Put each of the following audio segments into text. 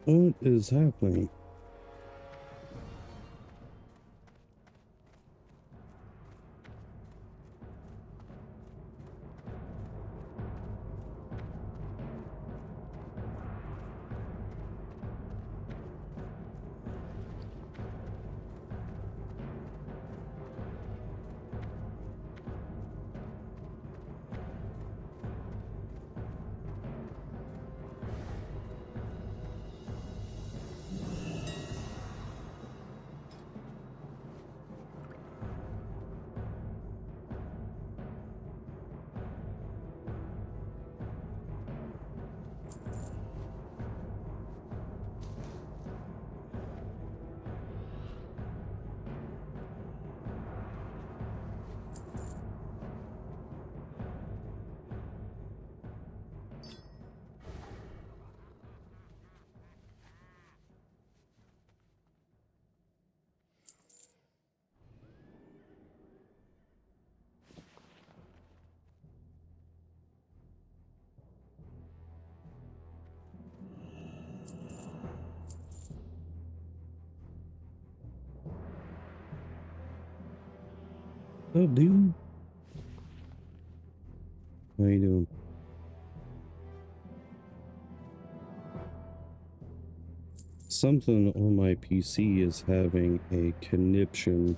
What is happening? Oh, dude. How you doing? Something on my PC is having a conniption.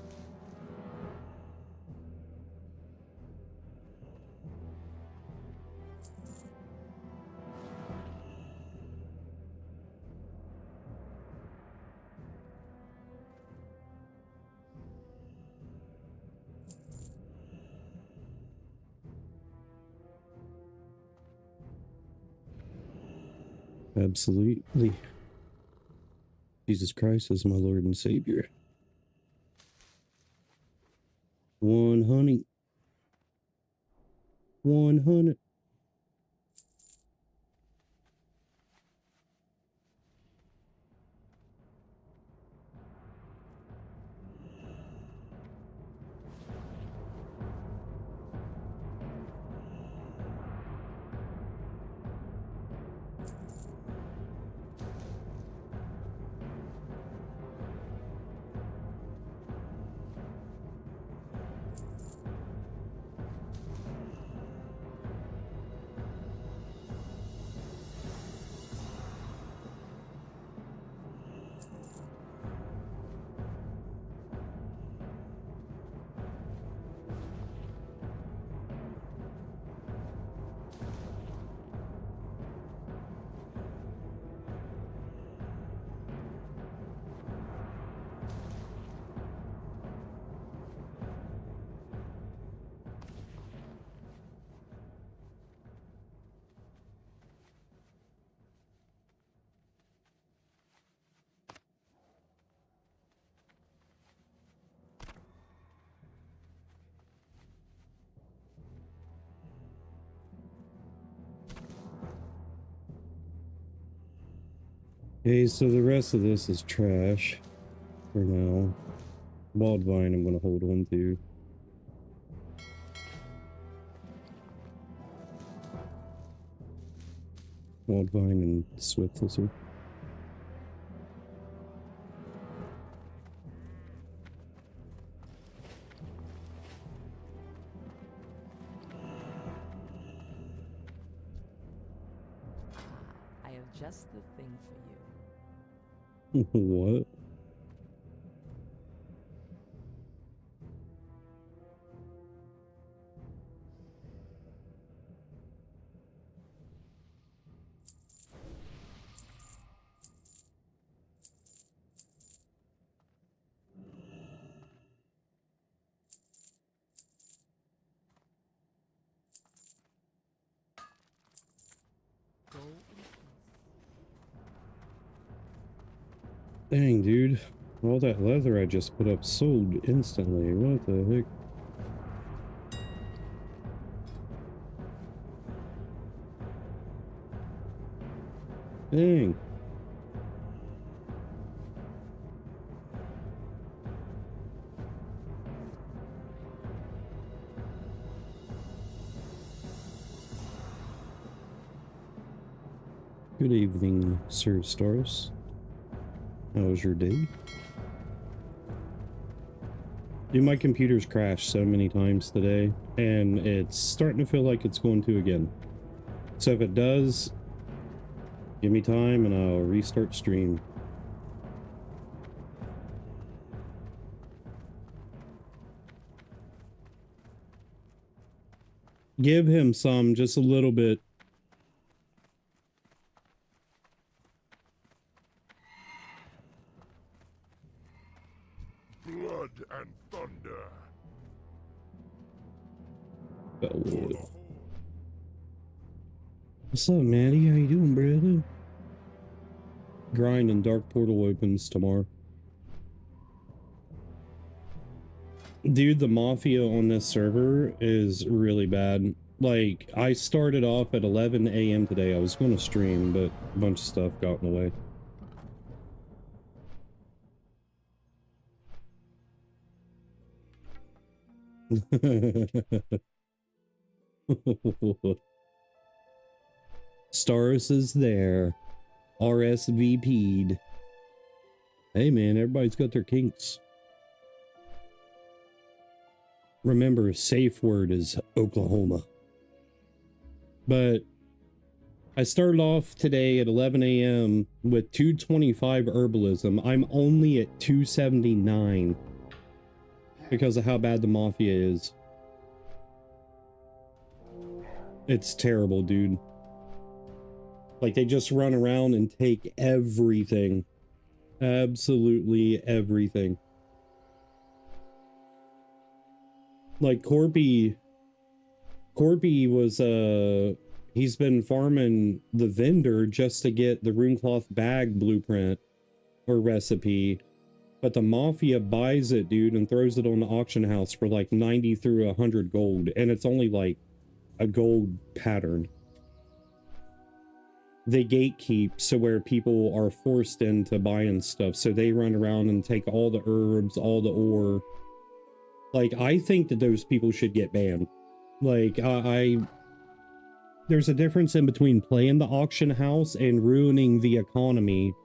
Absolutely. Jesus Christ is my Lord and Savior. One honey. 100. Okay, so the rest of this is trash for now. Wildvine I'm gonna hold on to. Wildvine and Swift Thistle. I have just the thing for you. What? Go in peace. Dang, dude. All that leather I just put up sold instantly. What the heck? Dang. Good evening, Sir Staros. How was your day? Dude, my computer's crashed so many times today, and it's starting to feel like it's going to again. So if it does, give me time and I'll restart stream. Give him some, just a little bit. Blood and thunder. Oh. What's up, Maddie? How you doing, brother? Grind and Dark Portal opens tomorrow. Dude, the Mafia on this server is really bad. Like, I started off at 11 a.m. today. I was going to stream, but a bunch of stuff got in the way. Stars is there. RSVP'd. Hey man, everybody's got their kinks. Remember, safe word is Oklahoma. But I started off today at 11 a.m. with 225 herbalism. I'm only at 279 because of how bad the Mafia is. It's terrible, dude. Like, they just run around and take everything. Absolutely everything. Like, Corby was, he's been farming the vendor just to get the Runecloth bag blueprint or recipe. But the Mafia buys it, dude, and throws it on the auction house for like 90 through 100 gold. And it's only like a gold pattern. They gatekeep so where people are forced into buying stuff. So they run around and take all the herbs, all the ore. Like, I think that those people should get banned. Like, there's a difference in between playing the auction house and ruining the economy.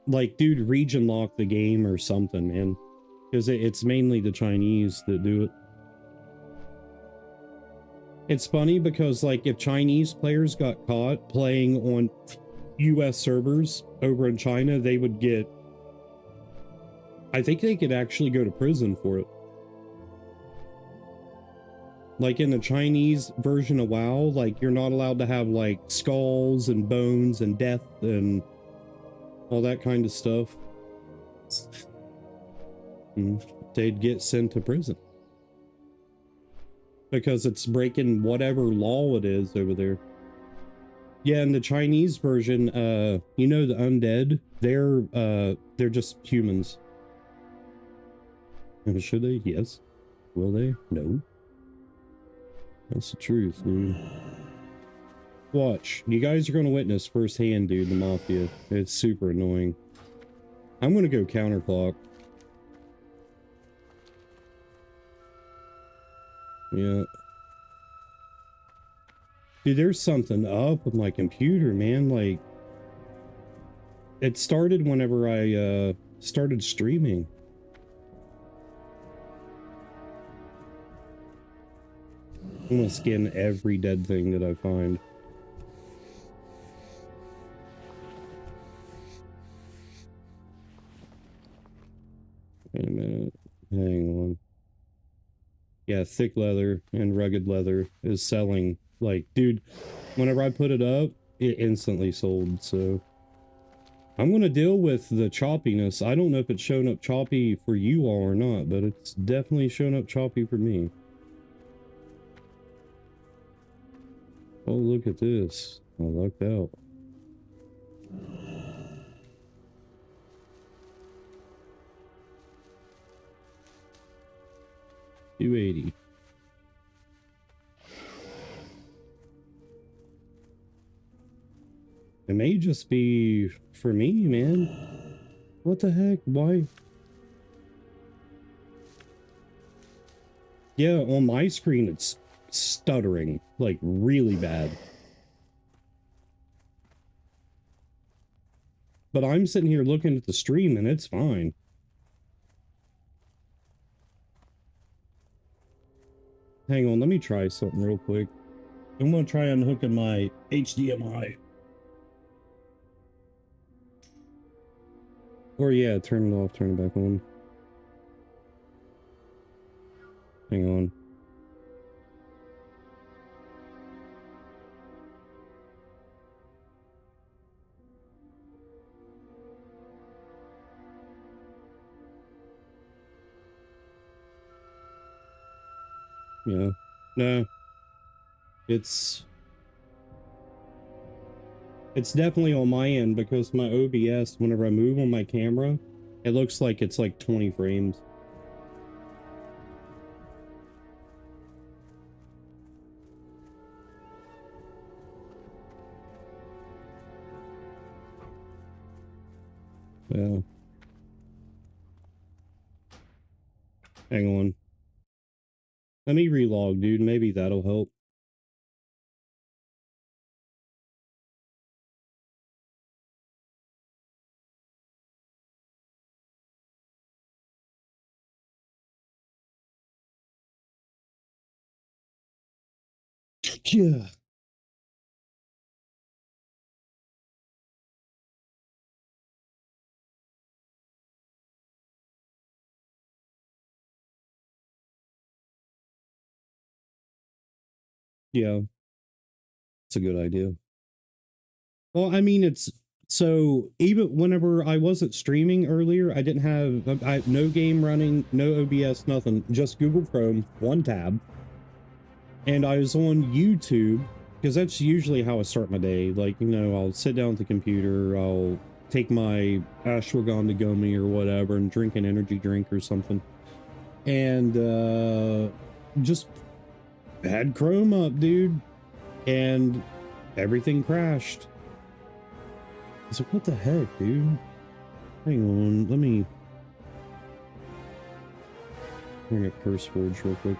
Like, dude, region lock the game or something, man. Because it's mainly the Chinese that do it. It's funny because, like, if Chinese players got caught playing on US servers over in China, they would get... I think they could actually go to prison for it. Like, in the Chinese version of WoW, like, you're not allowed to have, like, skulls and bones and death and all that kind of stuff. They'd get sent to prison. Because it's breaking whatever law it is over there. Yeah, in the Chinese version, you know, the undead, they're just humans. And should they? Yes. Will they? No. That's the truth, dude. Watch. You guys are going to witness firsthand, dude, the Mafia. It's super annoying. I'm going to go counterclock. Yeah. Dude, there's something up with my computer, man. Like, it started whenever I started streaming. I'm gonna skin every dead thing that I find. Wait a minute. Hang on. Yeah, thick leather and rugged leather is selling. Like, dude, whenever I put it up, it instantly sold, so... I'm gonna deal with the choppiness. I don't know if it's shown up choppy for you all or not, but it's definitely shown up choppy for me. Oh, look at this. I lucked out. $280. It may just be for me, man. What the heck? Why? Yeah, on my screen it's stuttering, like really bad. but I'm sitting here looking at the stream and it's fine. Hang on, let me try something real quick. I'm gonna try unhooking my HDMI. Or yeah, turn it off, turn it back on. Hang on. Yeah. No. It's definitely on my end because my OBS, whenever I move on my camera, it looks like it's like 20 frames. Yeah. Hang on. Let me relog, dude. Maybe that'll help. Yeah. Yeah. It's a good idea. Well, I mean, it's so even whenever I wasn't streaming earlier, I didn't have no game running, no OBS, nothing, just Google Chrome, one tab. And I was on YouTube because that's usually how I start my day. Like, you know, I'll sit down at the computer, I'll take my ashwagandha gummy or whatever and drink an energy drink or something. And just had Chrome up, dude. And everything crashed. I was like, what the heck, dude? Hang on, let me bring up CurseForge real quick.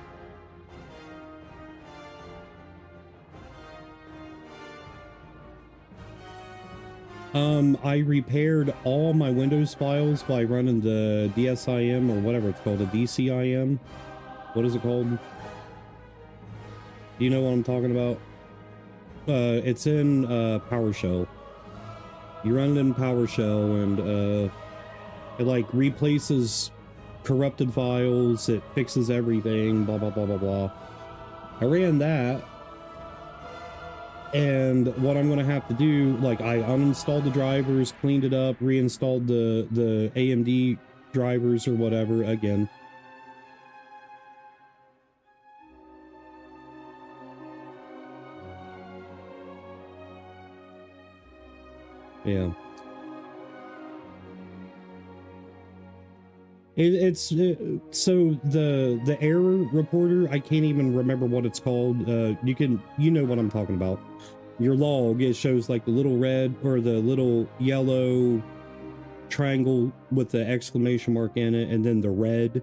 I repaired all my Windows files by running the DSIM or whatever it's called, a DCIM. What is it called? Do you know what I'm talking about? It's in PowerShell. You run it in PowerShell and it like replaces corrupted files, it fixes everything, blah blah blah blah blah. I ran that. And what I'm gonna have to do, like I uninstalled the drivers, cleaned it up, reinstalled the AMD drivers or whatever again. Yeah. So the error reporter, I can't even remember what it's called. You know what I'm talking about. Your log, it shows like the little red or the little yellow triangle with the exclamation mark in it, and then the red.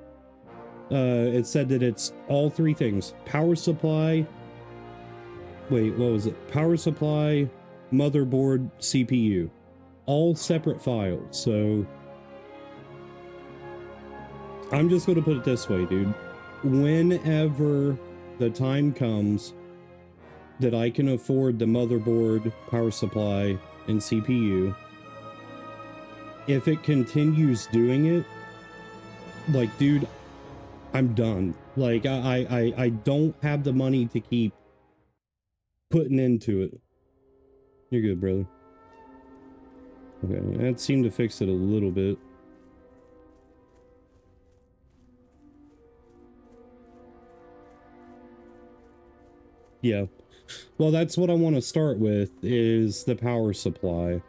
It said that it's all three things: power supply. Wait, what was it? Power supply, motherboard, CPU, all separate files. So I'm just going to put it this way, dude. Whenever the time comes that I can afford the motherboard, power supply, and CPU, if it continues doing it, like, dude, I'm done. Like, I don't have the money to keep putting into it. You're good, brother. Okay, that seemed to fix it a little bit. Yeah. Well, that's what I want to start with, is the power supply.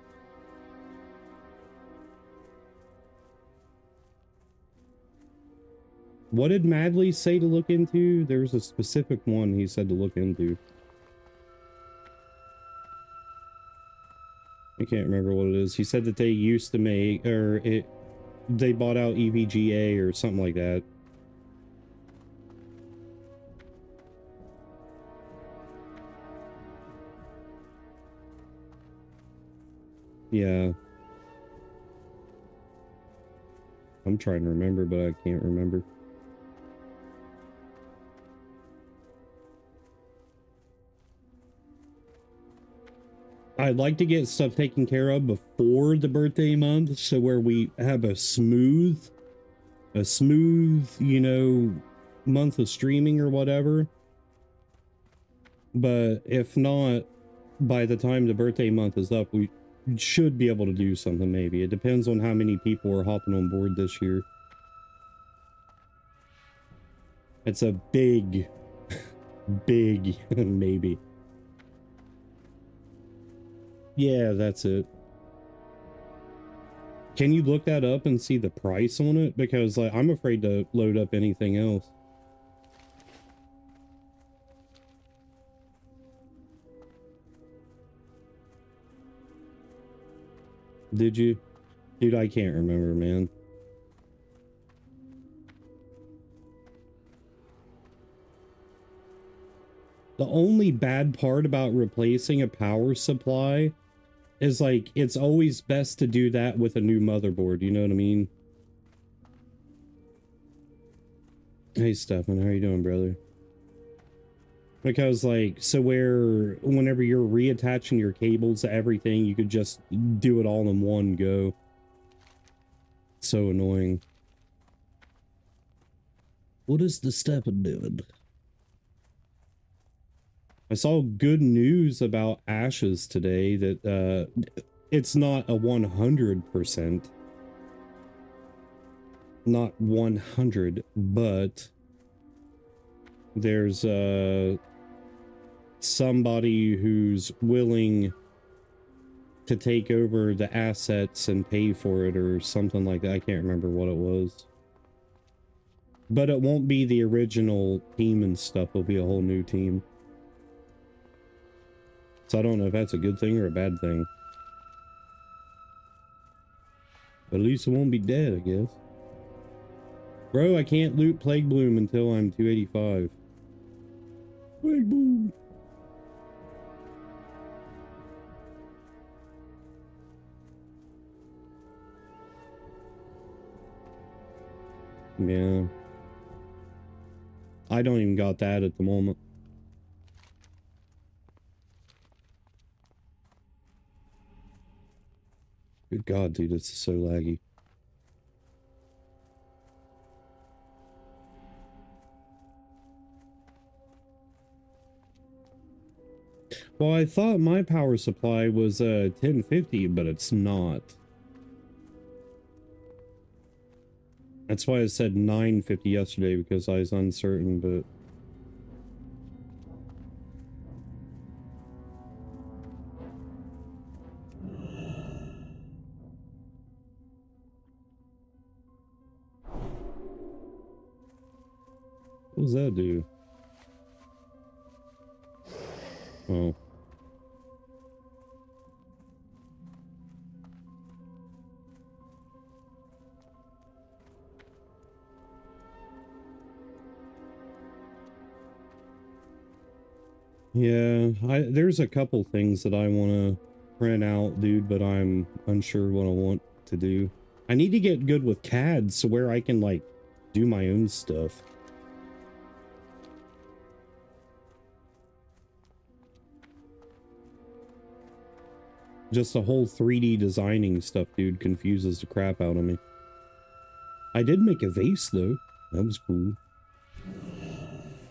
What did Madley say to look into? There's a specific one he said to look into. I can't remember what it is. He said that they used to make, they bought out EVGA or something like that. Yeah. I'm trying to remember, but I can't remember. I'd like to get stuff taken care of before the birthday month, so where we have a smooth, you know, month of streaming or whatever. But if not, by the time the birthday month is up, we should be able to do something maybe. It depends on how many people are hopping on board this year. It's a big, big maybe. Yeah, that's it. Can you look that up and see the price on it? Because like, I'm afraid to load up anything else. Did you? Dude, I can't remember, man. The only bad part about replacing a power supply is like, it's always best to do that with a new motherboard, you know what I mean? Hey, Stefan, how you doing, brother? Because like, so where whenever you're reattaching your cables to everything, you could just do it all in one go. So annoying. What is the Stefan doing? I saw good news about Ashes today that it's not a 100%. Not 100, but there's somebody who's willing to take over the assets and pay for it or something like that. I can't remember what it was. But it won't be the original team and stuff. It'll be a whole new team. So I don't know if that's a good thing or a bad thing. But at least it won't be dead, I guess. Bro, I can't loot Plague Bloom until I'm 285. Plague Bloom! Yeah. I don't even got that at the moment. Good God, dude, this is so laggy. Well, I thought my power supply was 1050, but it's not. That's why I said 950 yesterday, because I was uncertain, but... What does that do? Oh. Yeah, there's a couple things that I want to print out, dude, but I'm unsure what I want to do. I need to get good with CAD so where I can, like, do my own stuff. Just the whole 3D designing stuff, dude, confuses the crap out of me. I did make a vase, though. That was cool.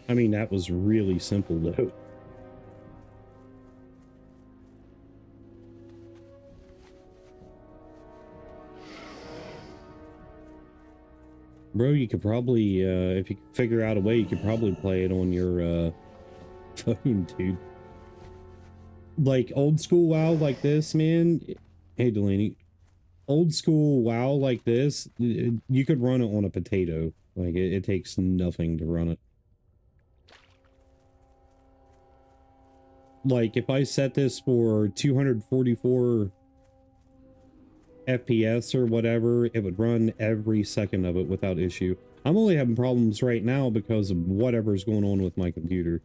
I mean, that was really simple, though. Bro, you could probably, if you could figure out a way, you could probably play it on your, phone, dude. Like, old school WoW like this, man. Hey, Delaney. Old school WoW like this, you could run it on a potato. Like, it takes nothing to run it. Like, if I set this for 244 FPS or whatever, it would run every second of it without issue. I'm only having problems right now because of whatever's going on with my computer.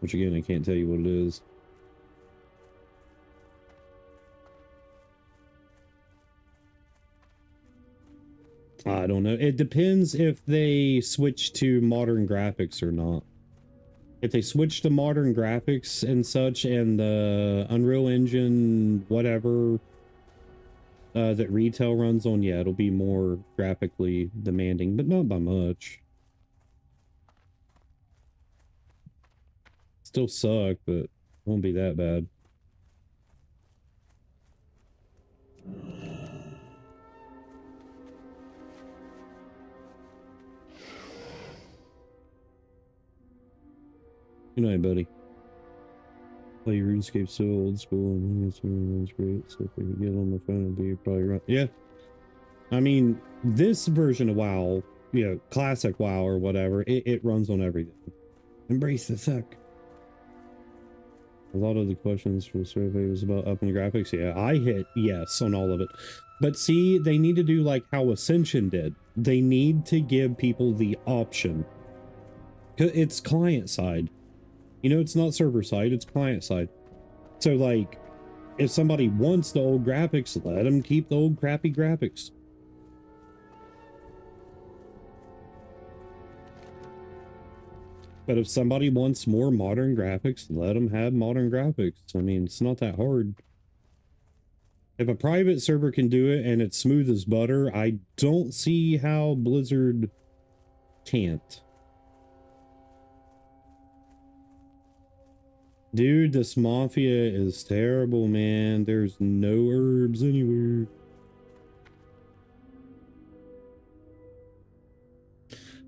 Which again, I can't tell you what it is. I don't know. It depends if they switch to modern graphics or not. If they switch to modern graphics and such, and the Unreal Engine, whatever, that retail runs on, yeah, it'll be more graphically demanding, but not by much. Still suck, but won't be that bad. Good night, buddy. Play RuneScape so old school and it's great. So if we could get on the phone, it'd be probably right. Yeah. I mean, this version of WoW, you know, classic WoW or whatever, it runs on everything. Embrace the suck. A lot of the questions from the survey was about upping graphics. Yeah, I hit yes on all of it. But see, they need to do like how Ascension did. They need to give people the option. It's client side. You know, it's not server side, it's client side. So like, if somebody wants the old graphics, let them keep the old crappy graphics. But if somebody wants more modern graphics, let them have modern graphics. I mean, it's not that hard. If a private server can do it and it's smooth as butter, I don't see how Blizzard can't. Dude, this Mafia is terrible, man. There's no herbs anywhere.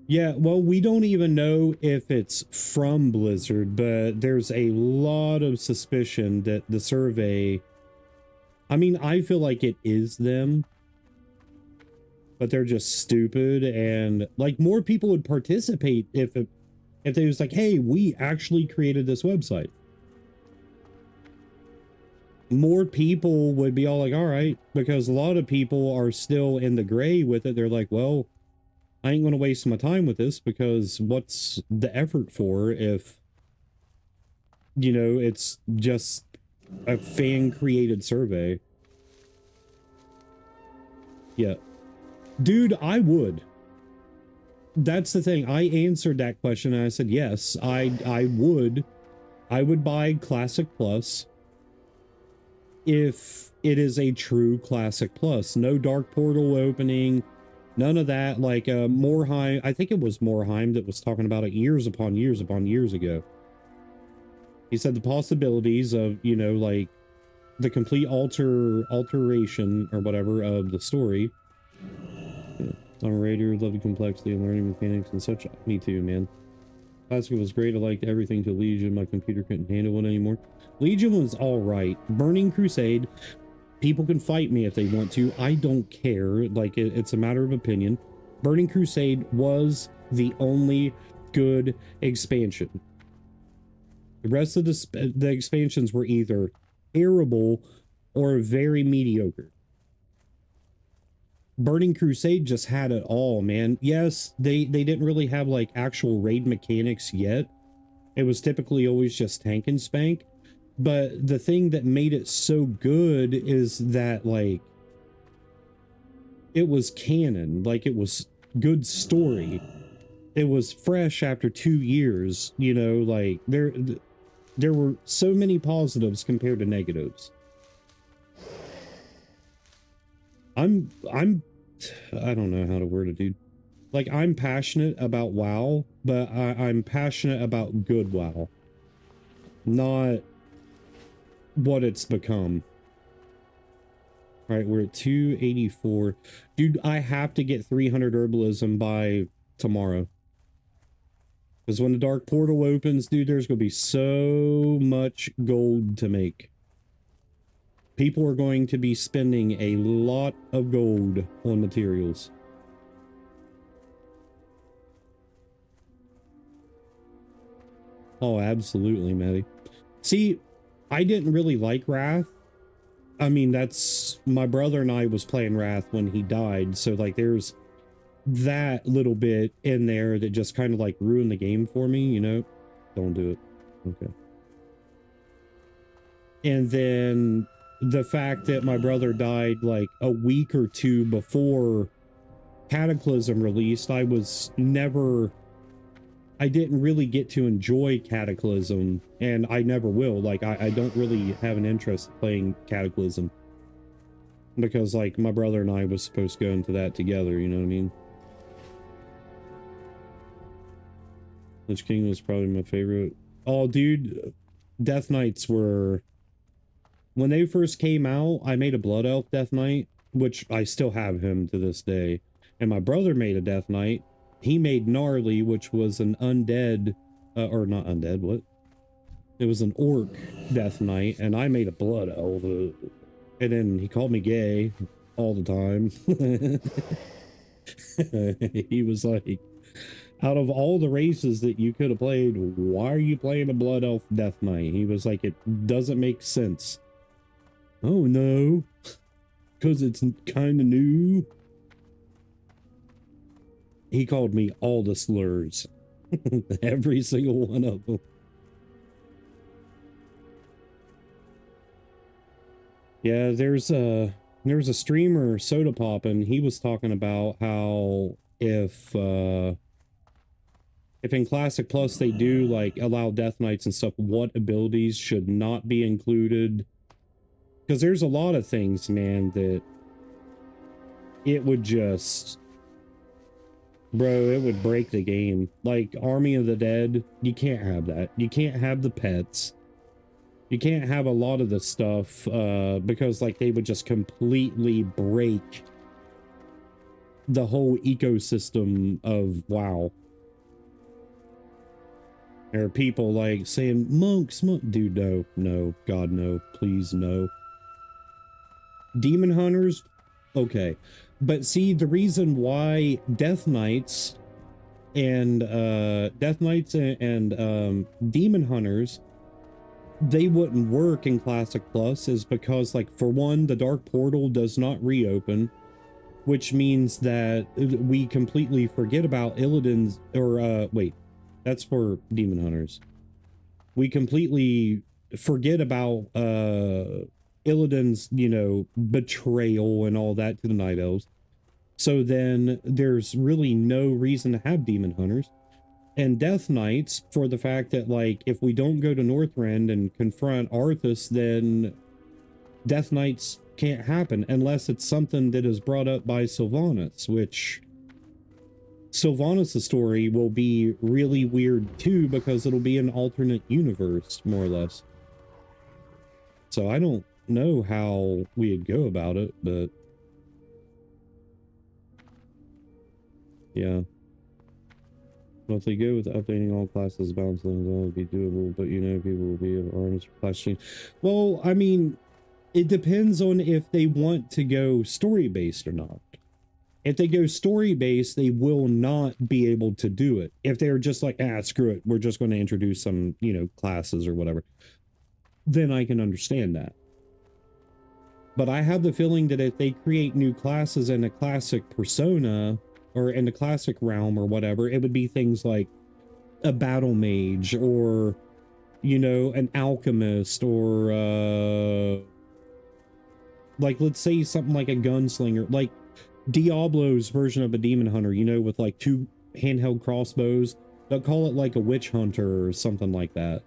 Yeah, well, we don't even know if it's from Blizzard, but there's a lot of suspicion that the survey... I mean, I feel like it is them, but they're just stupid, and like more people would participate if they was like, hey, we actually created this website. More people would be all like, all right, because a lot of people are still in the gray with it. They're like, well, I ain't going to waste my time with this because what's the effort for if, you know, it's just a fan created survey. Yeah. Dude, I would. That's the thing. I answered that question and I said, yes, I would buy Classic Plus if it is a true Classic Plus. No Dark Portal opening, none of that. Like Morheim, I think it was Morheim that was talking about it years upon years upon years ago. He said the possibilities of, you know, like the complete alteration or whatever of the story. Yeah. I'm a raider, love the complexity and learning mechanics and such. Me too, man. Classic was great. I liked everything to Legion. My computer couldn't handle it anymore. Legion was all right. Burning Crusade, people can fight me if they want to. I don't care. Like, it's a matter of opinion. Burning Crusade was the only good expansion. The rest of the expansions were either terrible or very mediocre. Burning Crusade just had it all, man. Yes, they didn't really have like actual raid mechanics yet. It was typically always just tank and spank. But the thing that made it so good is that, like, it was canon. Like, it was good story. It was fresh after 2 years, you know, like there were so many positives compared to negatives. I don't know how to word it, dude. Like, I'm passionate about WoW, but I'm passionate about good WoW, not what it's become. All right, we're at 284. Dude, I have to get 300 herbalism by tomorrow. Because when the Dark Portal opens, dude, there's going to be so much gold to make. People are going to be spending a lot of gold on materials. Oh, absolutely, Maddie. See, I didn't really like Wrath. I mean, that's... my brother and I was playing Wrath when he died, so, like, there's that little bit in there that just kind of, like, ruined the game for me, you know? Don't do it. Okay. And then the fact that my brother died, like, a week or two before Cataclysm released, I didn't really get to enjoy Cataclysm, and I never will. Like, I don't really have an interest in playing Cataclysm. Because, like, my brother and I was supposed to go into that together, you know what I mean? Lich King was probably my favorite. Oh, dude, Death Knights were... When they first came out, I made a Blood Elf Death Knight, which I still have him to this day. And my brother made a Death Knight. He made Gnarly, which was an undead... or not undead, what? It was an Orc Death Knight, and I made a Blood Elf. And then he called me gay all the time. He was like... Out of all the races that you could have played, why are you playing a Blood Elf Death Knight? He was like, it doesn't make sense. Oh no, because it's kind of new. He called me all the slurs. Every single one of them. Yeah, there's a streamer, Soda Pop, and he was talking about how if in Classic Plus they do like allow Death Knights and stuff, what abilities should not be included? Because there's a lot of things, man, that it would just, bro, it would break the game. Like Army of the Dead, you can't have that. You can't have the pets. You can't have a lot of the stuff because like they would just completely break the whole ecosystem of WoW. There are people like saying, monks, dude, no, God, no, please, no. Demon Hunters, okay. But see, the reason why Death Knights and Demon Hunters, they wouldn't work in Classic Plus is because, like, for one, the Dark Portal does not reopen, which means that we completely forget about Illidan's, or, wait. That's for Demon Hunters. We completely forget about Illidan's, you know, betrayal and all that to the Night Elves. So then there's really no reason to have Demon Hunters. And Death Knights, for the fact that, like, if we don't go to Northrend and confront Arthas, then Death Knights can't happen unless it's something that is brought up by Sylvanas, which... Sylvanas' story will be really weird too because it'll be an alternate universe, more or less. So I don't know how we'd go about it, but yeah. Well, if they go with updating all classes, balancing, that would be doable, but you know, people will be of arms class change. Well, I mean, it depends on if they want to go story-based or not. If they go story-based, they will not be able to do it. If they're just like, screw it, we're just going to introduce some, you know, classes or whatever, then I can understand that. But I have the feeling that if they create new classes in a classic persona, or in the classic realm or whatever, it would be things like a battle mage, or, you know, an alchemist, or, like, let's say something like a gunslinger, like, Diablo's version of a demon hunter, you know, with like 2 handheld crossbows. They'll call it like a witch hunter or something like that.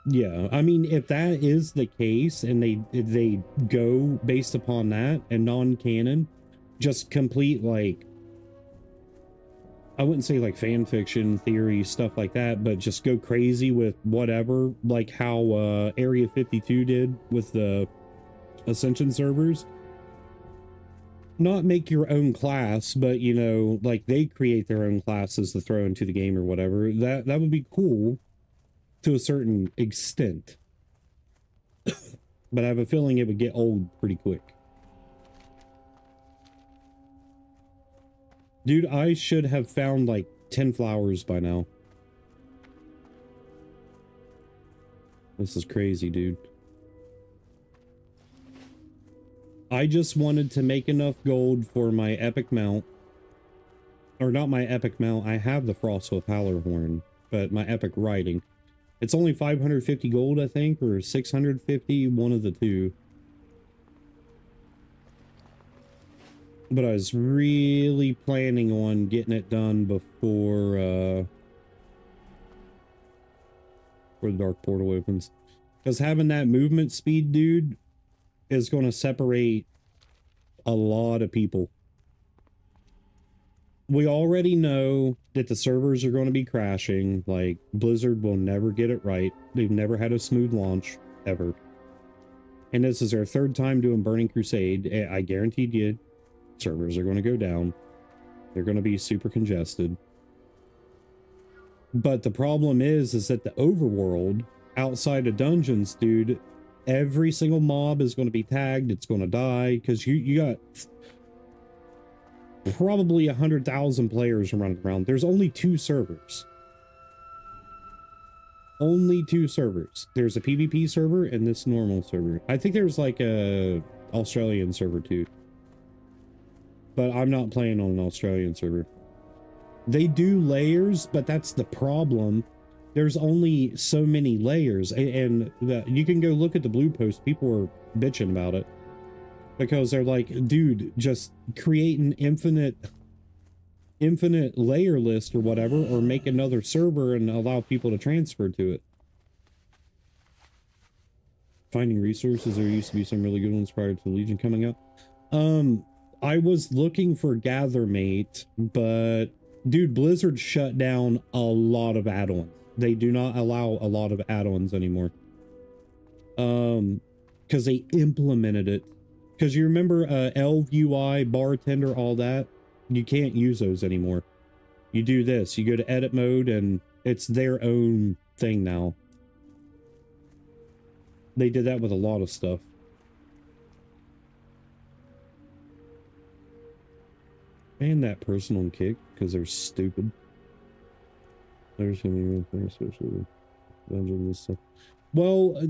Yeah, I mean, if that is the case and they go based upon that and non-canon, just complete, like, I wouldn't say like fan fiction theory, stuff like that, but just go crazy with whatever, like how Area 52 did with the Ascension servers. Not make your own class, but, you know, like they create their own classes to throw into the game or whatever. That would be cool to a certain extent. But I have a feeling it would get old pretty quick. Dude, I should have found like 10 flowers by now. This is crazy, dude. I just wanted to make enough gold for my epic mount. Or not my epic mount, I have the Frostwolf Hallerhorn, but my epic riding. It's only 550 gold, I think, or 650, one of the two. But I was really planning on getting it done before the Dark Portal opens. Because having that movement speed, dude, is going to separate a lot of people. We already know that the servers are going to be crashing. Like, Blizzard will never get it right. They've never had a smooth launch, ever. And this is their third time doing Burning Crusade. I guaranteed you, servers are going to go down. They're going to be super congested. But the problem is that the overworld, outside of dungeons, dude, every single mob is going to be tagged. It's going to die, because you got probably 100,000 players running around. There's only 2 servers. Only 2 servers. There's a PvP server and this normal server. I think there's like a Australian server too. But I'm not playing on an Australian server. They do layers, but that's the problem. There's only so many layers, and you can go look at the blue post. People are bitching about it because they're like, dude, just create an infinite layer list or whatever, or make another server and allow people to transfer to it. Finding resources. There used to be some really good ones prior to the Legion coming up. I was looking for Gathermate, but dude, Blizzard shut down a lot of add-ons. They do not allow a lot of add-ons anymore. Because they implemented it. Because you remember Elv UI, bartender, all that? You can't use those anymore. You do this. You go to edit mode and it's their own thing now. They did that with a lot of stuff. And that person on kick because they're stupid. There's gonna be especially dungeons and stuff. Well,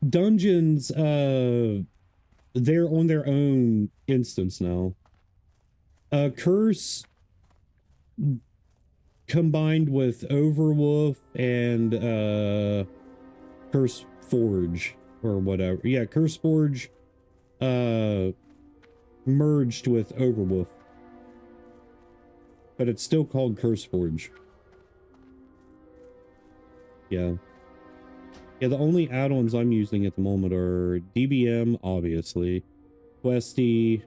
dungeons, they're on their own instance now. Curse combined with Overwolf and Curse Forge or whatever. Yeah, Curse Forge merged with Overwolf. But it's still called Curse Forge. Yeah. Yeah, the only add-ons I'm using at the moment are DBM, obviously. Questy,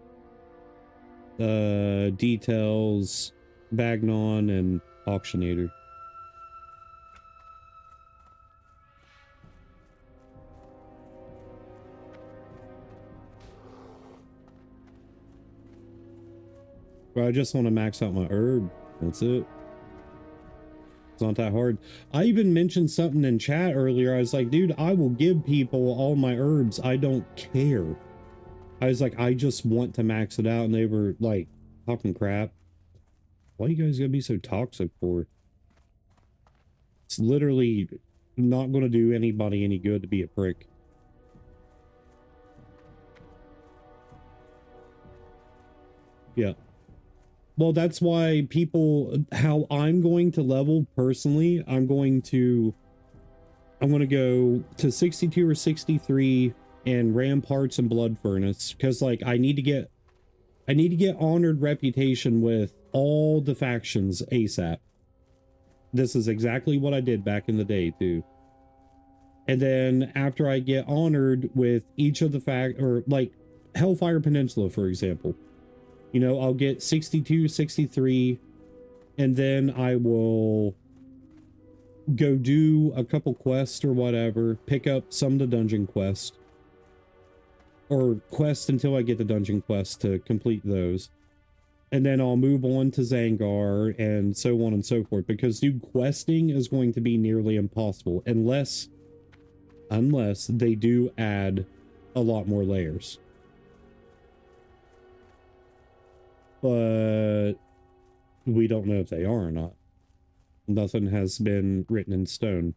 Details, Bagnon, and Auctionator. Bro, I just want to max out my herb. That's it. It's not that hard. I even mentioned something in chat earlier. I was like, dude, I will give people all my herbs. I don't care. I was like, I just want to max it out. And they were like, talking crap. Why you guys gonna be so toxic for? It's literally not going to do anybody any good to be a prick. Yeah. Well, that's why people, how I'm going to level personally, I'm going to go to 62 or 63 and Ramparts and Blood Furnace, because like I need to get honored reputation with all the factions ASAP. This is exactly what I did back in the day too. And then after I get honored with each of the or like Hellfire Peninsula, for example, you know, I'll get 62, 63, and then I will go do a couple quests or whatever, pick up some of the dungeon quests, or quest until I get the dungeon quest to complete those. And then I'll move on to Zangar and so on and so forth, because dude, questing is going to be nearly impossible unless they do add a lot more layers. But we don't know if they are or not. Nothing has been written in stone.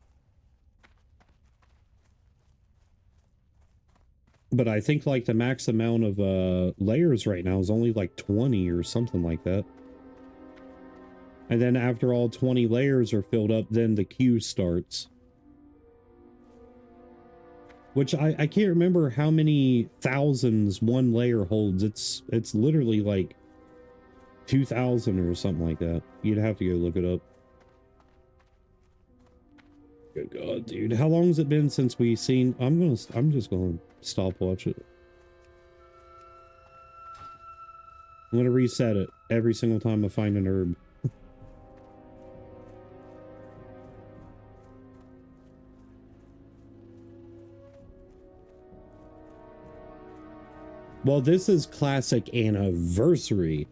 But I think like the max amount of layers right now is only like 20 or something like that. And then after all 20 layers are filled up, then the queue starts. which I can't remember how many thousands one layer holds. It's literally like 2,000 or something like that. You'd have to go look it up. Good God, dude. How long has it been since we seen? I'm just gonna stopwatch it. I'm gonna reset it every single time I find an herb. Well, this is classic anniversary.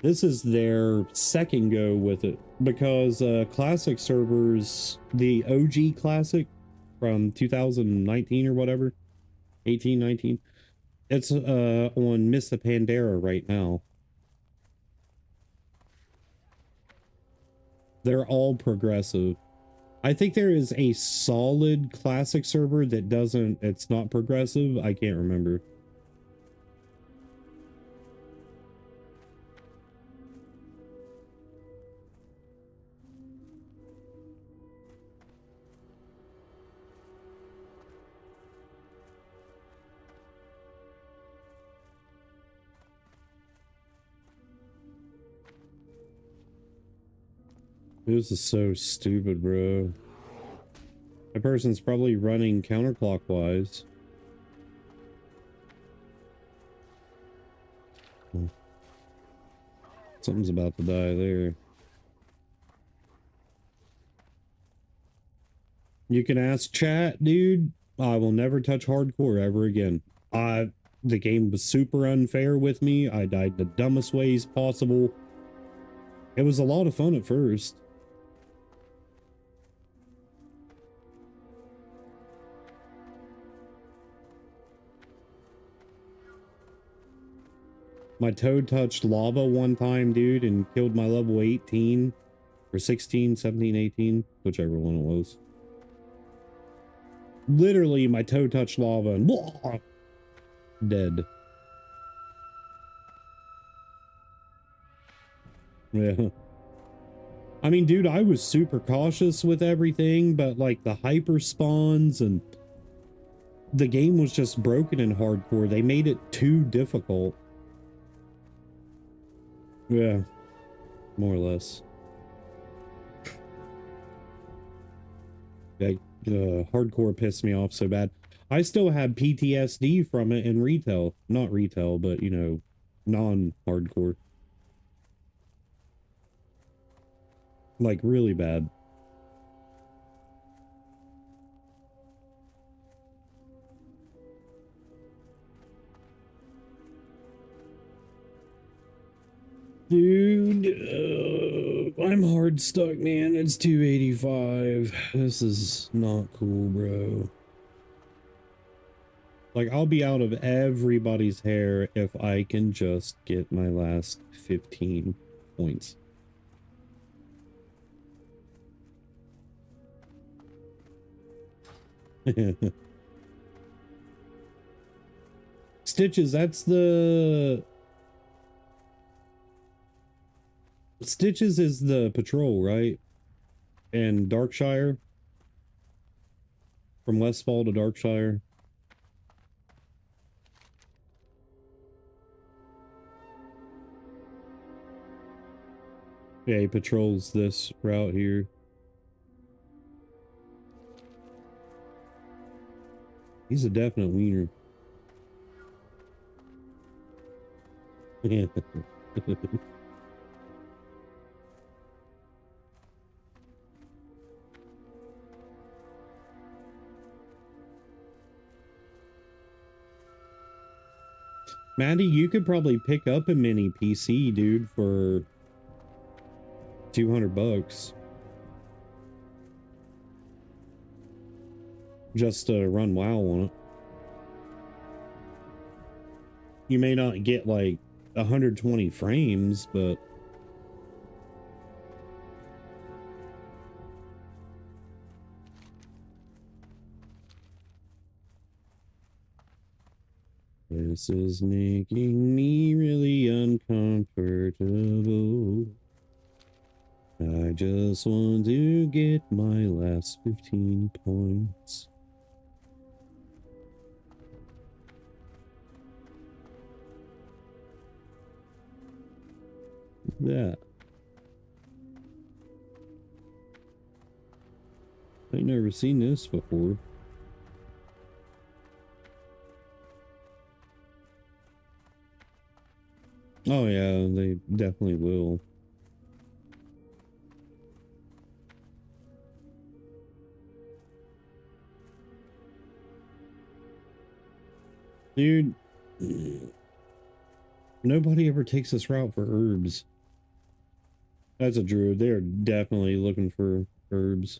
This is their second go with it because classic servers, the OG classic from 2019 or whatever, 18, 19, it's on Miss the Pandera right now. They're all progressive. I think there is a solid classic server that doesn't, it's not progressive. I can't remember. This is so stupid, bro. That person's probably running counterclockwise. Something's about to die there. You can ask chat, dude. I will never touch hardcore ever again. The game was super unfair with me. I died the dumbest ways possible. It was a lot of fun at first. My toad touched lava one time, dude, and killed my level 18 or 16, 17, 18, whichever one it was. Literally, my toad touched lava and blah, dead. Yeah. I mean, dude, I was super cautious with everything, but like the hyper spawns and the game was just broken in hardcore. They made it too difficult. Yeah, more or less. That hardcore pissed me off so bad. I still have PTSD from it in retail. Not retail, but, you know, non-hardcore. Like, really bad. Dude, I'm hard stuck, man. It's 285. This is not cool, bro. Like, I'll be out of everybody's hair if I can just get my last 15 points. Stitches, that's the... Stitches is the patrol, right? And Darkshire? From Westfall to Darkshire? Yeah, he patrols this route here. He's a definite wiener. Maddie, you could probably pick up a mini PC, dude, for 200 bucks. Just to run WoW on it. You may not get like 120 frames, but this is making me really uncomfortable. I just want to get my last 15 points. that? I ain't never seen this before. Oh yeah, they definitely will. Dude, nobody ever takes this route for herbs. That's a druid. They are definitely looking for herbs.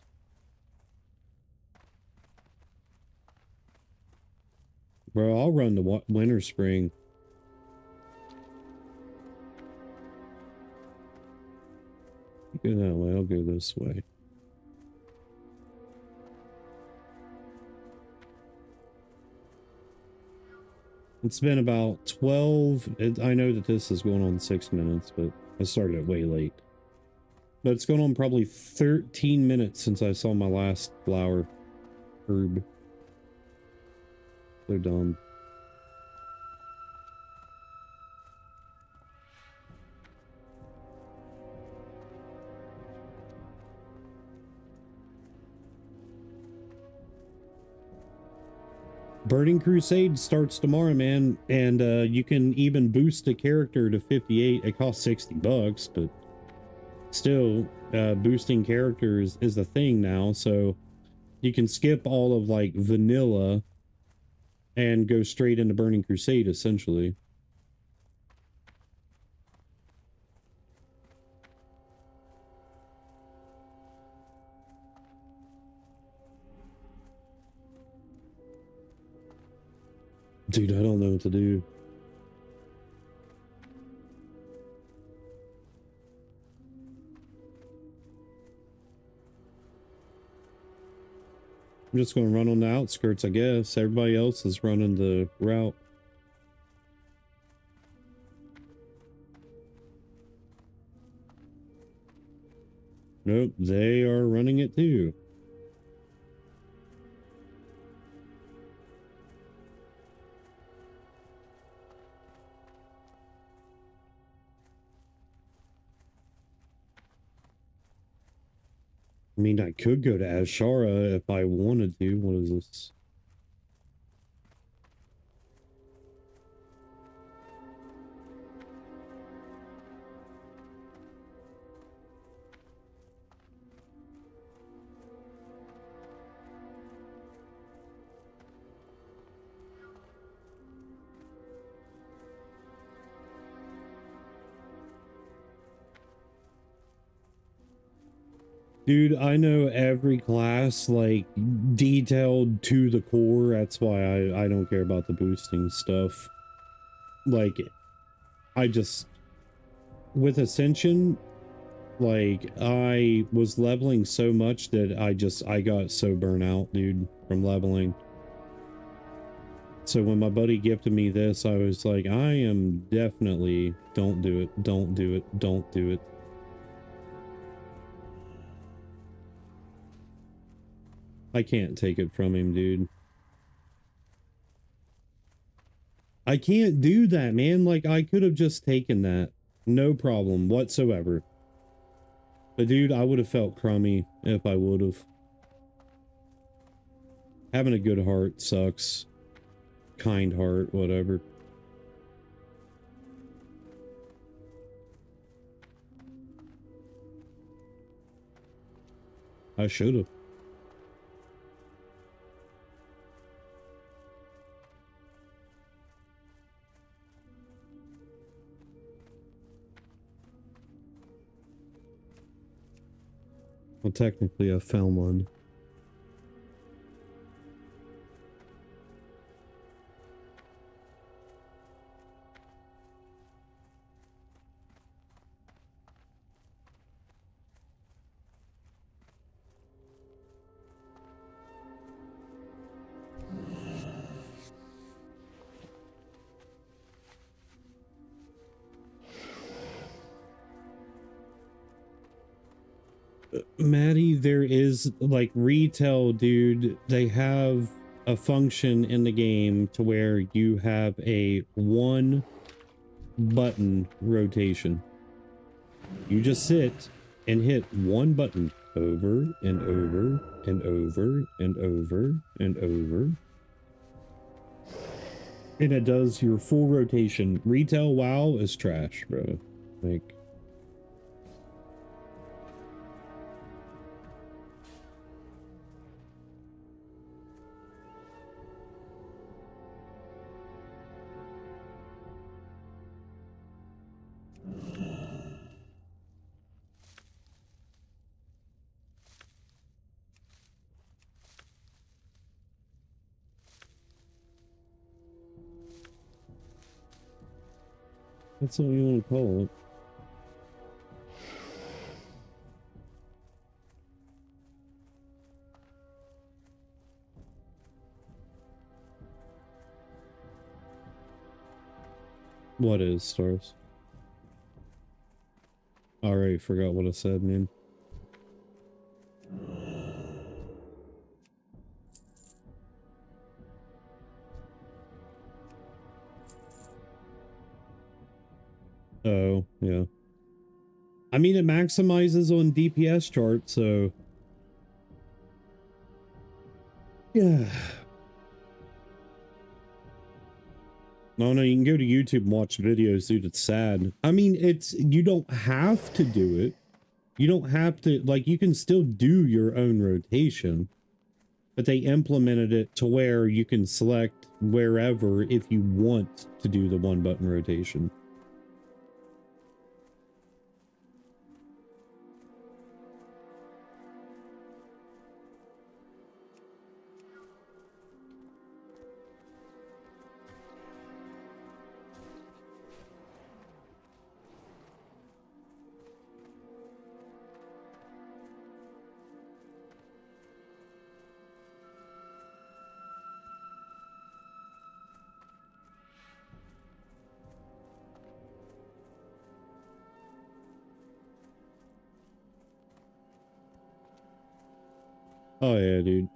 Bro, I'll run the winter spring. Go that way, I'll go this way. It's been about 12. I know that this is going on 6 minutes, but I started it way late. But it's going on probably 13 minutes since I saw my last flower herb. So dumb. Burning Crusade starts tomorrow, man, and you can even boost a character to 58. It costs $60, but still, boosting characters is a thing now, so you can skip all of like vanilla and go straight into Burning Crusade, essentially. Dude, I don't know what to do. I'm just going to run on the outskirts, I guess. Everybody else is running the route. Nope, they are running it too. I mean, I could go to Ashara if I wanted to. What is this? Dude, I know every class, like, detailed to the core. That's why I don't care about the boosting stuff. Like, I just... With Ascension, like, I was leveling so much that I got so burnt out, dude, from leveling. So when my buddy gifted me this, I was like, I am definitely... Don't do it, don't do it, don't do it. I can't take it from him, dude. I can't do that, man. Like, I could have just taken that. No problem whatsoever. But, dude, I would have felt crummy if I would have. Having a good heart sucks. Kind heart, whatever. I should have. Well, technically, I found one. Maddie, there is like retail, dude. They have a function in the game to where you have a one button rotation. You just sit and hit one button over and over and over and over and over. And it does your full rotation. Retail WoW is trash, bro. Like, that's what you want to call it. What is stars? Already forgot what I said, man. Oh, yeah. I mean, it maximizes on DPS chart, so yeah. No, no, you can go to YouTube and watch videos, dude. It's sad. I mean, you don't have to do it. You don't have to, like, you can still do your own rotation, but they implemented it to where you can select wherever if you want to do the one button rotation. Oh yeah, dude.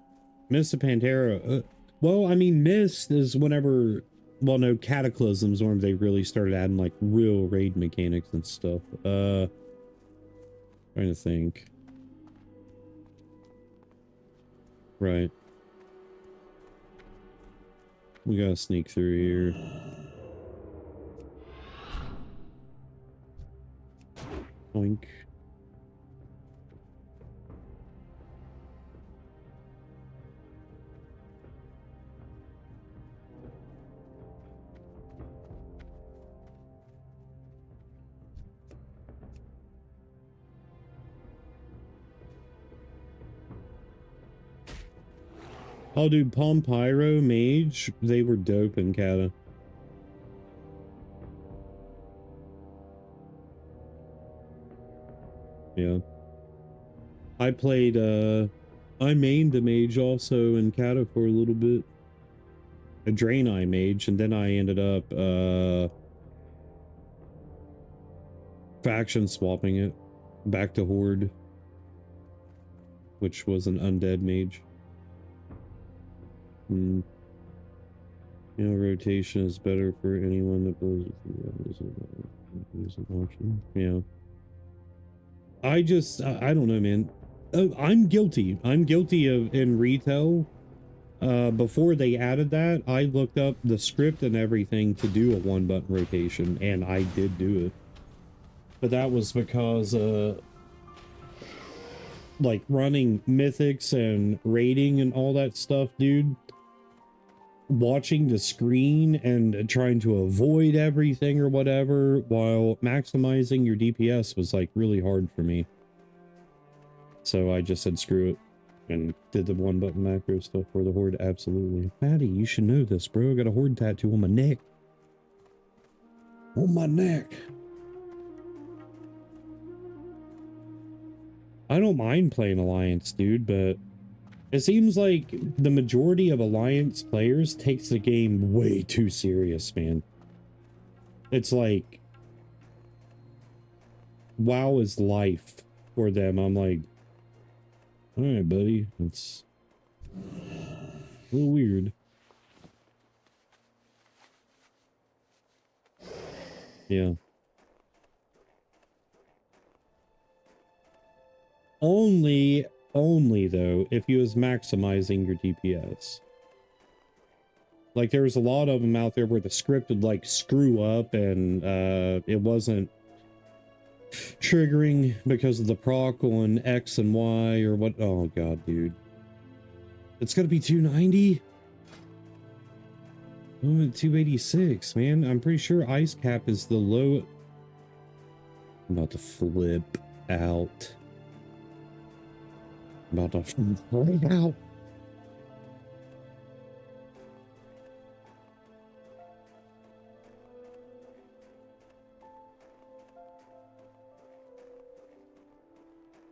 Mist of Pantera. Well, I mean, Mist is whenever, well, no, Cataclysms whenever they really started adding like real raid mechanics and stuff. Trying to think. Right. We gotta sneak through here. Oink. Oh, dude, Palm Pyro, Mage, they were dope in Kata. Yeah. I played, I mained a Mage also in Kata for a little bit. A Draenei Mage, and then I ended up, faction swapping it back to Horde, which was an undead Mage. Hmm. You know, rotation is better for anyone that blows option. Yeah. I don't know, man. I'm guilty. I'm guilty of in retail. Before they added that, I looked up the script and everything to do a one button rotation, and I did do it. But that was because, like running mythics and raiding and all that stuff, dude. Watching the screen and trying to avoid everything or whatever while maximizing your DPS was like really hard for me. So I just said screw it and did the one button macro stuff for the Horde. Absolutely. Maddie, you should know this, bro. I got a Horde tattoo on my neck. On my neck. I don't mind playing Alliance, dude, but it seems like the majority of Alliance players takes the game way too serious, man. It's like WoW is life for them. I'm like, all right, buddy. It's a little weird. Yeah. Only though, if you was maximizing your DPS. Like there was a lot of them out there where the script would like screw up and it wasn't triggering because of the proc on X and Y or what. Oh god, dude. It's gonna be 290? I'm at 286, man. I'm pretty sure ice cap is the low. I'm about to flip out. I'm about to flip out.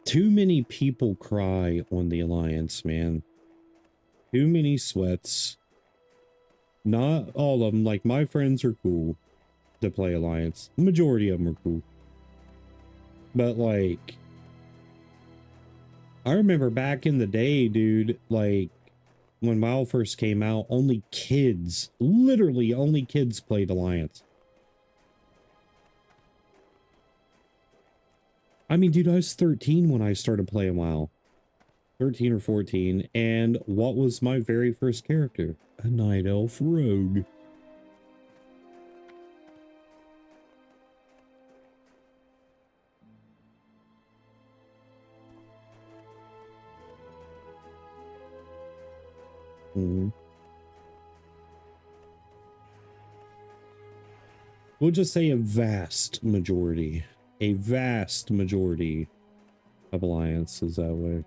Too many people cry on the Alliance, man. Too many sweats. Not all of them. Like, my friends are cool to play Alliance. The majority of them are cool. But, like, I remember back in the day, dude, like, when WoW first came out, only kids, literally only kids played Alliance. I mean, dude, I was 13 when I started playing WoW. 13 or 14. And what was my very first character? A Night Elf Rogue. We'll just say a vast majority. A vast majority of Alliance is that way.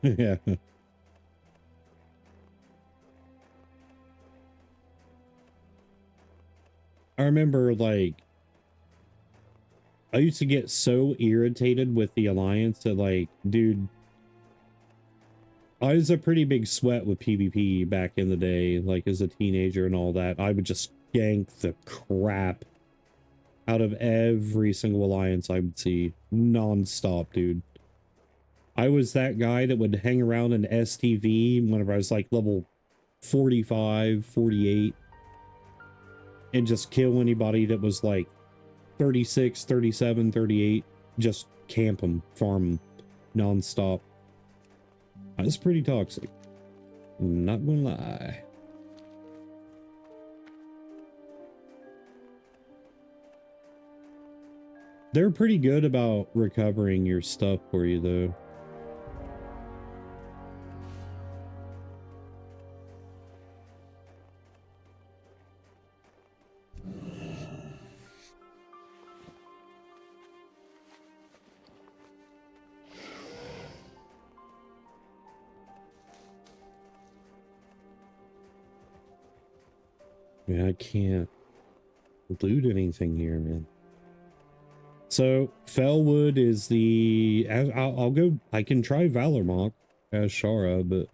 Yeah. I remember, like, I used to get so irritated with the Alliance that, like, dude, I was a pretty big sweat with PvP back in the day, like, as a teenager and all that. I would just gank the crap out of every single Alliance I would see, non-stop, dude. I was that guy that would hang around in STV whenever I was, like, level 45, 48, and just kill anybody that was, like, 36, 37, 38, just camp them, farm them, non-stop. That's pretty toxic. I'm not gonna lie. They're pretty good about recovering your stuff for you, though. Yeah, I can't loot anything here, man. So, Felwood is the... I'll go... I can try Valormok as Shara, but...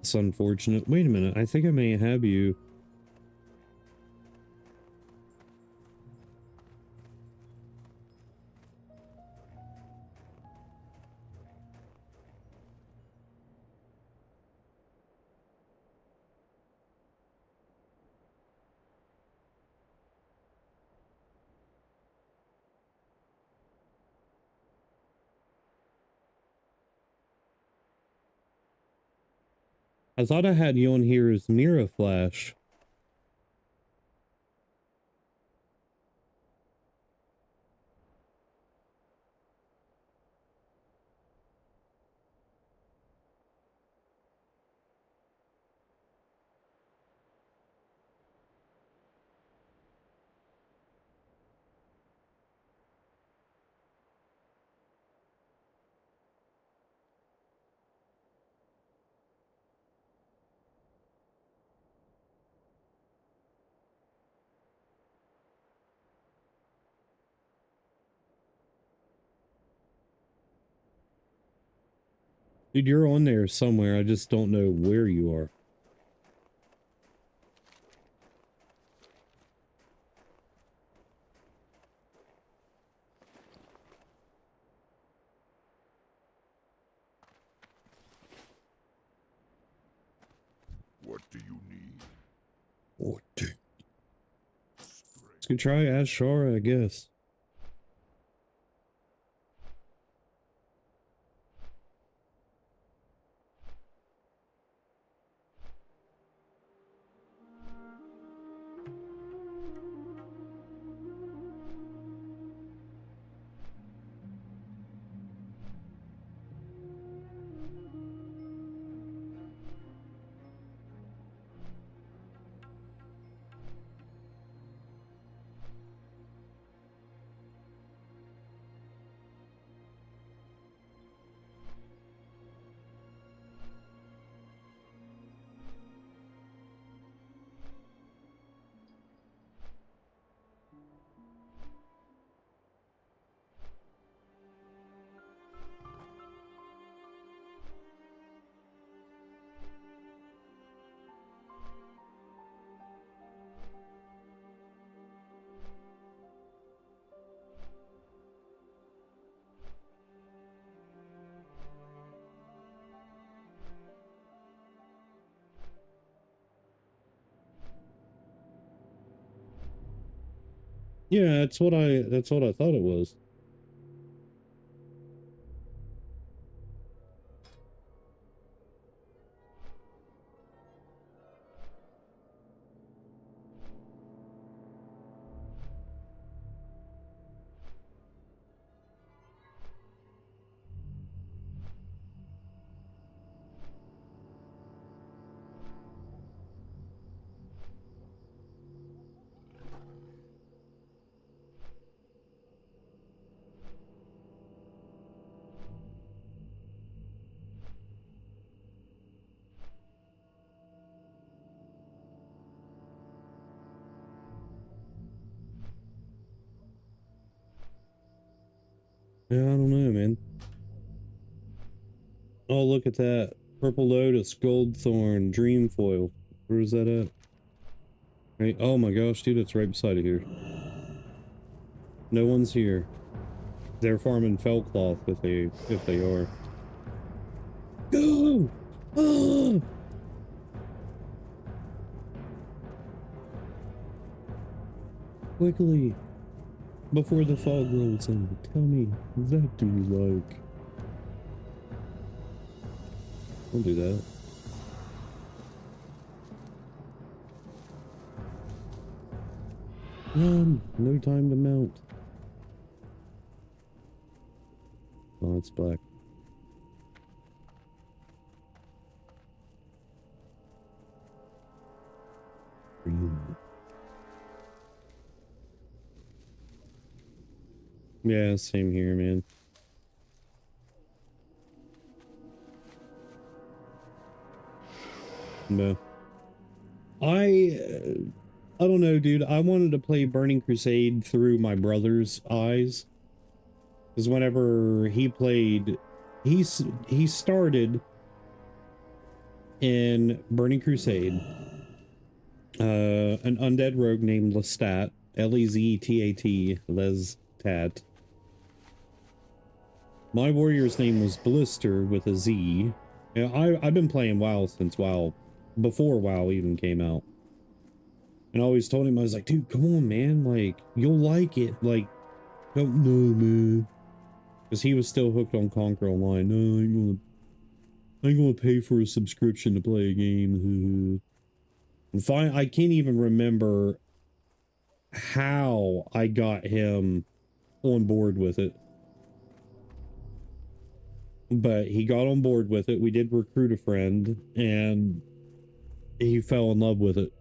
It's unfortunate. Wait a minute. I think I may have you. I thought I had you on here as Mira Flash. Dude, you're on there somewhere. I just don't know where you are. What do you need? What? Strength. Let's go try Ashara, I guess. Yeah, that's what I thought it was. Yeah, I don't know, man. Oh, look at that. Purple Lotus, Gold Thorn, Dream Foil. Where's that at? Right. Oh my gosh, dude, it's right beside it here. No one's here. They're farming Fellcloth if they are. Go! Ah! Quickly! Before the fog rolls in, tell me, what do you like? Don't do that. Run! No time to mount. Oh, it's black. Green. Yeah, same here, man. No. I don't know, dude. I wanted to play Burning Crusade through my brother's eyes. Because whenever he played, he started in Burning Crusade, an undead rogue named Lestat, Leztat, Lestat. My warrior's name was Blister with a Z. Yeah, I've been playing WoW since WoW, before WoW even came out. And I always told him, I was like, dude, come on, man. Like, you'll like it. Like, don't know, man. Because he was still hooked on Conquer Online. No, I ain't gonna pay for a subscription to play a game. And fine, I can't even remember how I got him on board with it. But he got on board with it. We did recruit a friend, and he fell in love with it.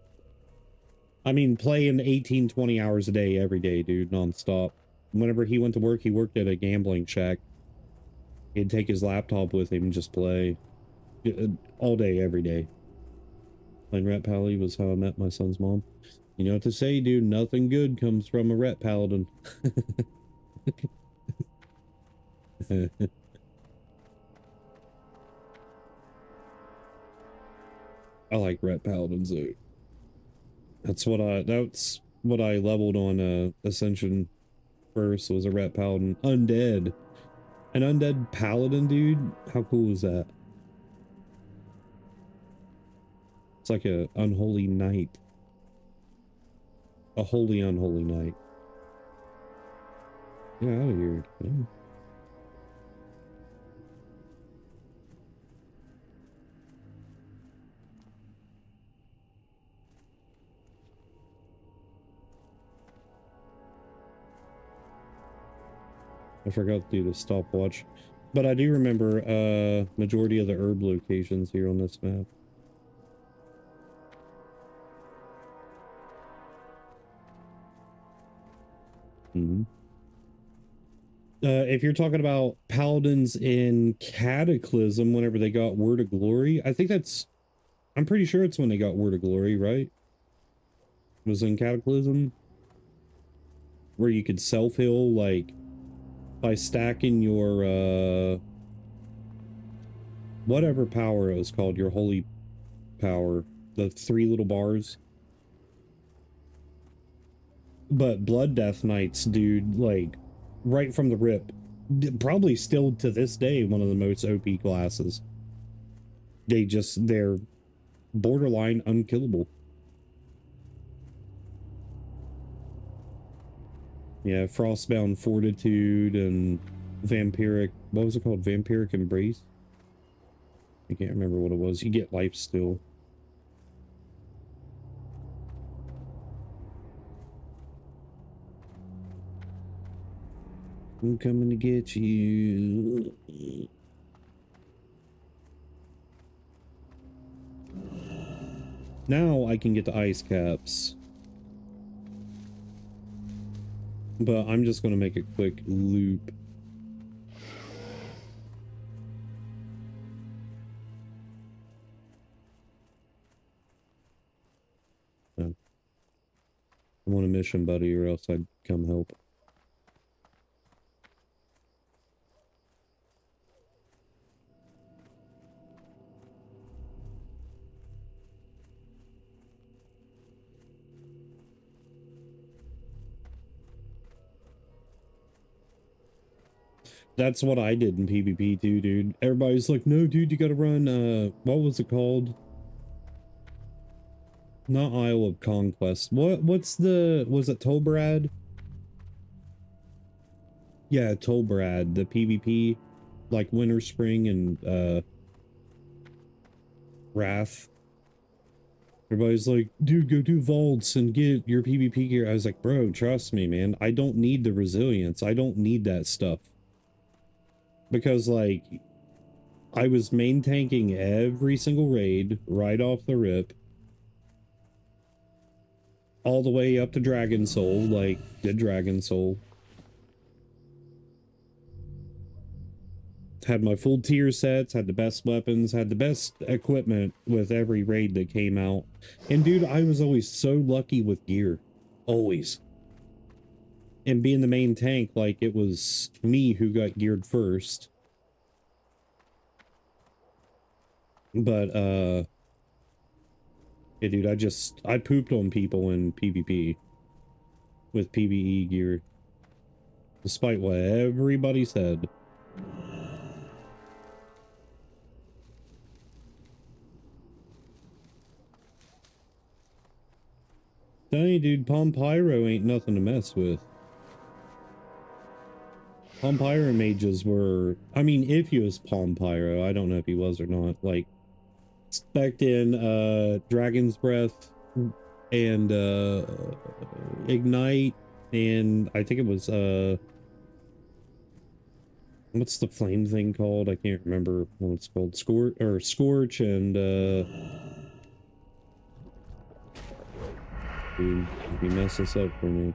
I mean, playing 18, 20 hours a day, every day, dude, nonstop. Whenever he went to work, he worked at a gambling shack. He'd take his laptop with him and just play all day, every day. Playing Rat Pally was how I met my son's mom. You know what to say, dude. Nothing good comes from a Rat Paladin. I like ret paladins though. That's what I leveled on Ascension first, was a ret paladin. Undead. An undead paladin, dude. How cool is that? It's like a unholy knight. A holy unholy knight. Get out of here. Yeah. I forgot to do the stopwatch. But I do remember majority of the herb locations here on this map. Mm-hmm. If you're talking about paladins in Cataclysm, whenever they got Word of Glory, I'm pretty sure it's when they got Word of Glory, right? Was in Cataclysm? Where you could self-heal, like, by stacking your, whatever power it was called, your holy power. The 3 little bars. But Blood Death Knights, dude, like, right from the rip, probably still to this day one of the most OP classes. They're borderline unkillable. Yeah, Frostbound Fortitude and Vampiric, what was it called? Vampiric Embrace? I can't remember what it was. You get life still. I'm coming to get you. Now I can get the ice caps. But I'm just going to make a quick loop. I want a mission buddy, or else I'd come help. That's what I did in PvP too, dude. Everybody's like, no, dude, you gotta run, what was it called? Not Isle of Conquest. Was it Tolbrad? Yeah, Tolbrad, the PvP, like Winter, Spring, and, Wrath. Everybody's like, dude, go do vaults and get your PvP gear. I was like, bro, trust me, man. I don't need the resilience. I don't need that stuff. Because, like, I was main tanking every single raid right off the rip. All the way up to Dragon Soul, like, did Dragon Soul. Had my full tier sets, had the best weapons, had the best equipment with every raid that came out. And dude, I was always so lucky with gear. Always. And being the main tank, like, it was me who got geared first. But, yeah, dude, I pooped on people in PvP with PvE gear. Despite what everybody said. Telling you, dude, Pompyro ain't nothing to mess with. Pompyro mages were, I mean, if he was Pompyro, I don't know if he was or not, like, spec'd in, Dragon's Breath, and, Ignite, and I think it was, what's the flame thing called? I can't remember what it's called. Scorch, and, dude, you mess this up for me.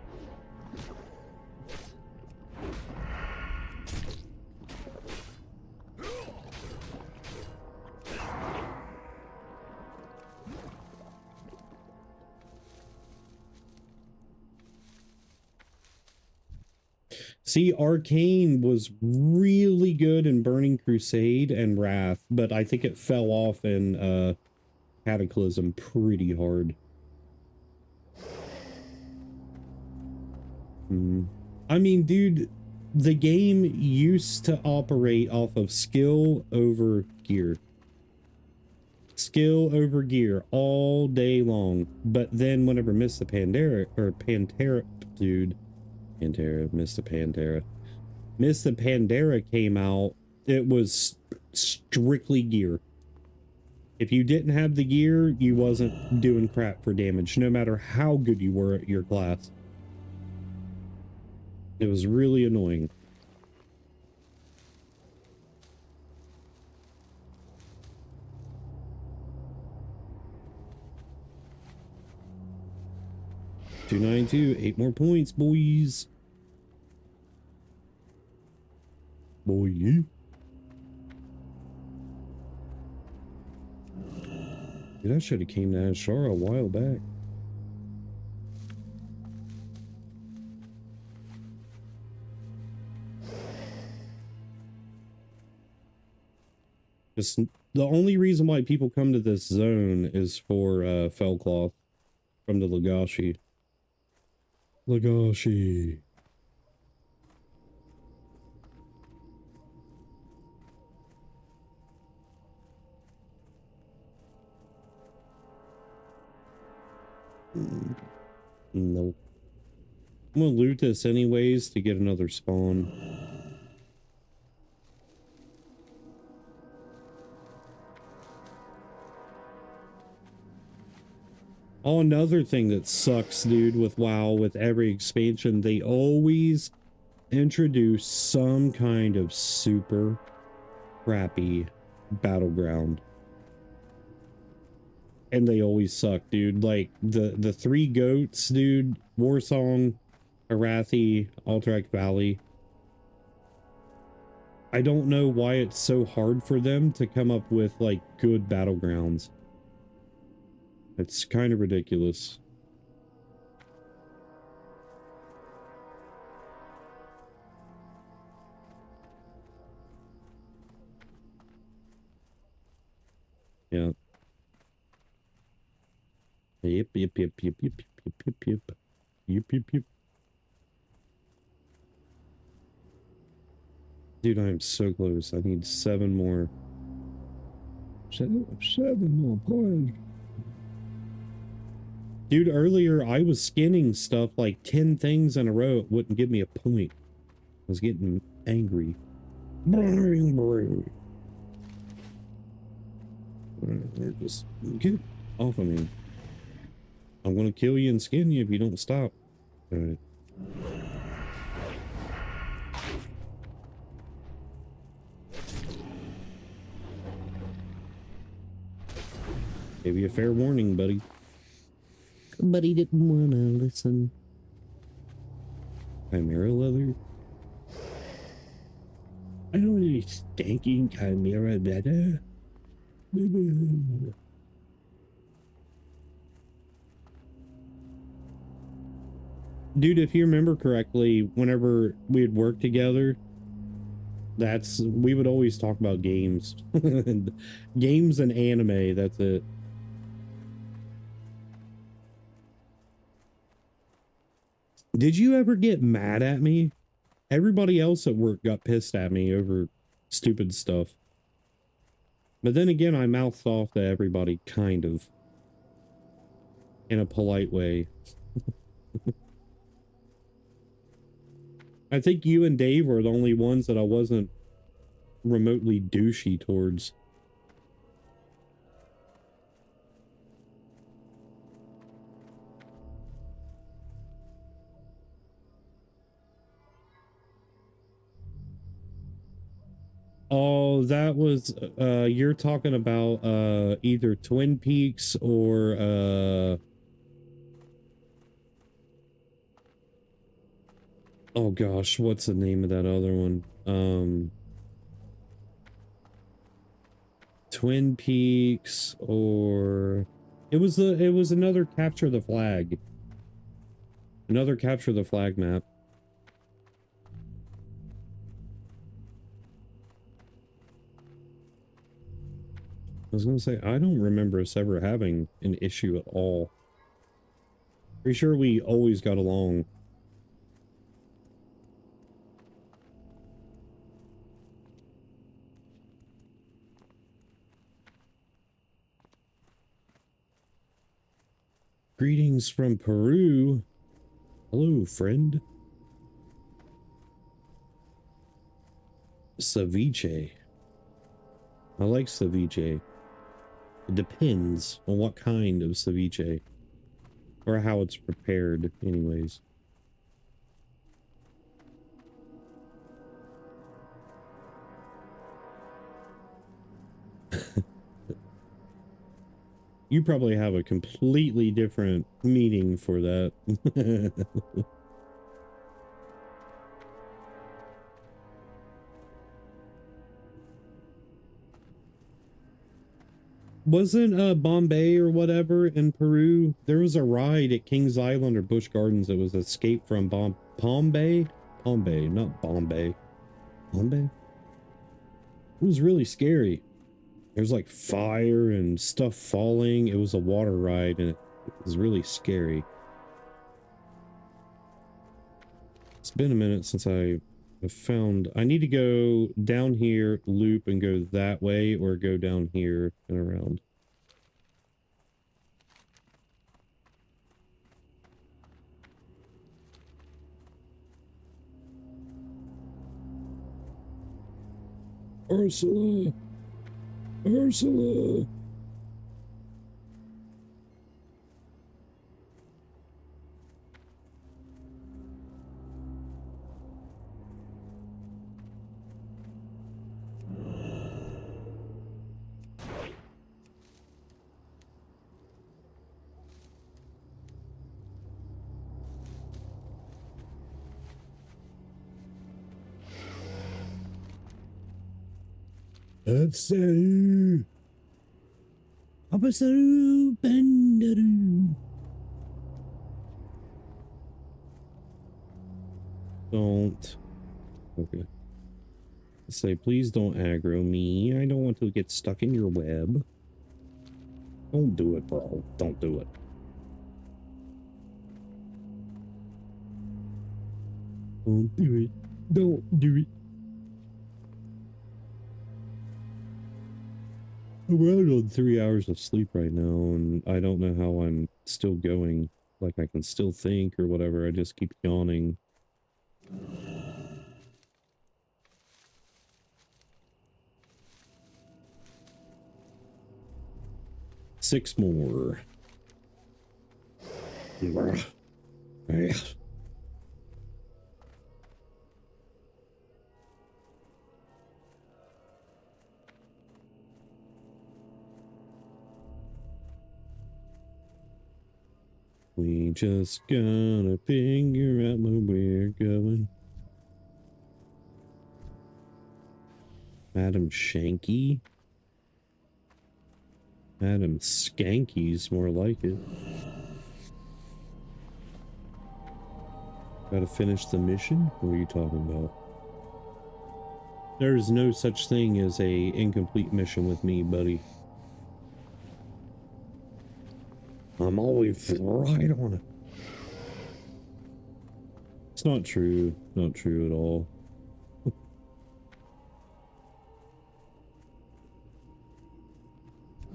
See, Arcane was really good in Burning Crusade and Wrath, but I think it fell off in Cataclysm pretty hard. I mean, dude, the game used to operate off of skill over gear. Skill over gear all day long. But then whenever Mr. Pandera, or Pantera, dude, Pantera, Mr. Pantera. Mr. Pandera came out, it was strictly gear. If you didn't have the gear, you wasn't doing crap for damage, no matter how good you were at your class. It was really annoying. $292, 8 more points, boys. Boy. Dude, I should have came to Ashara a while back. Just the only reason why people come to this zone is for Fellcloth from the Legashi. Legashi. Nope. I'm gonna loot this anyways to get another spawn. Oh, another thing that sucks, dude, with WoW, with every expansion, they always introduce some kind of super crappy battleground. And they always suck, dude. Like, the three goats, dude, Warsong, Arathi, Alterac Valley. I don't know why it's so hard for them to come up with, like, good battlegrounds. It's kind of ridiculous. Yeah. Yep, yep, yep, yep, yep, yep, yep, yep. Yep, yep, yep. Dude, I am so close. I need 7 more. Seven more points. Dude, earlier I was skinning stuff like 10 things in a row. It wouldn't give me a point. I was getting angry. Just get off of me. I'm gonna kill you and skin you if you don't stop. All right. Gave you a fair warning, buddy. But he didn't want to listen. Chimera leather? I don't need stinking chimera leather. Dude, if you remember correctly, whenever we would work together, we would always talk about games. Games and anime, that's it. Did you ever get mad at me? Everybody else at work got pissed at me over stupid stuff. But then again, I mouthed off to everybody, kind of. In a polite way. I think you and Dave were the only ones that I wasn't remotely douchey towards. Oh, that was, you're talking about, either Twin Peaks or, oh gosh, what's the name of that other one? Twin Peaks or it was another Capture the Flag. Another Capture the Flag map. was gonna say, I don't remember us ever having an issue at all. Pretty sure we always got along. Greetings from Peru. Hello, friend. Ceviche. I like ceviche. It depends on what kind of ceviche. Or how it's prepared, anyways. You probably have a completely different meaning for that. Wasn't Bombay or whatever in Peru? There was a ride at Kings Island or Busch Gardens that was Escape from Bombay? Bombay, not Bombay. Bombay? It was really scary. There's like fire and stuff falling. It was a water ride and it was really scary. It's been a minute since I have found... I need to go down here, loop, and go that way, or go down here and around. Ursula! Ursula! Absaru! Abasaru Bendaru! Don't. Okay. Say, please don't aggro me. I don't want to get stuck in your web. Don't do it, bro. Don't do it. Don't do it. Don't do it. We're out on 3 hours of sleep right now, and I don't know how I'm still going. Like, I can still think or whatever. I just keep yawning. Six more. We just gotta figure out where we're going. Madam Shanky? Madam Skanky's more like it. Gotta finish the mission? What are you talking about? There's no such thing as a incomplete mission with me, buddy. I'm always right on it. It's not true. Not true at all.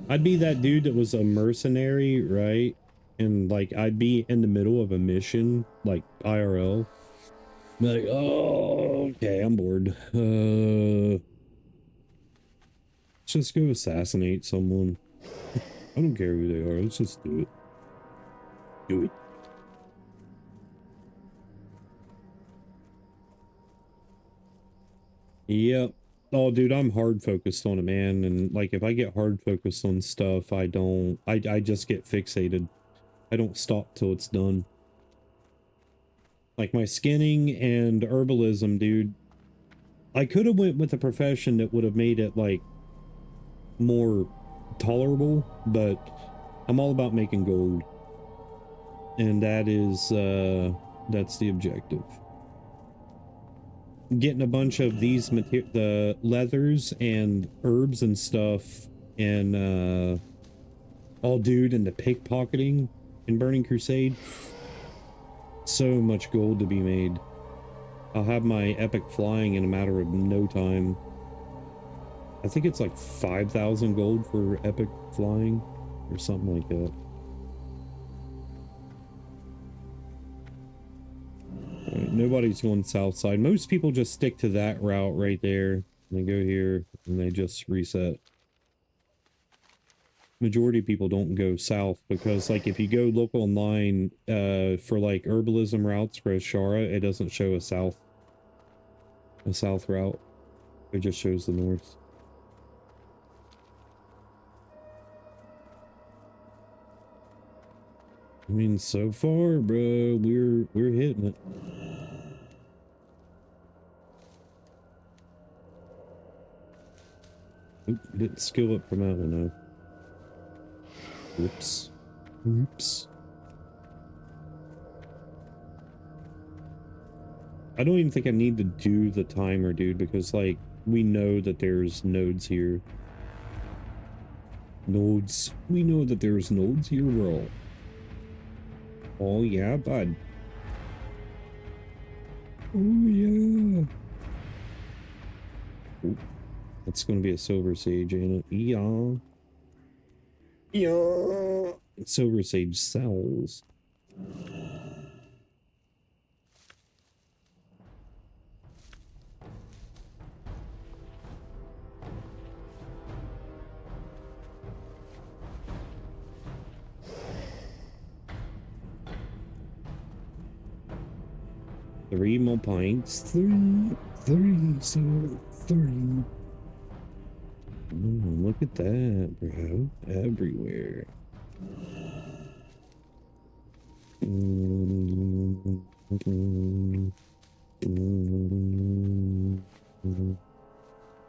I'd be that dude that was a mercenary, right? And like, I'd be in the middle of a mission, like IRL. Like, oh, okay, I'm bored. Let's just go assassinate someone. I don't care who they are. Let's just do it. Do it. Yep. Oh, dude, I'm hard focused on it, man. And like, if I get hard focused on stuff, I just get fixated. I don't stop till it's done. Like my skinning and herbalism, dude. I could have went with a profession that would have made it like more tolerable, but I'm all about making gold. And that is, that's the objective. Getting a bunch of these the leathers and herbs and stuff and oh dude, and the pickpocketing in Burning Crusade. So much gold to be made. I'll have my epic flying in a matter of no time. I think it's like 5,000 gold for epic flying or something like that. Right, nobody's going south side. Most people just stick to that route right there. They go here and they just reset. Majority of people don't go south because, like, if you go look online for like herbalism routes for Ashara, it doesn't show a south route. It just shows the north. I mean, so far, bro, we're hitting it. Oop, didn't skill up from that one though. Oops. Oops. I don't even think I need to do the timer, dude, because, like, we know that there's nodes here. Nodes. We know that there's nodes here, bro. Oh, yeah, bud. Oh, yeah. Ooh, that's gonna be a silver sage, ain't it? Yeah. Yeah. Silver sage sells. Three more pints. Three, so 30. Oh, look at that, bro. Everywhere.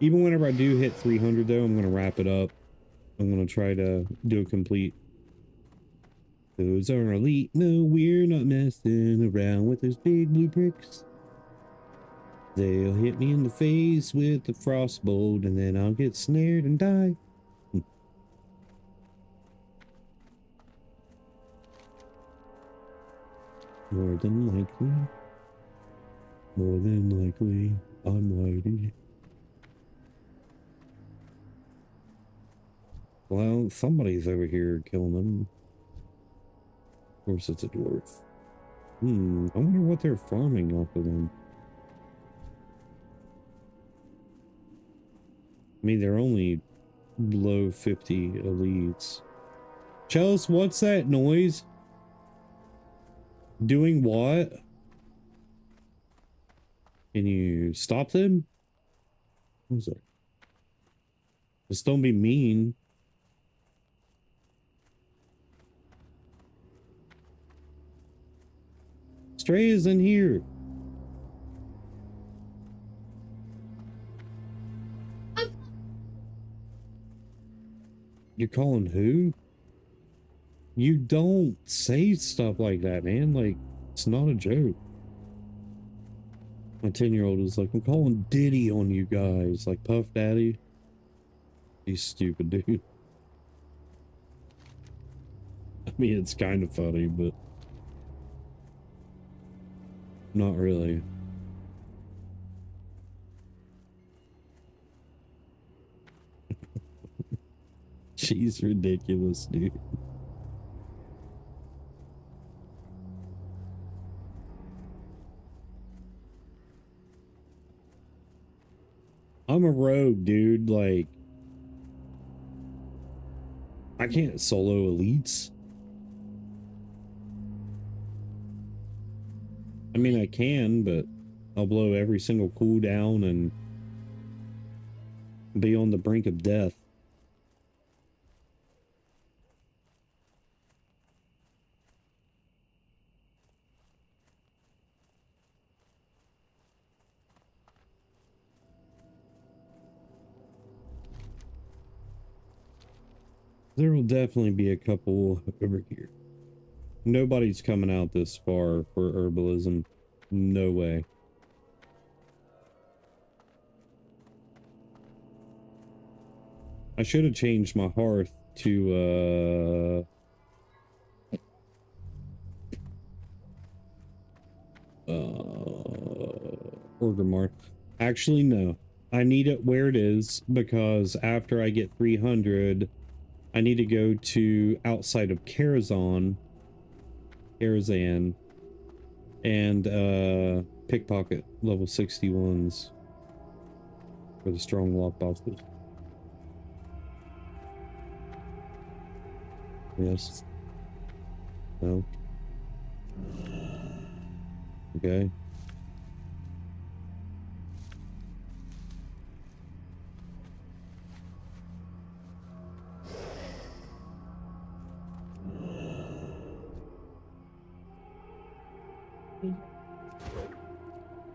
Even whenever I do hit 300, though, I'm going to wrap it up. I'm going to try to do a complete. Those are elite. No, we're not messing around with those big blue bricks. They'll hit me in the face with the frostbolt, and then I'll get snared and die. More than likely. More than likely, I'm whitey. Well, somebody's over here killing them. Of course it's a dwarf. I wonder what they're farming off of them. I mean, they're only below 50 elites. Chels, what's that noise? Doing what? Can you stop them? What was that? Just don't be mean. Stray is in here. You're calling who? You don't say stuff like that, man. Like, it's not a joke. My 10-year-old is like, I'm calling Diddy on you guys. Like, Puff Daddy. He's stupid, dude. I mean, it's kind of funny, but not really. She's ridiculous, dude. I'm a rogue, dude. Like, I can't solo elites. I mean, I can, but I'll blow every single cooldown and be on the brink of death. There will definitely be a couple over here. Nobody's coming out this far for herbalism. No way. I should have changed my hearth to order mark. Actually, no. I need it where it is because after I get 300, I need to go to outside of Karazhan, and pickpocket level 61s for the strong lock boxes. Yes. No. Okay.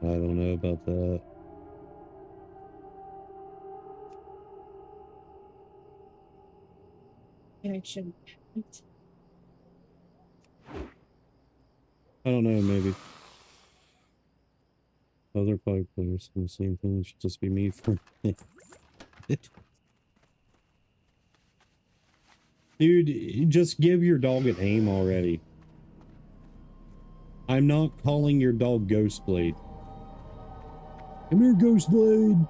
I don't know about that. Connection. I don't know, maybe. Other 5 players in the same thing. It should just be me for it. Dude, just give your dog a name already. I'm not calling your dog Ghostblade. Come here, Ghostblade!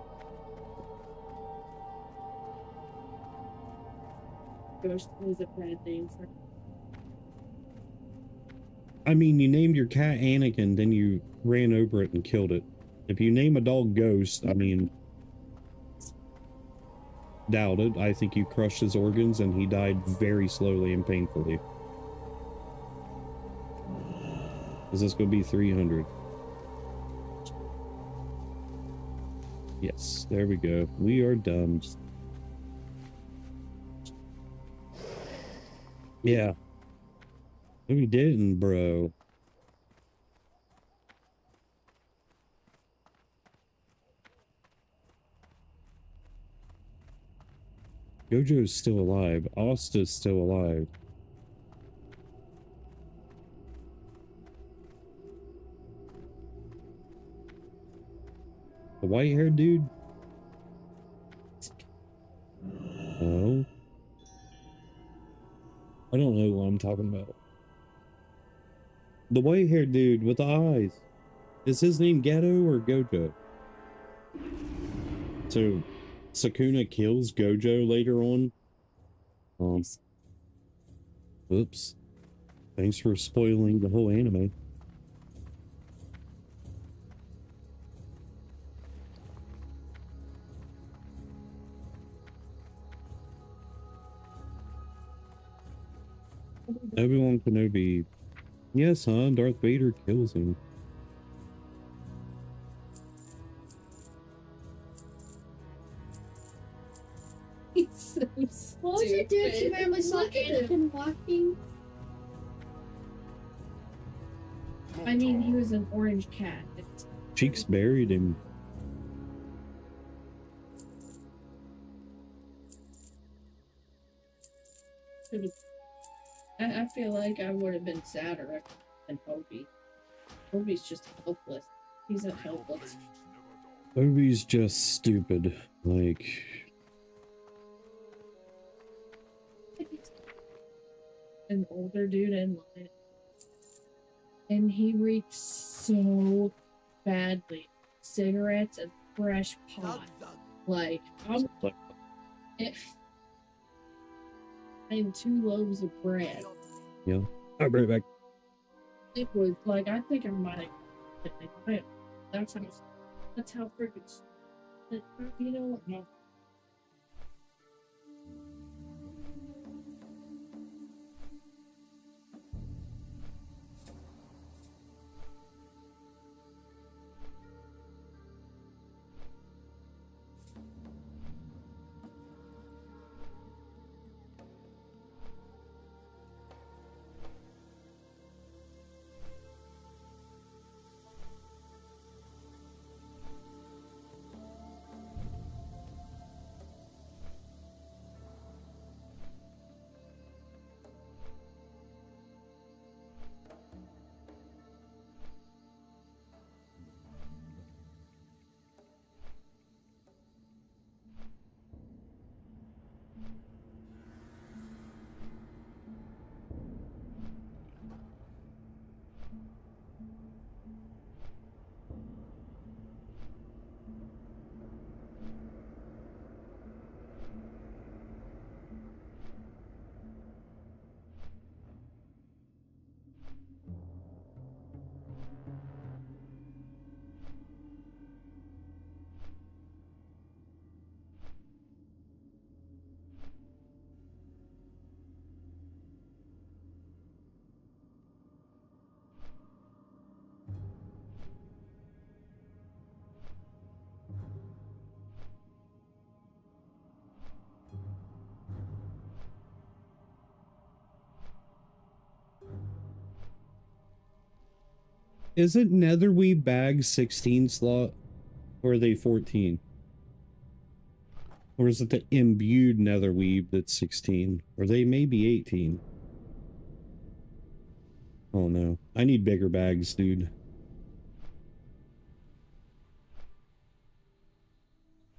Ghost is a bad name for. I mean, you named your cat Anakin, then you ran over it and killed it. If you name a dog Ghost, I mean... doubt it. I think you crushed his organs and he died very slowly and painfully. Is this going to be 300? Yes, there we go. We are done. Yeah. No, we didn't, bro. Gojo's still alive. Asta's still alive. The white-haired dude? No. I don't know what I'm talking about. The white-haired dude with the eyes. Is his name Geto or Gojo? So, Sukuna kills Gojo later on? Oops. Thanks for spoiling the whole anime. Obi-Wan Kenobi. Yes, huh? Darth Vader kills him. It's so stupid. What was it, dude? You remember saw Anakin walking? I mean, he was an orange cat. It's Cheeks buried him. I feel like I would have been sadder than Obi. Obi's just helpless. He's not helpless. Obi's just stupid. Like... An older dude in line. And he reeks so badly. Cigarettes and fresh pot. Like, I'm... and 2 loaves of bread. Yeah. I'll be right back. It was like, I think I might have. That's how freaking. You know what? No. Isn't Netherweave bag 16 slot? Or are they 14? Or is it the imbued Netherweave that's 16? Or they may be 18. Oh no. I need bigger bags, dude.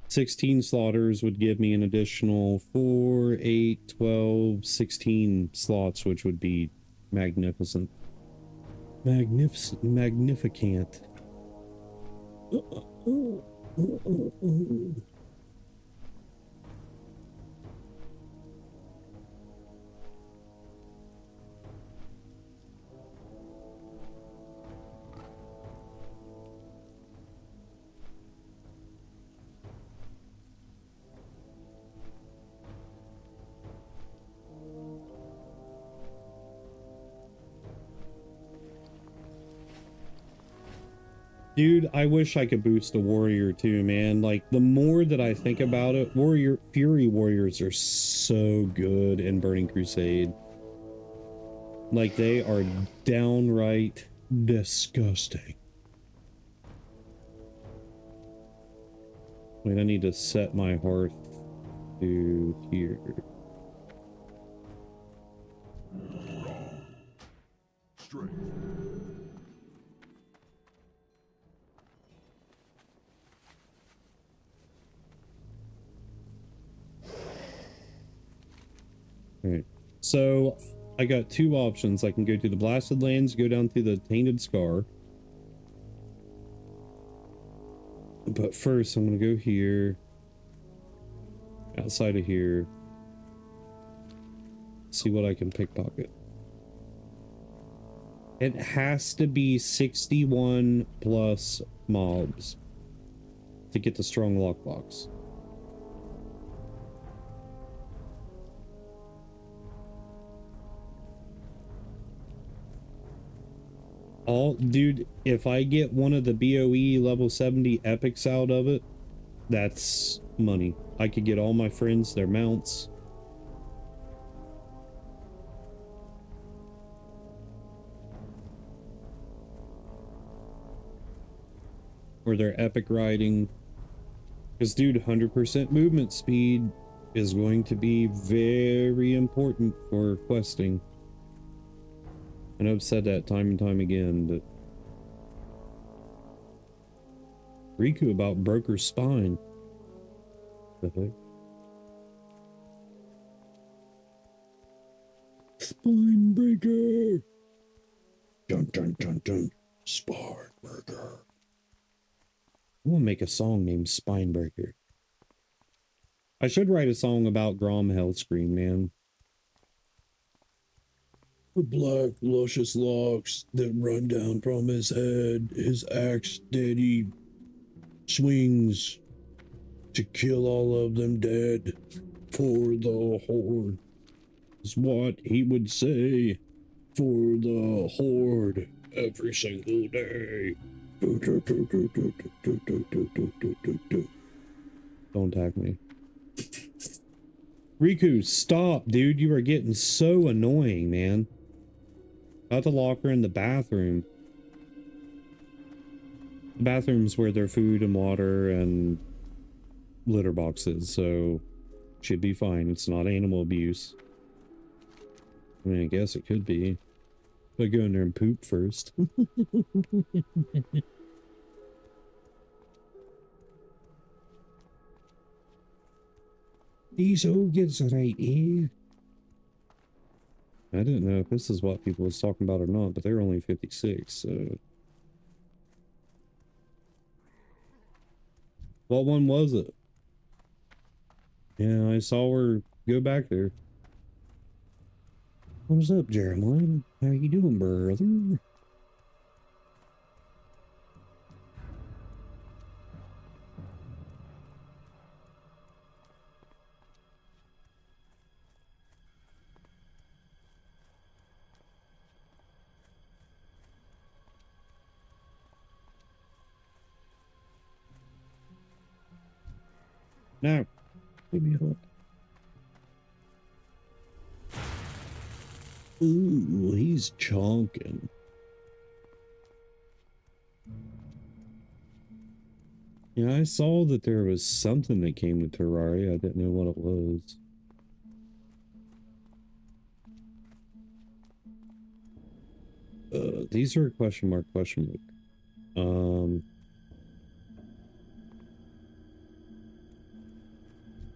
16 slaughters would give me an additional 4, 8, 12, 16 slots, which would be magnificent. Magnificent. Dude, I wish I could boost a warrior too, man. Like, the more that I think about it, Fury warriors are so good in Burning Crusade. Like, they are downright disgusting. Wait, I need to set my hearth to here. Strength. Alright, so I got two options. I can go to the Blasted Lands, go down to the Tainted Scar. But first, I'm gonna go here. Outside of here. See what I can pickpocket. It has to be 61 plus mobs to get the strong lockbox. Dude, if I get one of the BOE level 70 epics out of it, that's money. I could get all my friends their mounts. Or their epic riding. Because, dude, 100% movement speed is going to be very important for questing. I know I've said that time and time again, but Riku about broke her spine. The heck? Spine breaker. Dun dun dun dun. Spine breaker. I want to make a song named Spine Breaker. I should write a song about Grom Hellscream, man. The black, luscious locks that run down from his head, his axe that he swings to kill all of them dead for the Horde, is what he would say for the Horde every single day. Don't attack me. Riku, stop, dude. You are getting so annoying, man. Got the locker in the bathroom. The bathroom's where their food and water and litter boxes, so should be fine. It's not animal abuse. I mean, I guess it could be. But go in there and poop first. These organs right here. I didn't know if this is what people was talking about or not, but they're only 56, so. What one was it? Yeah, I saw her go back there. What's up, Jeremiah? How you doing, brother? Now, leave me alone. Ooh, he's chonking. Yeah, I saw that there was something that came to Terraria. I didn't know what it was. These are question mark, question mark.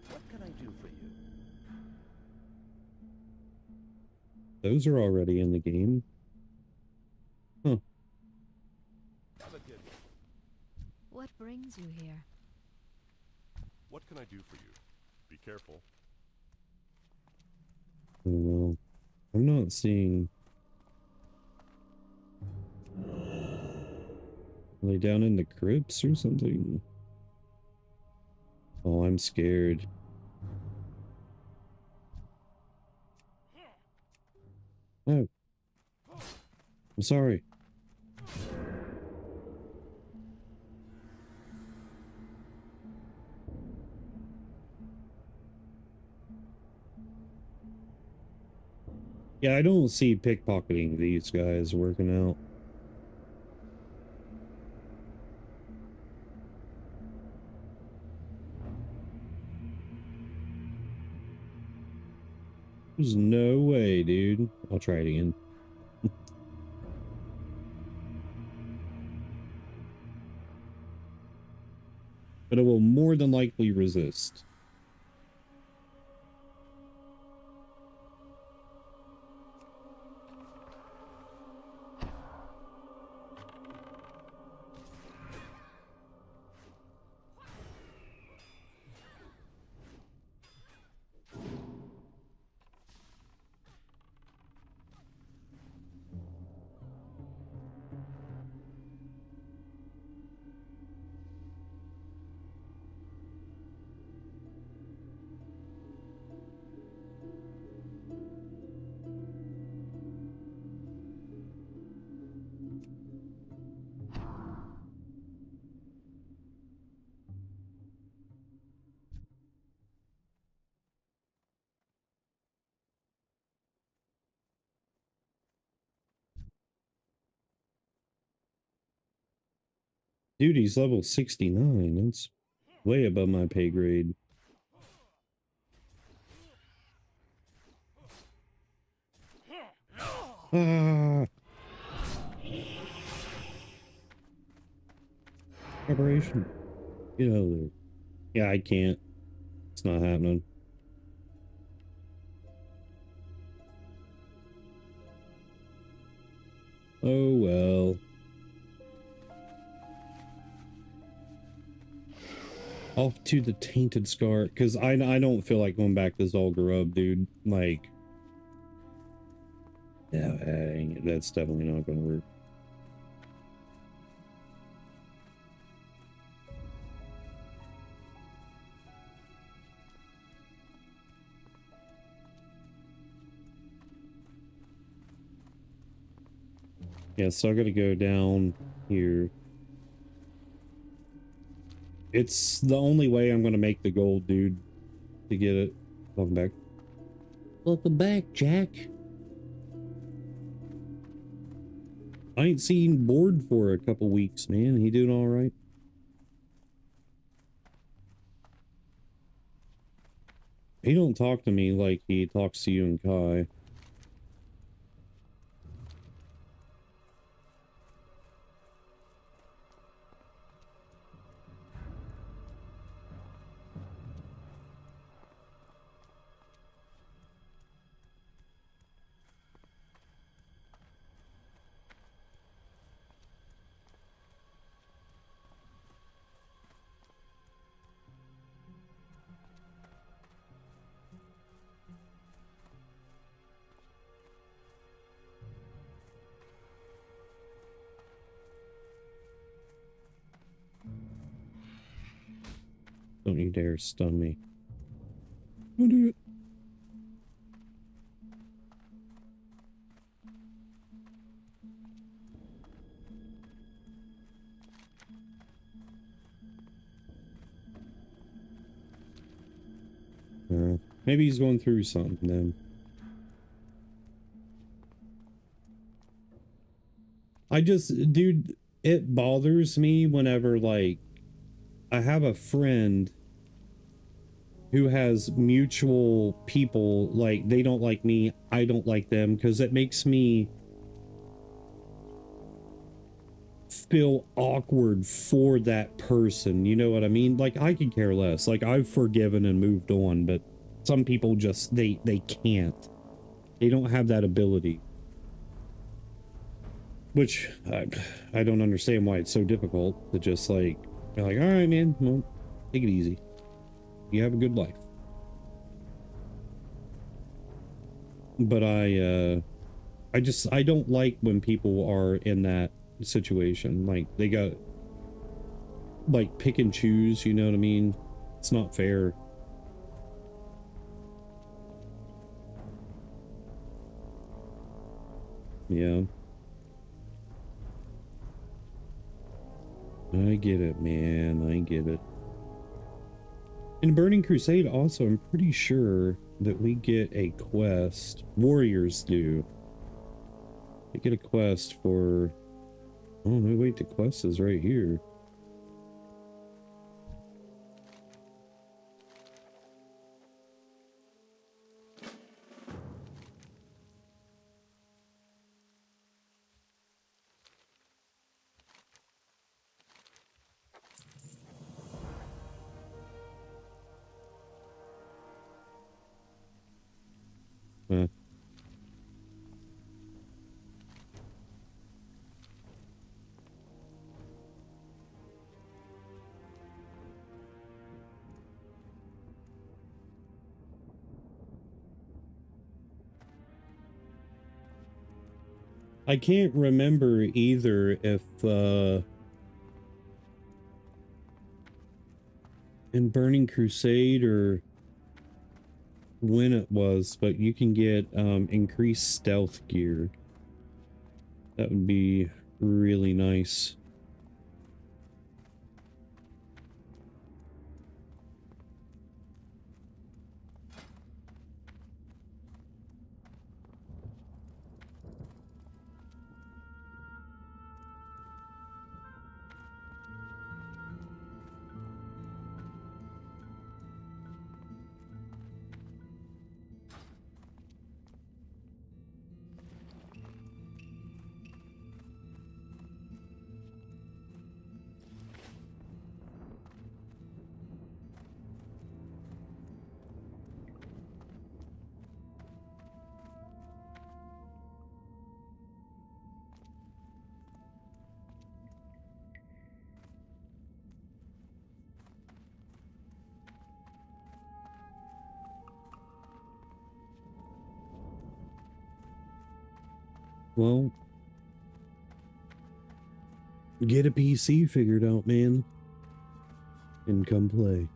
What can I do for you? Those are already in the game. Huh. Have a good one. What brings you here? What can I do for you? Be careful. I don't know. I'm not seeing... Are they down in the crypts or something? Oh, I'm scared. Oh. I'm sorry. Yeah, I don't see pickpocketing these guys working out. There's no way, dude. I'll try it again. But it will more than likely resist. Dude, he's level 69. That's way above my pay grade. Ah! Preparation. Get out of there. Yeah, I can't. It's not happening. Oh well. Off to the tainted scar, because I don't feel like going back to Zul'Gurub, dude. Like, yeah, that's definitely not gonna work. Yeah, so I gotta go down here. It's the only way I'm gonna make the gold, dude, to get it. Welcome back. Welcome back, Jack. I ain't seen Board for a couple weeks, man. He doing all right? He don't talk to me like he talks to you and Kai. Don't you dare stun me. Don't do it. Maybe he's going through something then. I just, dude, it bothers me whenever, like, I have a friend who has mutual people, like, they don't like me, I don't like them, because it makes me feel awkward for that person. You know what I mean? Like, I could care less. Like, I've forgiven and moved on, but some people just, they can't. They don't have that ability. Which, I don't understand why it's so difficult to just, like, be like, all right, man, well, take it easy. You have a good life. But I don't like when people are in that situation. Like, they got, like, pick and choose, you know what I mean? It's not fair. Yeah. I get it, man. I get it. In Burning Crusade, also, I'm pretty sure that we get a quest. Warriors do. They get a quest for... Oh, no, wait, the quest is right here. Huh. I can't remember either if, in Burning Crusade or when it was, but you can get, increased stealth gear. That would be really nice. Well, get a PC figured out, man, and come play.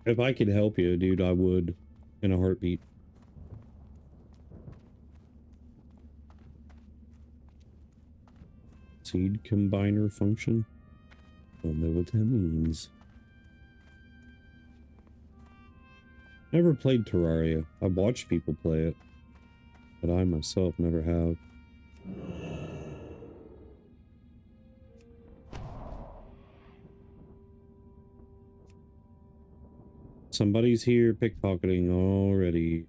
If I could help you, dude, I would, in a heartbeat. Seed combiner function? Don't know what that means. Never played Terraria. I've watched people play it, but I myself never have. Somebody's here pickpocketing already.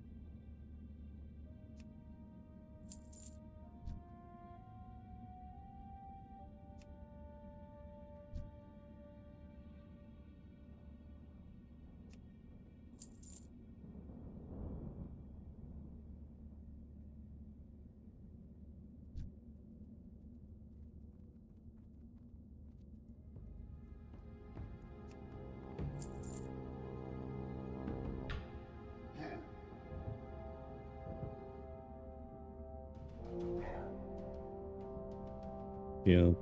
Yeah.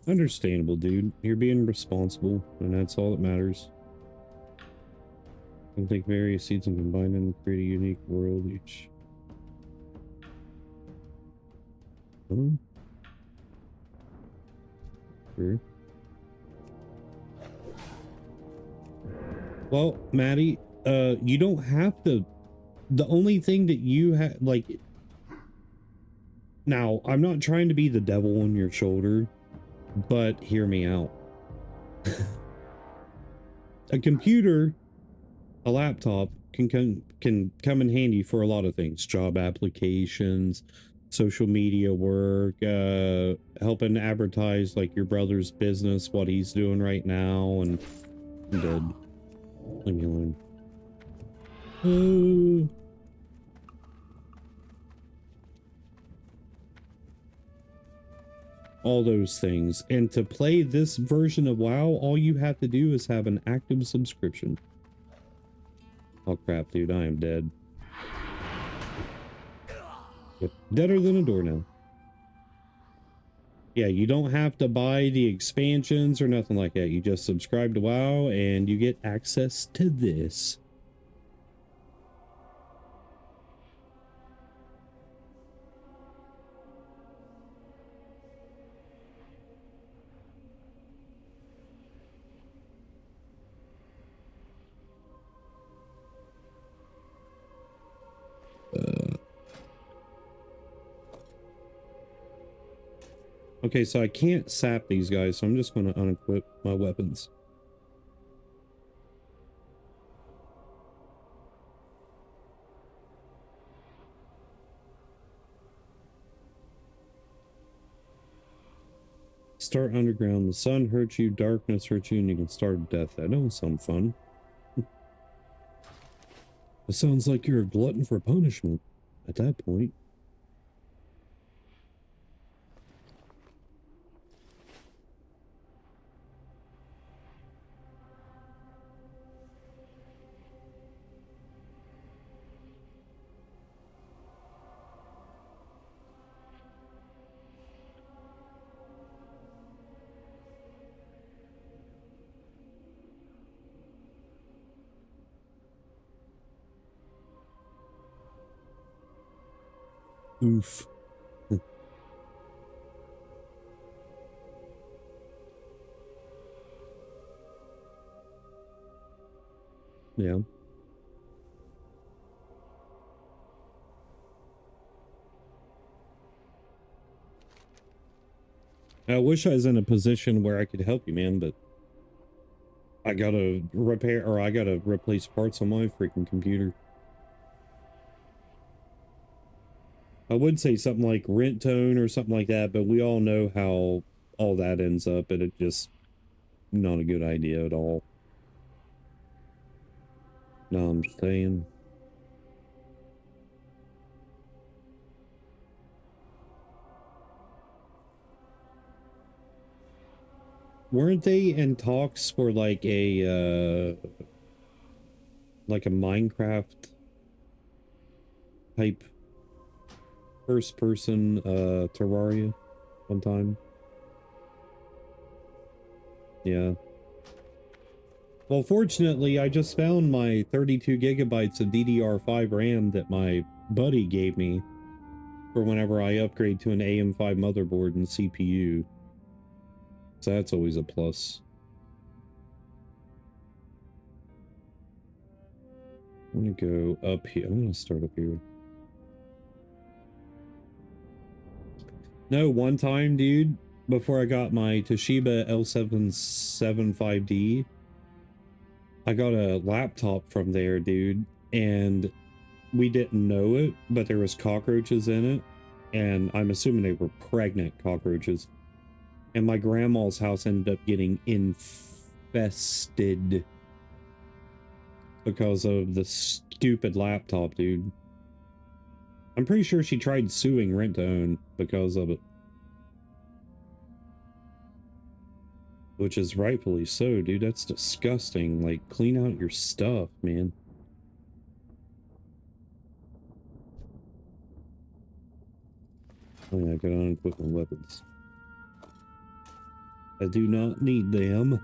Understandable, dude. You're being responsible, and that's all that matters. I think various seeds and combine them to create a unique world each. Huh? Sure. Well, Maddie, you don't have to. The only thing that you have, like, now, I'm not trying to be the devil on your shoulder, But hear me out. A computer, a laptop can come in handy for a lot of things. Job applications, social media work, helping advertise like your brother's business, what he's doing right now, and I'm dead. Leave me alone. All those things. And to play this version of WoW, all you have to do is have an active subscription. Oh crap, dude, I am dead. Yep, deader than a doornail. Yeah, you don't have to buy the expansions or nothing like that. You just subscribe to WoW and you get access to this. Okay, so I can't sap these guys, so I'm just going to unequip my weapons. Start underground. The sun hurts you, darkness hurts you, and you can starve to death. That don't sound fun. It sounds like you're a glutton for punishment at that point. Oof. Yeah. I wish I was in a position where I could help you, man, but I gotta repair, or I gotta replace parts on my freaking computer. I would say something like rent tone or something like that, but we all know how all that ends up, and it just not a good idea at all. No, I'm saying. Weren't they in talks for like a Minecraft type first person Terraria one time? Yeah. Well, fortunately, I just found my 32 gigabytes of DDR5 RAM that my buddy gave me for whenever I upgrade to an AM5 motherboard and CPU. So that's always a plus. I'm gonna go up here. I'm gonna start up here. No, one time, dude, before I got my Toshiba L775D, I got a laptop from there, dude, and we didn't know it, but there was cockroaches in it, and I'm assuming they were pregnant cockroaches. And my grandma's house ended up getting infested because of the stupid laptop, dude. I'm pretty sure she tried suing Rent to Own because of it. Which is rightfully so, dude. That's disgusting. Like, clean out your stuff, man. Oh, yeah, I gotta unequip my weapons. I do not need them.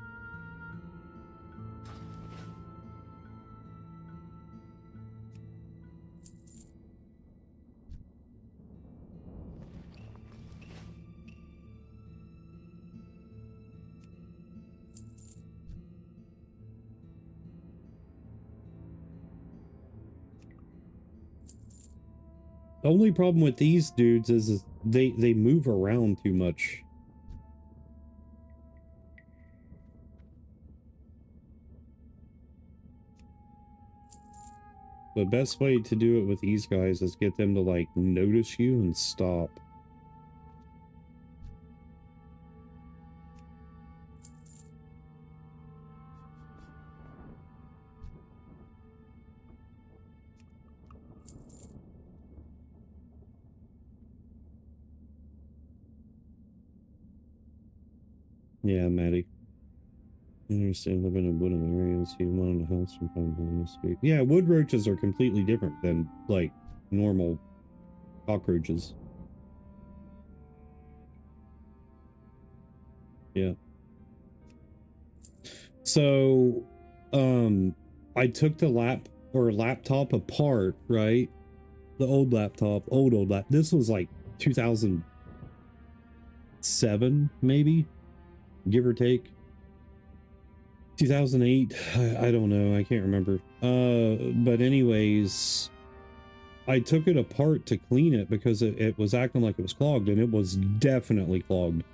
The only problem with these dudes is they move around too much. The best way to do it with these guys is get them to like notice you and stop. Yeah, Maddie. I understand living in woodland areas. You wanted a house from time to time this week. Yeah, wood roaches are completely different than like normal cockroaches. Yeah. So, I took the laptop apart, right? The old laptop, old laptop. This was like 2007, maybe, give or take. 2008, I don't know, I can't remember. But anyways, I took it apart to clean it because it was acting like it was clogged, and it was definitely clogged.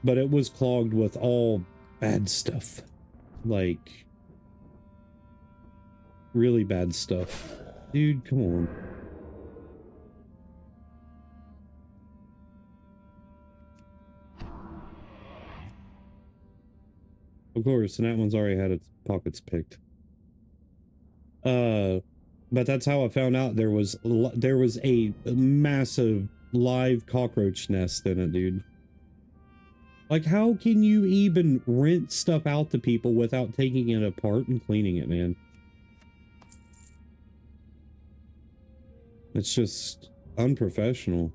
But it was clogged with all bad stuff. Like, really bad stuff. Dude, come on. Of course, and that one's already had its pockets picked. But that's how I found out there was a massive live cockroach nest in it, dude. Like, how can you even rent stuff out to people without taking it apart and cleaning it, man? It's just unprofessional.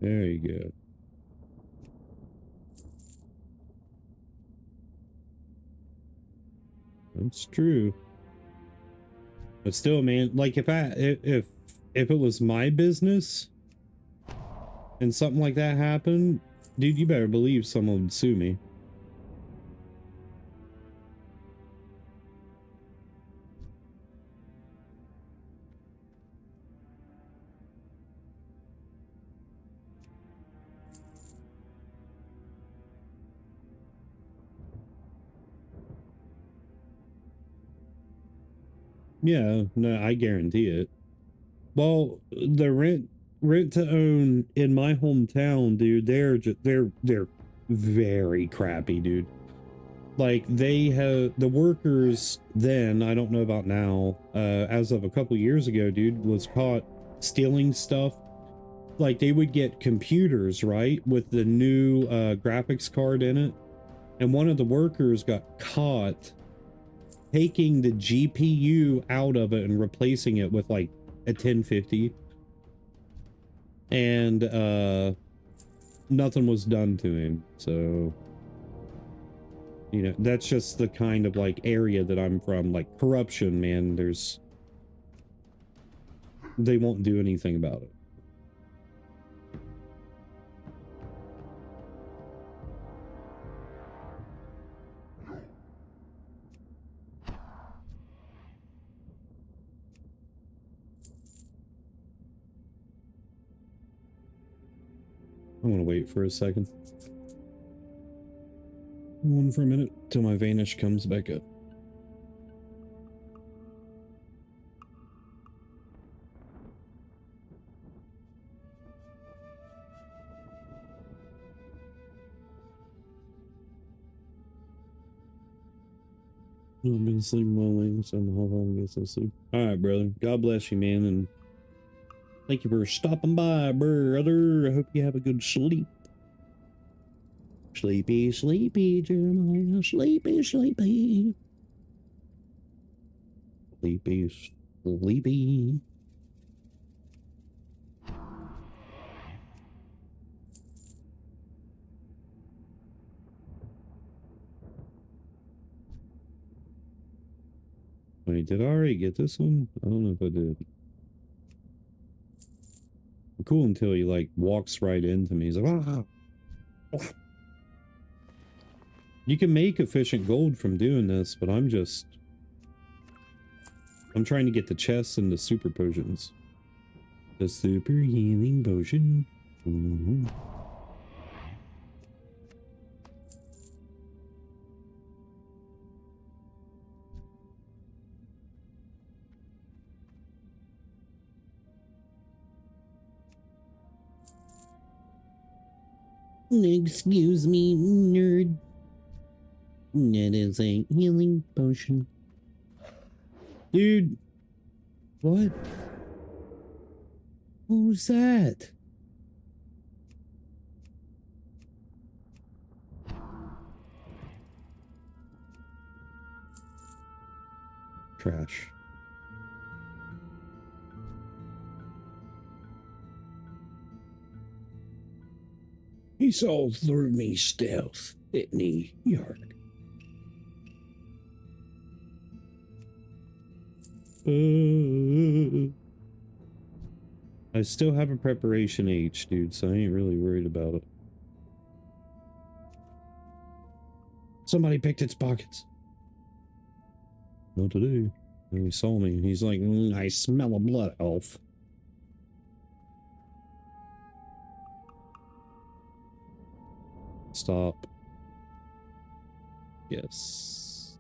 There you go. That's true. But still, man, like if it was my business and something like that happened, dude, you better believe someone would sue me. Yeah, no, I guarantee it. Well, the rent to own in my hometown, dude, they're very crappy, dude. Like, they have the workers then, I don't know about now, as of a couple years ago, dude, was caught stealing stuff. Like, they would get computers, right, with the new graphics card in it, and one of the workers got caught taking the GPU out of it and replacing it with like a 1050, and nothing was done to him. So, you know, that's just the kind of like area that I'm from. Like, corruption, man, they won't do anything about it. I'm gonna wait for a second. One for a minute till my Vanish comes back up. I've been sleeping well lately, so I'm home and get some sleep. All right, brother. God bless you, man, and thank you for stopping by, brother. I hope you have a good sleep. Sleepy, sleepy, Jeremiah. Sleepy, sleepy. Sleepy, sleepy. Wait, did I already get this one? I don't know if I did. Cool until he like walks right into me. He's like, ah. You can make efficient gold from doing this, but I'm trying to get the chests and the super potions. The super healing potion. Mm-hmm. Excuse me, nerd. That is a healing potion. Dude. What? What was that? Trash. He saw through me stealth, didn't he, Yark? I still have a preparation H, dude, so I ain't really worried about it. Somebody picked its pockets. Not today. And he saw me, and he's like, I smell a blood elf. Stop. Yes.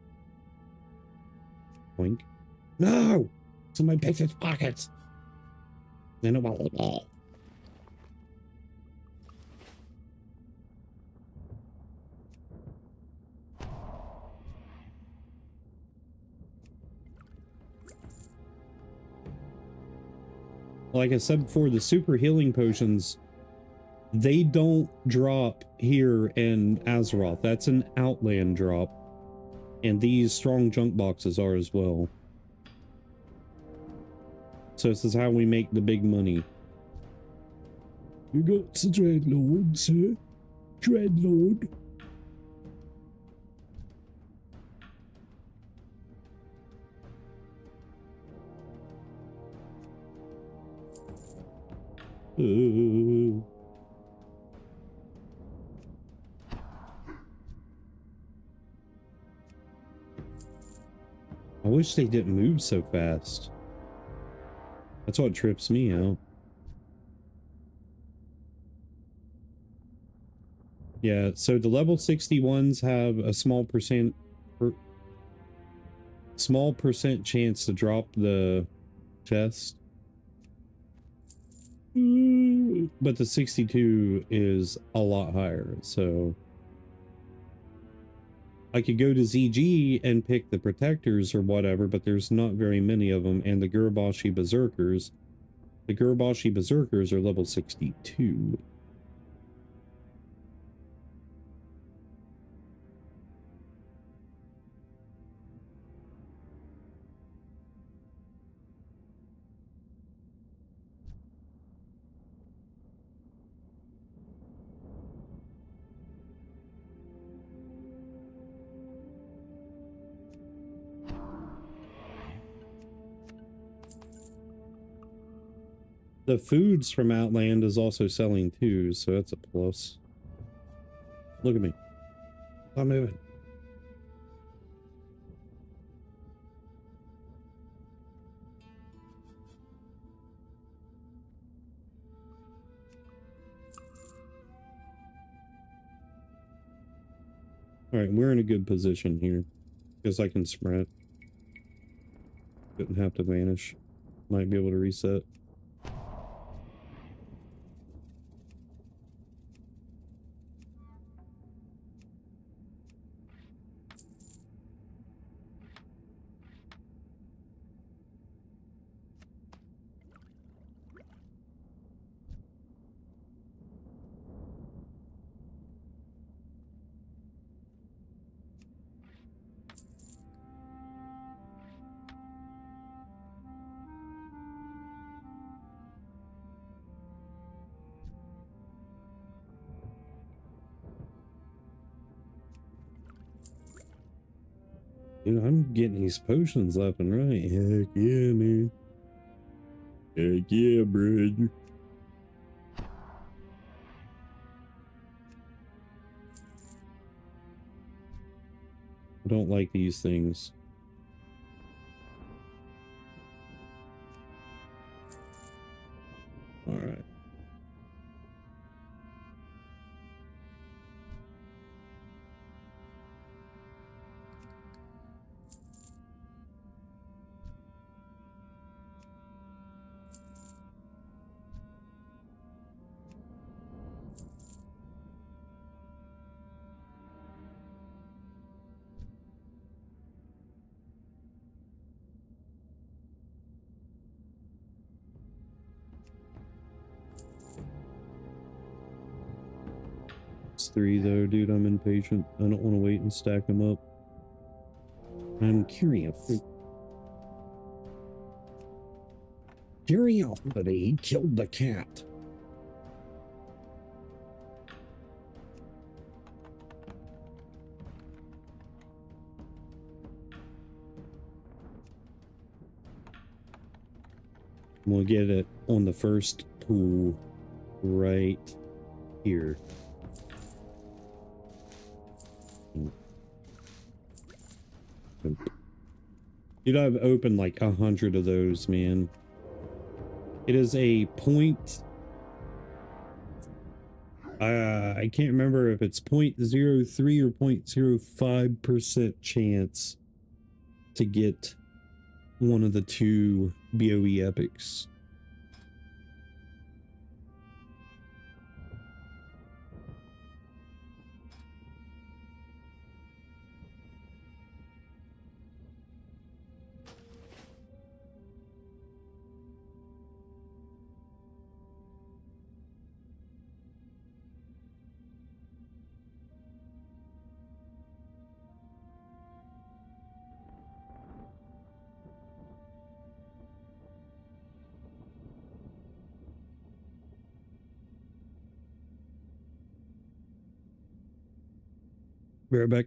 Boink. No! Somebody picked its pockets. Then it won't all. Like I said before, the super healing potions, they don't drop here in Azeroth. That's an Outland drop. And these strong junk boxes are as well. So this is how we make the big money. You got the Dreadlord, sir. Dreadlord. I wish they didn't move so fast. That's what trips me out. Yeah, so the level 61s have a small percent chance to drop the chest. But the 62 is a lot higher, so I could go to ZG and pick the protectors or whatever, but there's not very many of them. And the Gurbashi Berserkers, are level 62. The foods from Outland is also selling too, so that's a plus. Look at me. I'm moving. Alright, we're in a good position here. Because I can sprint. Didn't have to vanish. Might be able to reset. Dude, I'm getting these potions left and right. Heck yeah, man. Heck yeah, bro. don't like these things. All right. It's 3 though, dude. I'm impatient. I don't want to wait and stack them up. I'm curious. Curiosity killed the cat. We'll get it on the first pool right here. Dude, I've opened like 100 of those, man. It is a point. I can't remember if it's 0.03 or 0.05% chance to get one of the 2 BOE epics. Be right back.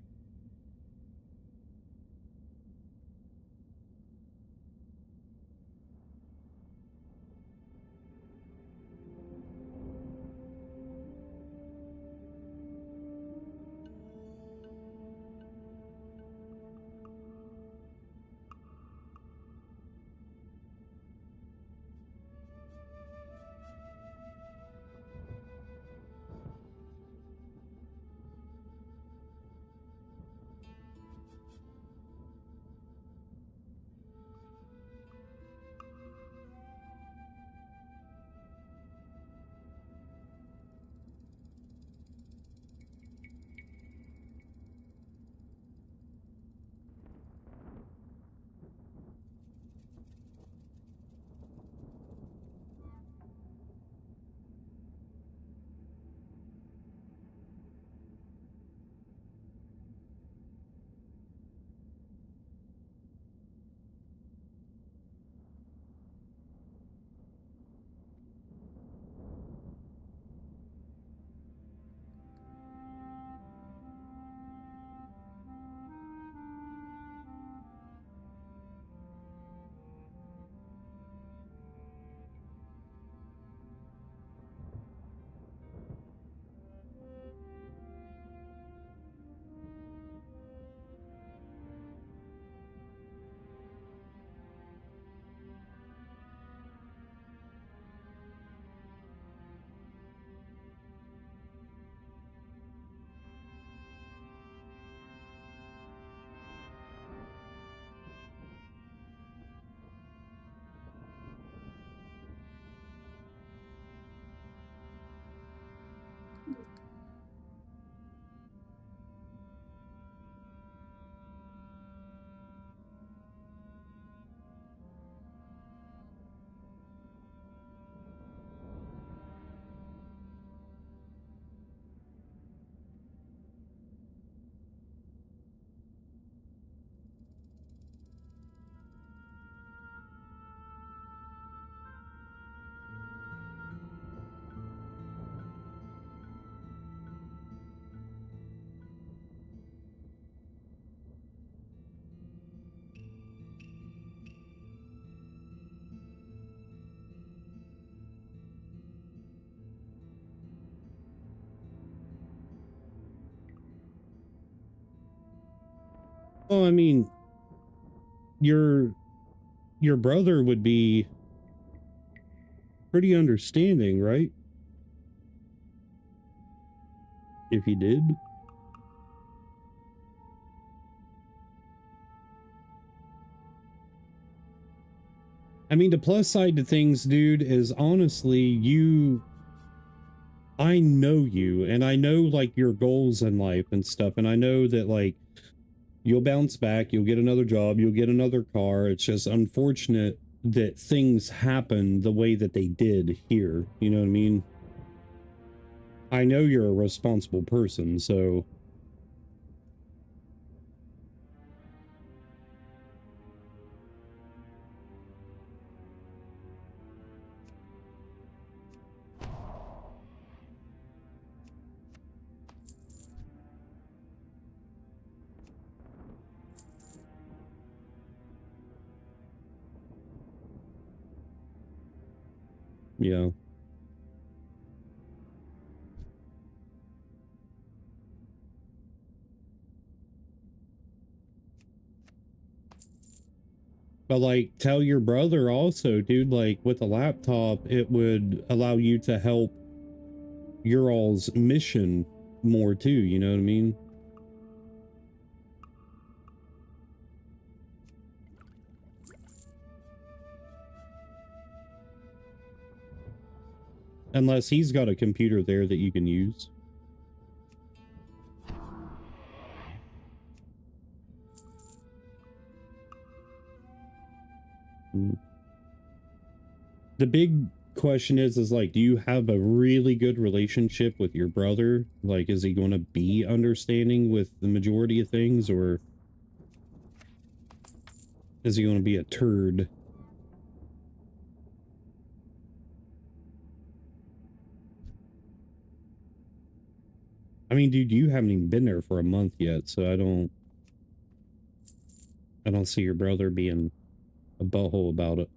Well, I mean, your brother would be pretty understanding, right? If he did. I mean, the plus side to things, dude, is honestly, I know you, and I know, like, your goals in life and stuff, and I know that, like, you'll bounce back, you'll get another job, you'll get another car. It's just unfortunate that things happen the way that they did here. You know what I mean? I know you're a responsible person, so... Yeah. But, like, tell your brother also, dude, like, with a laptop, it would allow you to help your all's mission more, too, you know what I mean? Unless he's got a computer there that you can use. The big question is like, do you have a really good relationship with your brother? Like, is he going to be understanding with the majority of things, or is he going to be a turd? I mean, dude, you haven't even been there for a month yet, so I don't see your brother being a butthole about it.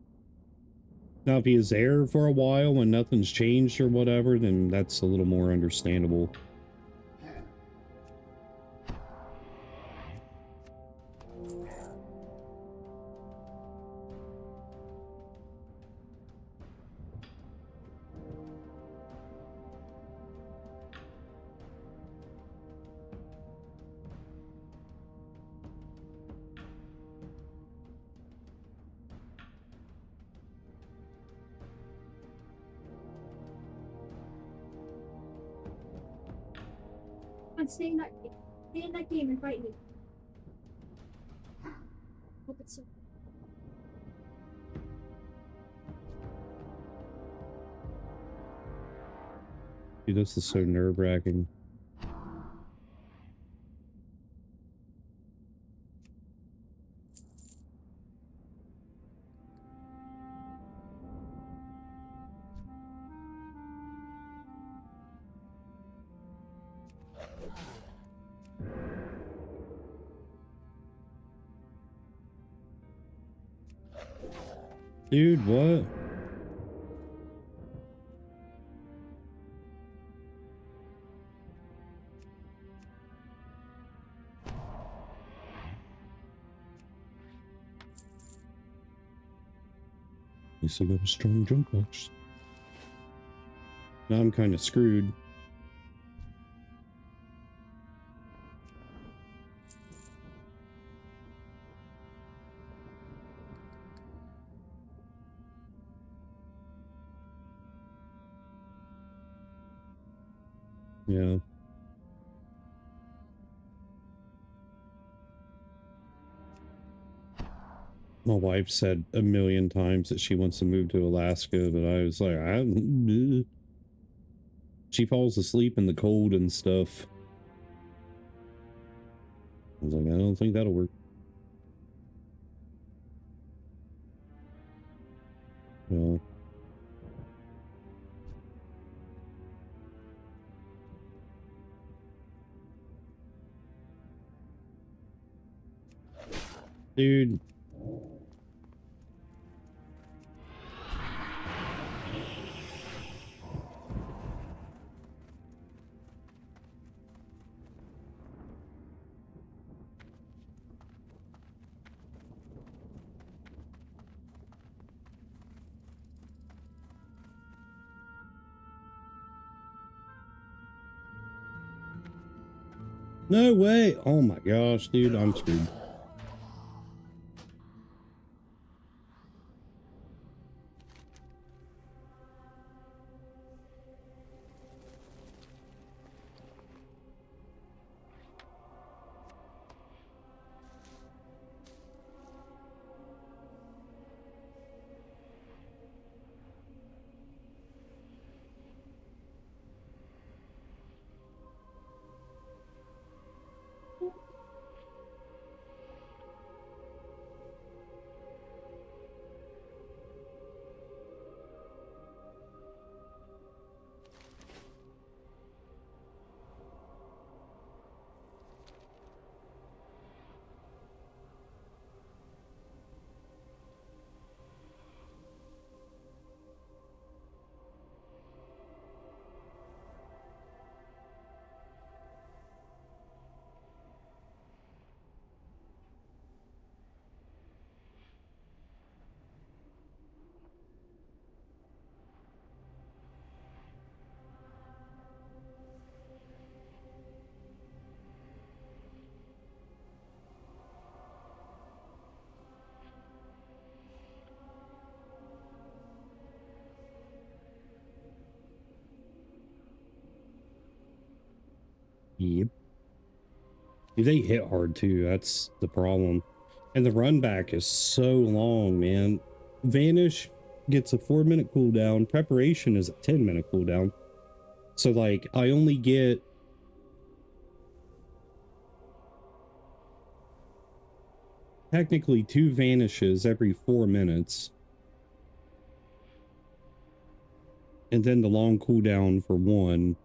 Now, if he is there for a while and nothing's changed or whatever, then that's a little more understandable. Stay in that game. Stay in that game and fight me. Hope it's so. Dude, this is so nerve-wracking. Dude, what? At least I got a strong jump box. Now I'm kind of screwed. Yeah. My wife said a million times that she wants to move to Alaska, but I was like, she falls asleep in the cold and stuff. I was like, I don't think that'll work. Yeah. Dude. No way. Oh my gosh, dude, I'm screwed. Yep. They hit hard too. That's the problem. And the run back is so long, man. Vanish gets a 4-minute cooldown. Preparation is a 10-minute cooldown. So like I only get technically 2 vanishes every 4 minutes. And then the long cooldown for 1.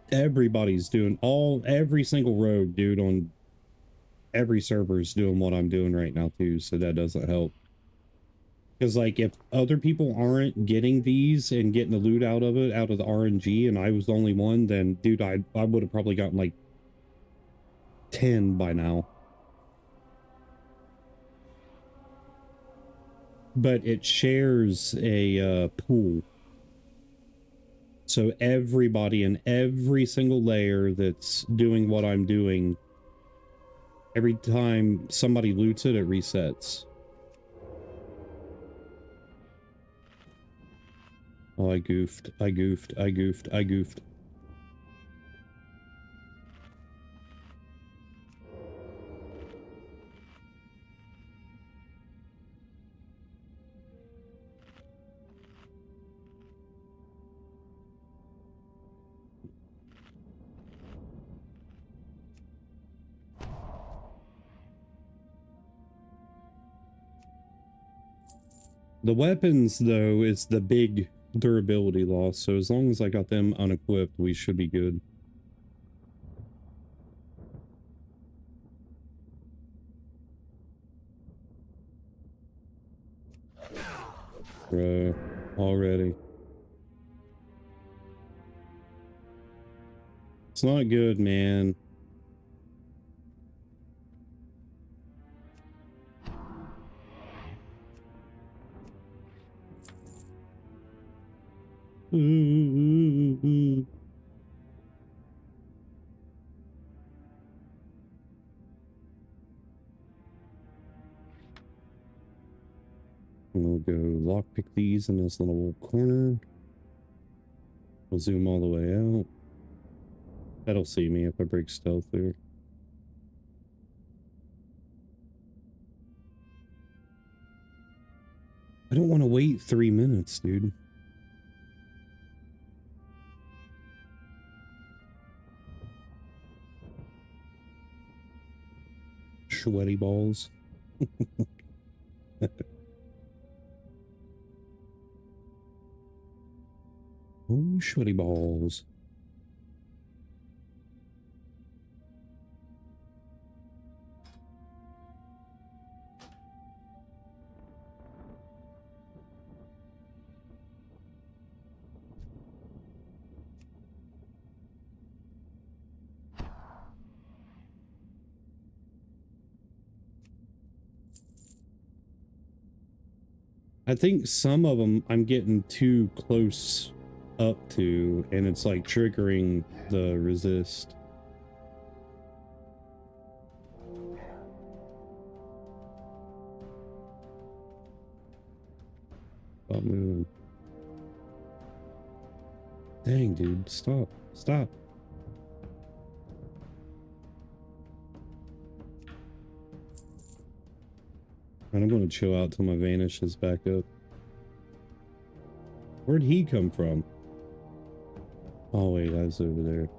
Everybody's doing every single rogue, dude, on every server is doing what I'm doing right now too, so that doesn't help. Because like if other people aren't getting these and getting the loot out of it, out of the RNG, and I was the only one, then dude, I would have probably gotten like 10 by now. But it shares a pool. So everybody in every single layer that's doing what I'm doing, every time somebody loots it, it resets. Oh, I goofed. I goofed. I goofed. I goofed. The weapons, though, is the big durability loss, so as long as I got them unequipped, we should be good. Bro, already. It's not good, man. We'll go lockpick these in this little corner. We'll zoom all the way out. That'll see me if I break stealth there. I don't want to wait 3 minutes, dude. Sweaty balls. Oh, sweaty balls. I think some of them I'm getting too close up to, and it's like triggering the resist. Stop moving. Dang, dude, stop. Stop. And I'm gonna chill out till my vanish is back up. Where'd he come from? Oh wait, I was over there.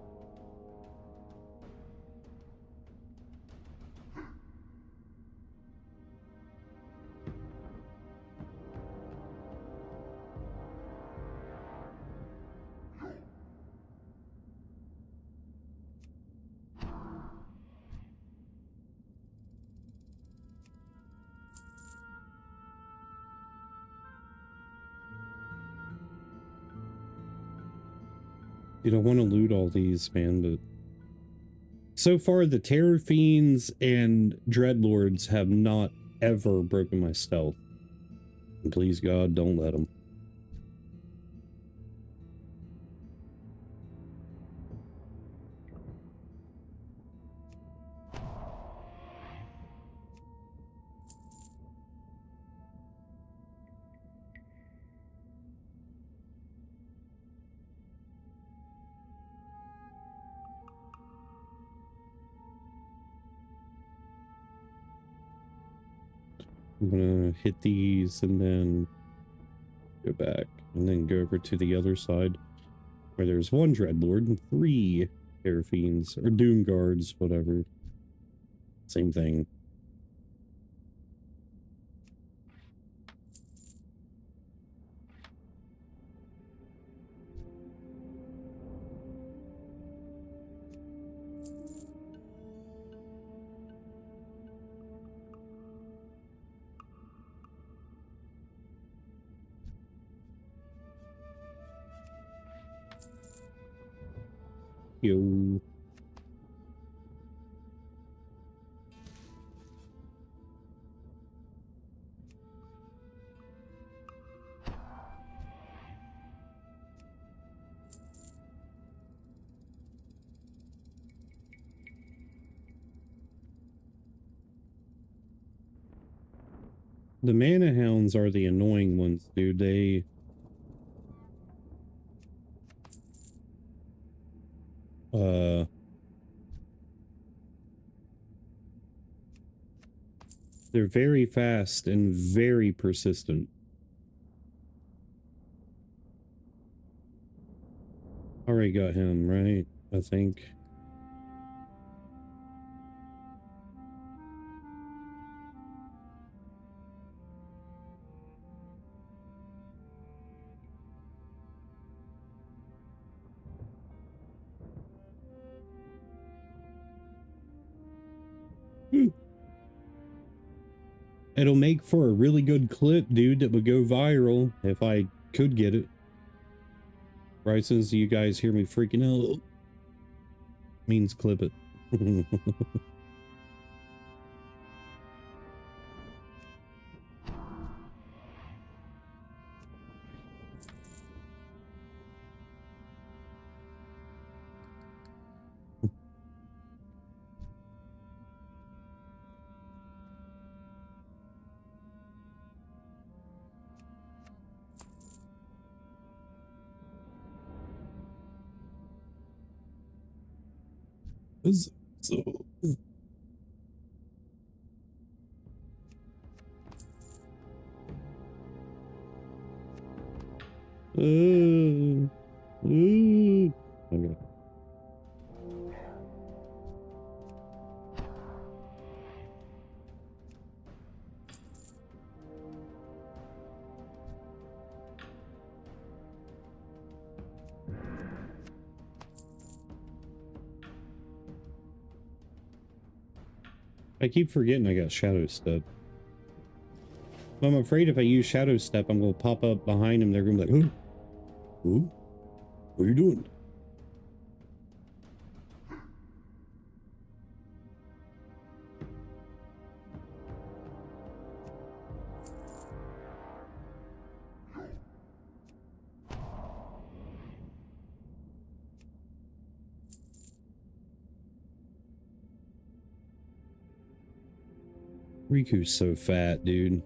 You don't want to loot all these, man, but so far the Terror Fiends and Dreadlords have not ever broken my stealth. And please God, don't let them. I'm gonna hit these and then go back and then go over to the other side where there's one Dreadlord and 3 Terror Fiends or Doom Guards, whatever. Same thing. Yo. The Mana Hounds are the annoying ones, dude. They're very fast and very persistent. Already got him, right? I think. It'll make for a really good clip, dude, that would go viral if I could get it. Right, since you guys hear me freaking out, means clip it. So okay. I keep forgetting I got Shadow Step. I'm afraid if I use Shadow Step, I'm going to pop up behind him. They're going to be like, "Who? Who? What are you doing?" Riku's so fat, dude.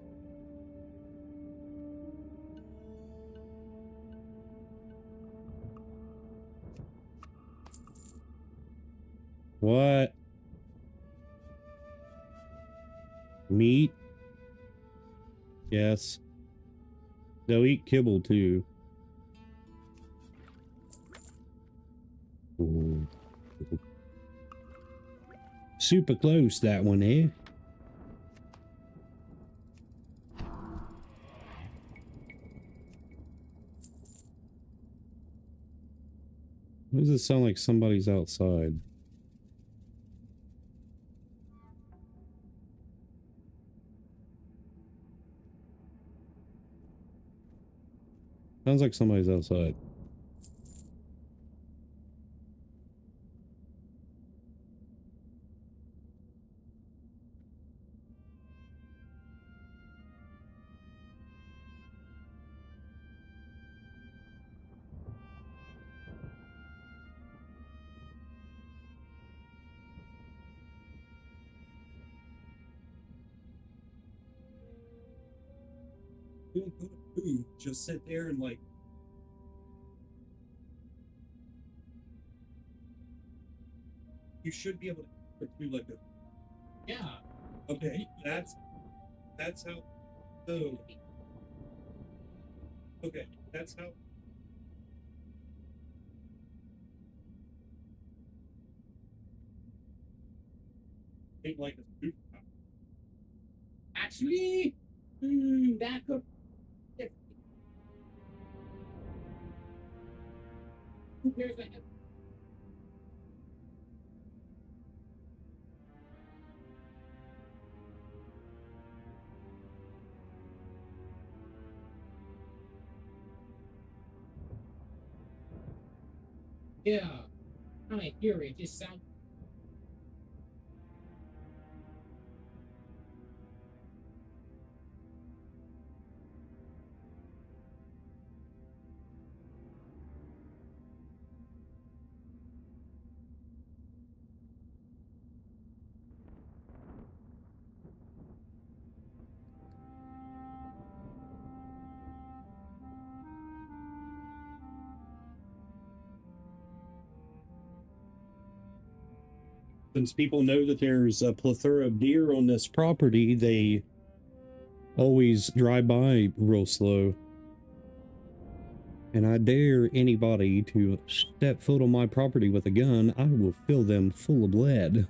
What? Meat? Yes. They'll eat kibble too. Ooh. Super close, that one here. Why does it sound like somebody's outside? Sounds like somebody's outside. Just sit there and like. You should be able to do like a. Yeah. Okay, that's how. Oh. Okay, that's how. Ain't like a soup. Actually, that could. Who cares? Yeah, I hear it. Just sound. Since people know that there's a plethora of deer on this property, they always drive by real slow. And I dare anybody to step foot on my property with a gun, I will fill them full of lead.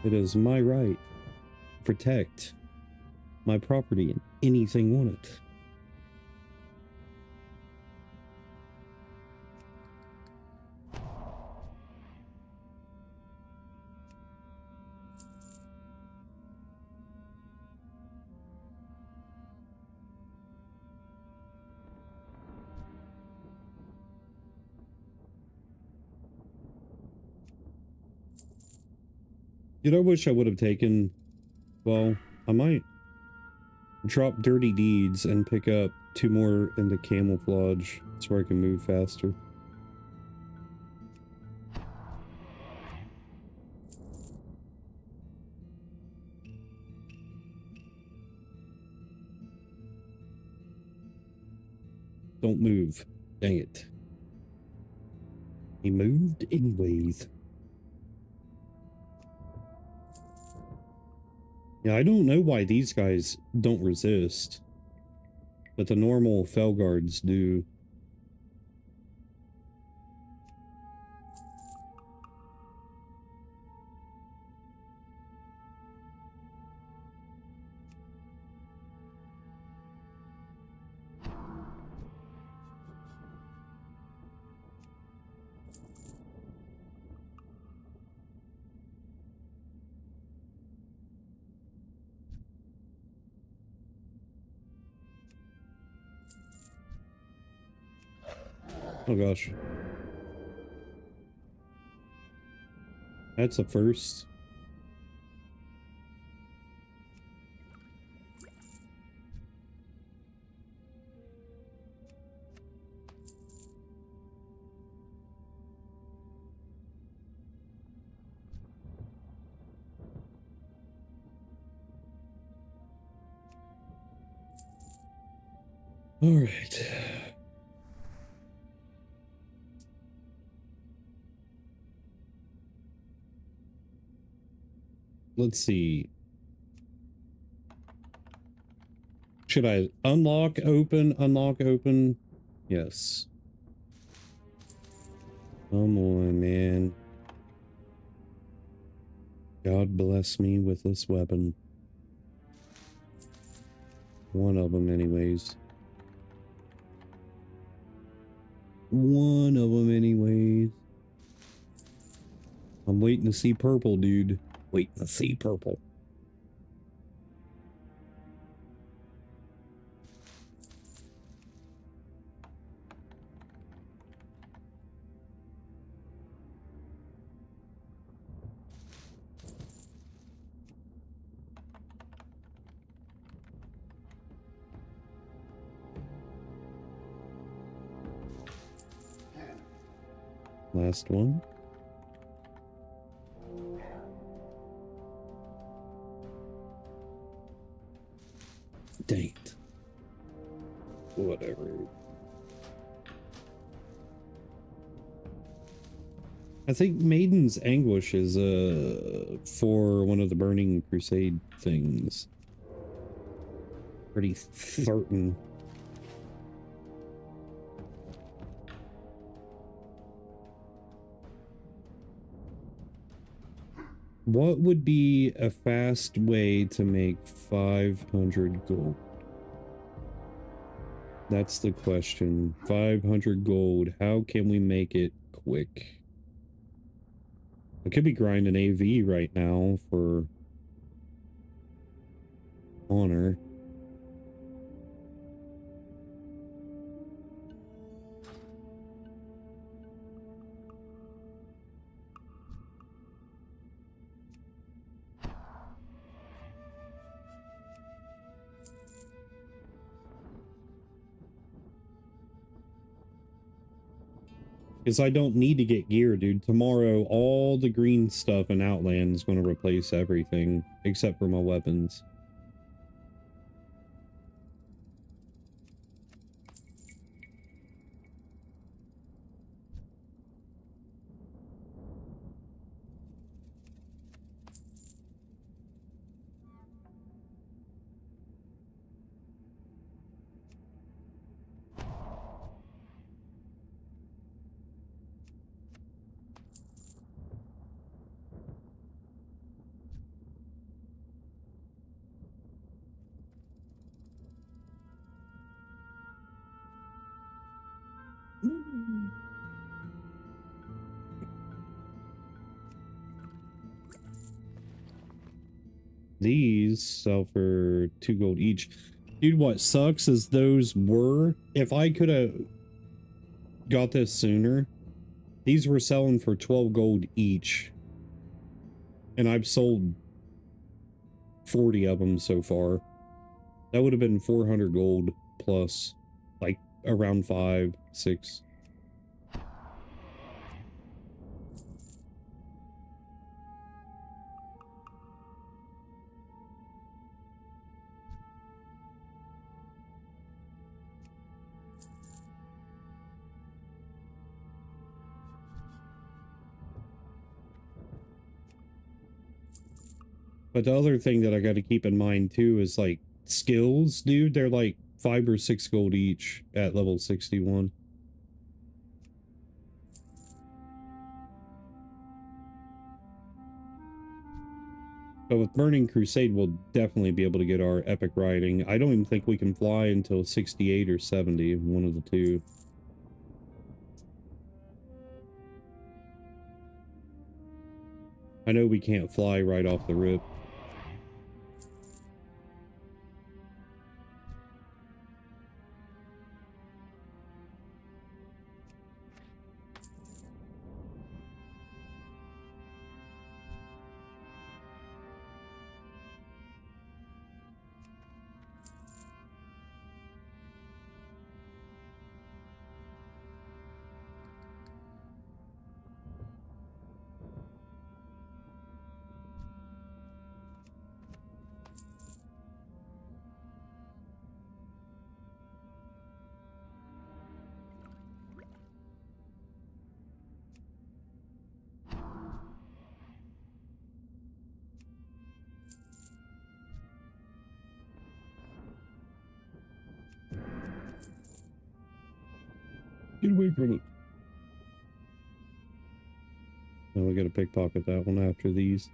It is my right to protect my property and anything on it. Dude, I wish I would have taken, well, I might drop Dirty Deeds and pick up 2 more into Camouflage so I can move faster. Don't move. Dang it. He moved anyways. Yeah, I don't know why these guys don't resist, but the normal Felguards do. Oh gosh. That's a first. All right. Let's see. Should I unlock, open, unlock, open? Yes. Come on, man. God bless me with this weapon. One of them, anyways. One of them, anyways. I'm waiting to see purple, dude. Waiting to see purple. Last one. Dang it. Whatever. I think Maiden's Anguish is for one of the Burning Crusade things. Pretty certain. What would be a fast way to make 500 gold? That's the question. 500 gold. How can we make it quick? I could be grinding AV right now for honor. Because I don't need to get gear, dude. Tomorrow, all the green stuff in Outland is going to replace everything, except for my weapons. These sell for 2 gold each. Dude, what sucks is those were... If I could have got this sooner, these were selling for 12 gold each. And I've sold 40 of them so far. That would have been 400 gold plus, like, around 5, 6. But the other thing that I got to keep in mind too is like skills, dude. They're like 5 or 6 gold each at level 61. But with Burning Crusade, we'll definitely be able to get our epic riding. I don't even think we can fly until 68 or 70, one of the two. I know we can't fly right off the rip. Get away from it. Now we gotta pickpocket that one after these.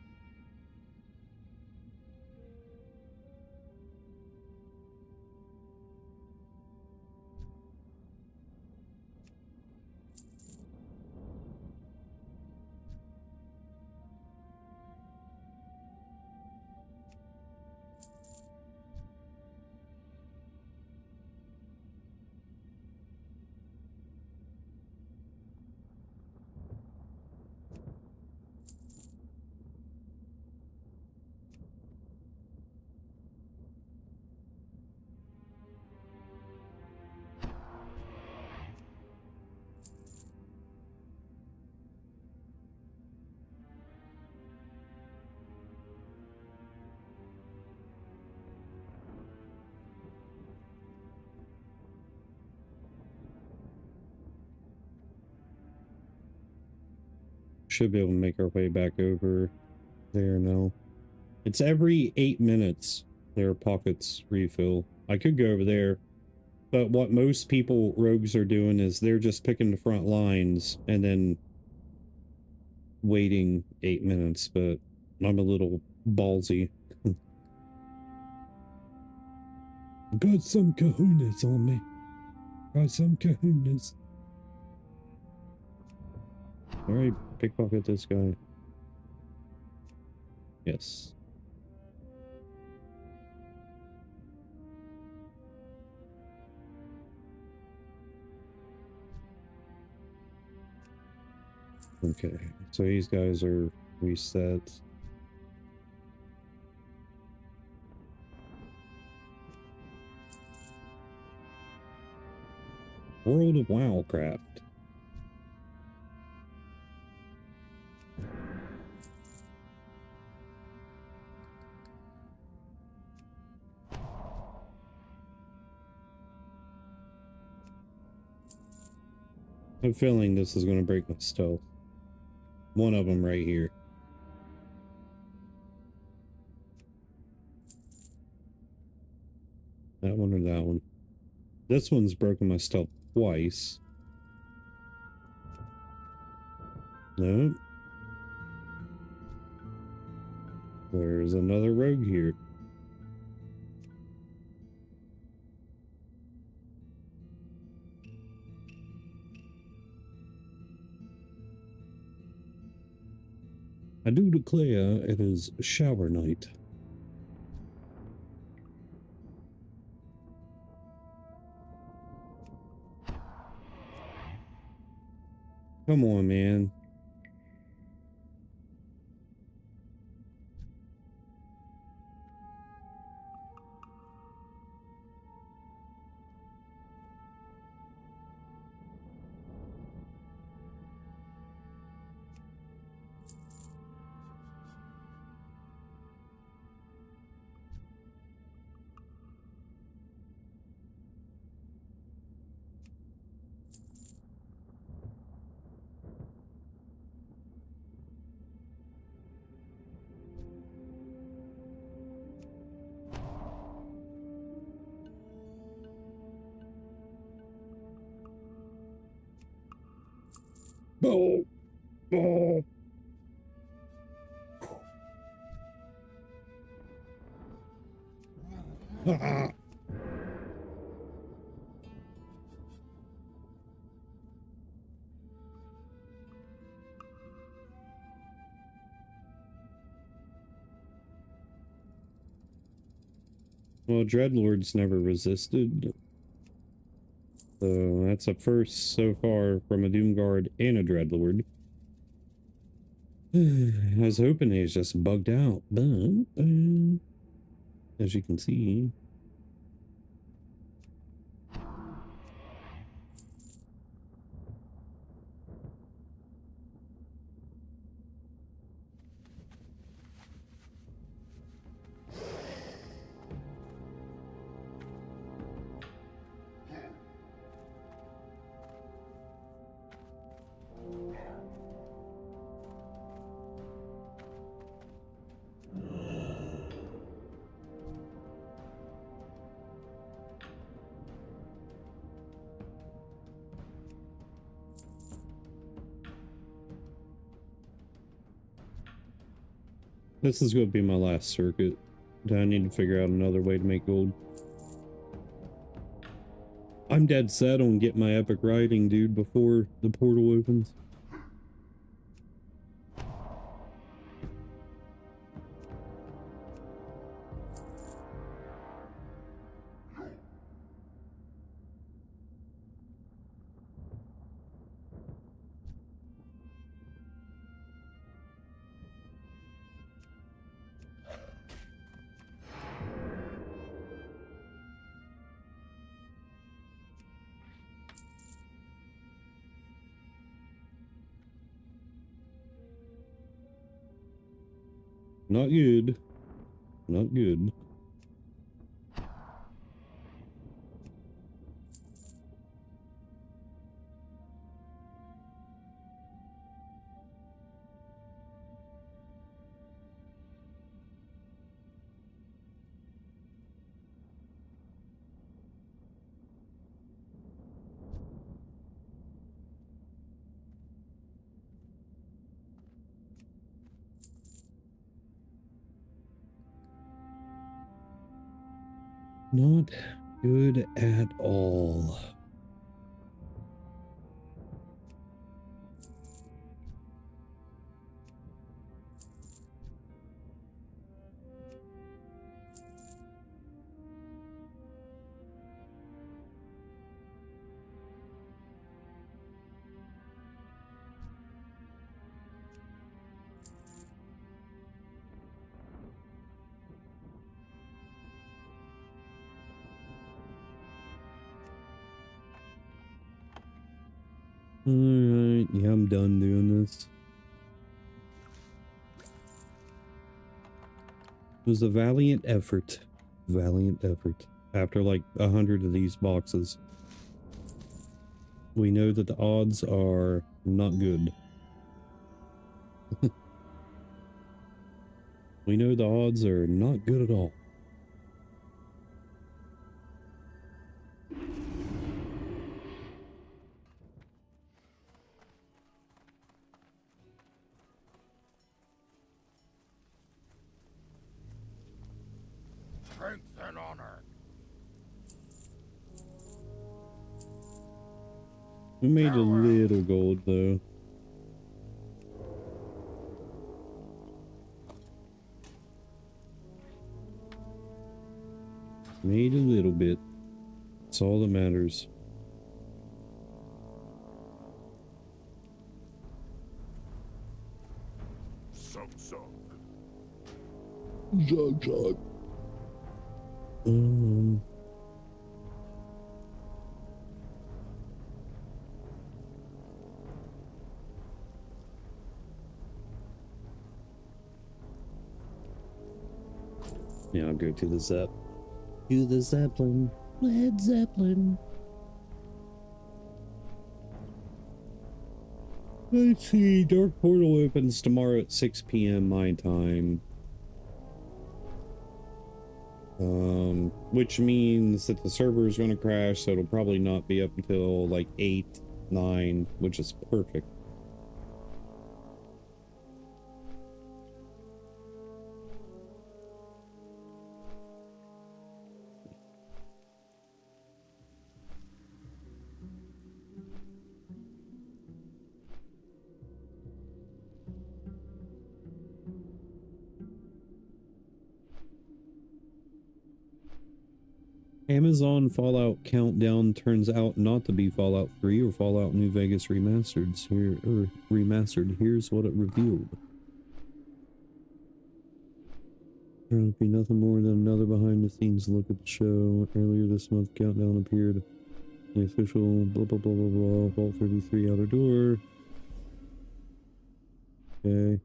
Should be able to make our way back over there now. It's every 8 minutes their pockets refill. I could go over there, but what most people, rogues, are doing is they're just picking the front lines and then waiting 8 minutes, but I'm a little ballsy. Got some kahunas on me. Got some kahunas. Alright, pickpocket this guy. Yes. Okay, so these guys are reset. World of Wowcraft. I have a feeling this is going to break my stealth. One of them right here. That one or that one. This one's broken my stealth twice. No. There's another rogue here. I do declare it is shower night. Come on, man. Oh, oh. Ah. Well, Dreadlord's never resisted. So that's a first so far from a Doomguard and a Dreadlord. I was hoping he was just bugged out, but as you can see. This is going to be my last circuit. I need to figure out another way to make gold. I'm dead set on getting my epic riding, dude, before the portal opens. Not good. Not good. Not good at all. Alright, yeah, I'm done doing this. It was a valiant effort. Valiant effort. After like 100 of these boxes, we know that the odds are not good. We know the odds are not good at all. Strength and honor. We made a little gold though. Made a little bit. That's all that matters. Sug. Zug. Yeah, I'll go to the Zep. To the Zeppelin. Led Zeppelin. Let's see. Dark Portal opens tomorrow at 6 p.m. my time. Which means that the server is going to crash, so it'll probably not be up until like 8, 9, which is perfect. Amazon Fallout Countdown turns out not to be Fallout 3 or Fallout New Vegas Remastered. Here's what it revealed. Turned out to be nothing more than another behind-the-scenes look at the show. Earlier this month, Countdown appeared in the official blah blah blah blah blah Vault 33 outer door. Okay.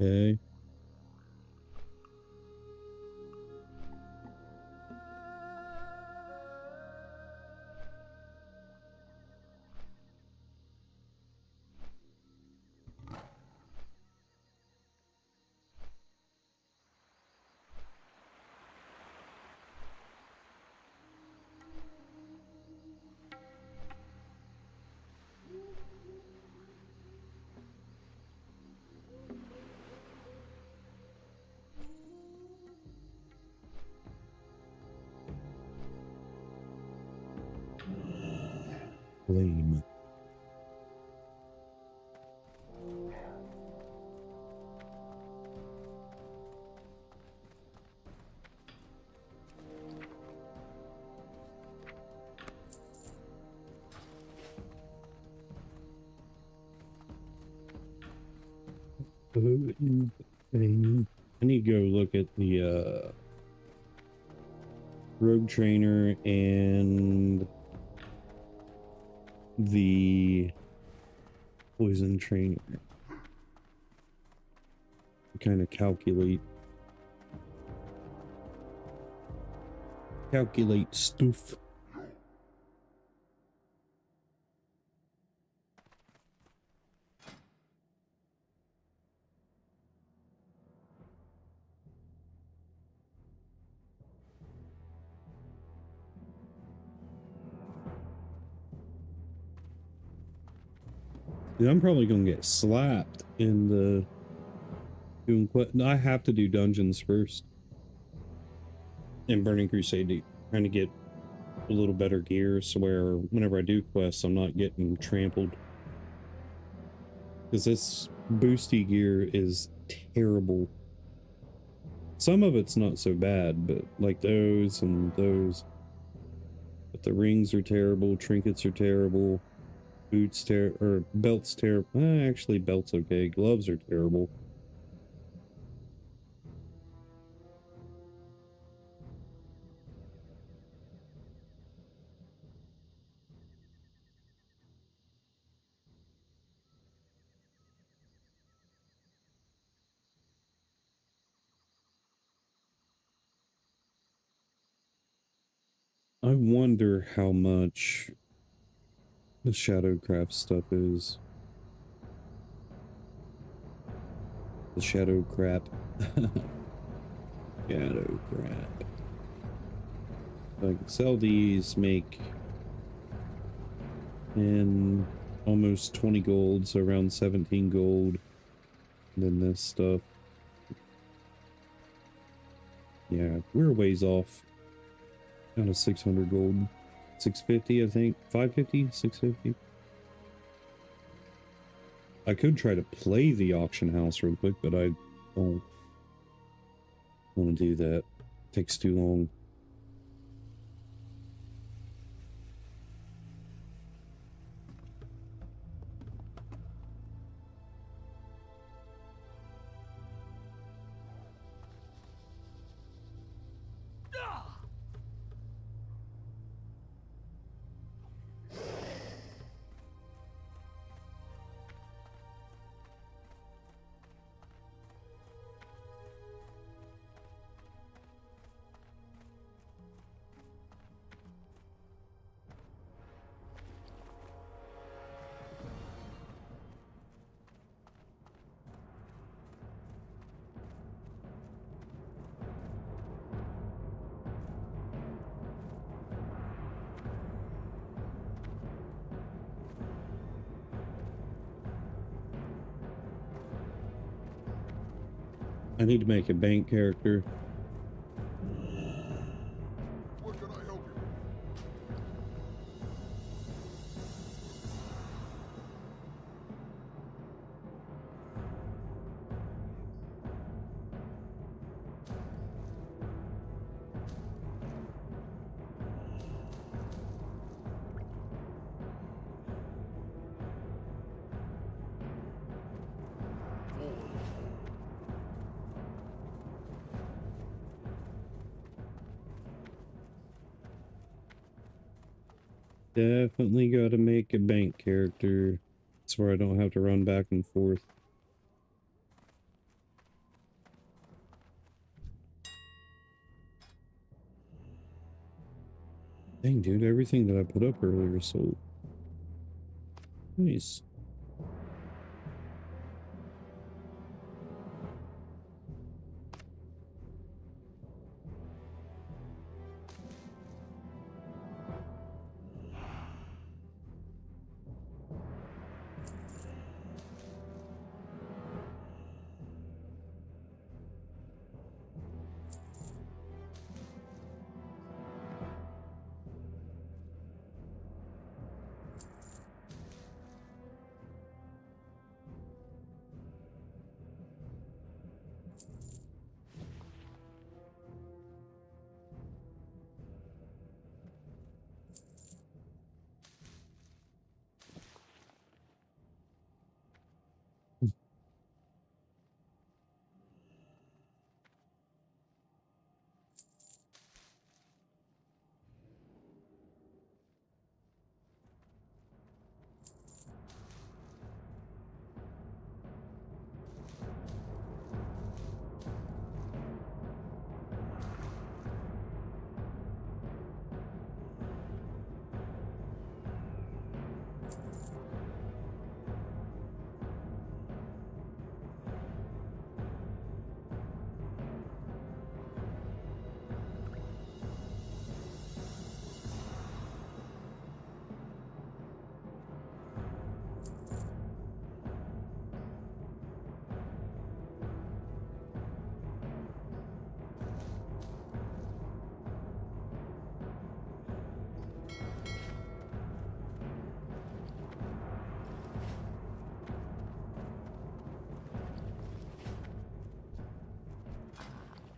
Okay. Lame. I need to go look at the rogue trainer and the poison trainer. Kind of calculate stuff. Dude, I'm probably gonna get slapped in the doing quest. I have to do dungeons first in Burning Crusade, trying to get a little better gear so where whenever I do quests I'm not getting trampled, because this boosty gear is terrible. Some of it's not so bad, but like those and those, but the rings are terrible, trinkets are terrible, boots or belts terrible. Actually belts okay, gloves are terrible. I wonder how much the Shadowcraft stuff is. The shadow crap. Shadow crap. I can sell these, make and almost 20 gold, so around 17 gold. And then this stuff. Yeah, we're a ways off. Kind of 600 gold. 650, I think. 550? 650? I could try to play the auction house real quick, but I don't want to do that. It takes too long. I need to make a bank character. What can I help you? Definitely got to make a bank character. That's where I don't have to run back and forth. Dang, dude, everything that I put up earlier sold. Nice.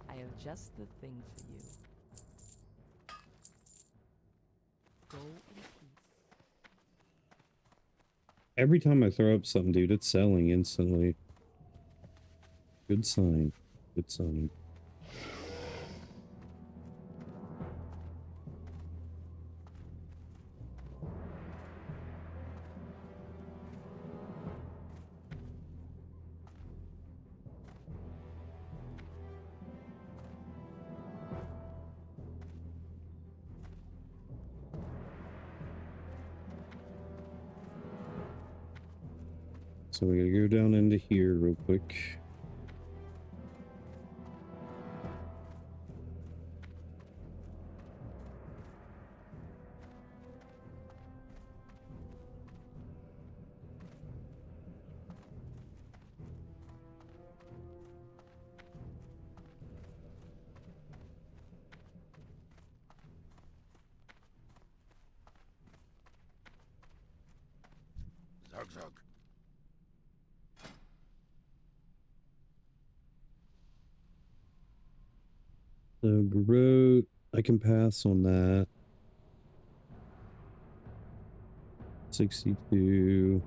I have just the thing for you. Go in peace. Every time I throw up something, dude, it's selling instantly. Good sign. Good sign. So we gotta go down into here real quick. Zug zug. So Garrote, I can pass on that. 62.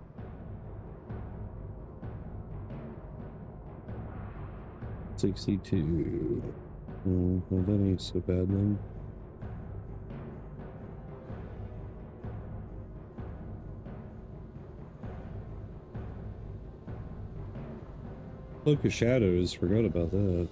Oh, well, that ain't so bad then. Cloak of Shadows, forgot about that.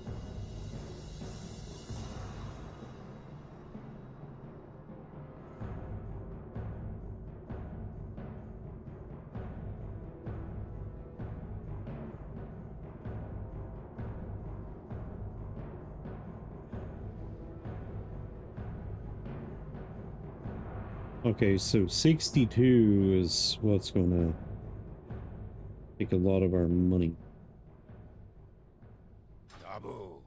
Okay, so 62 is what's gonna take a lot of our money. Taboo.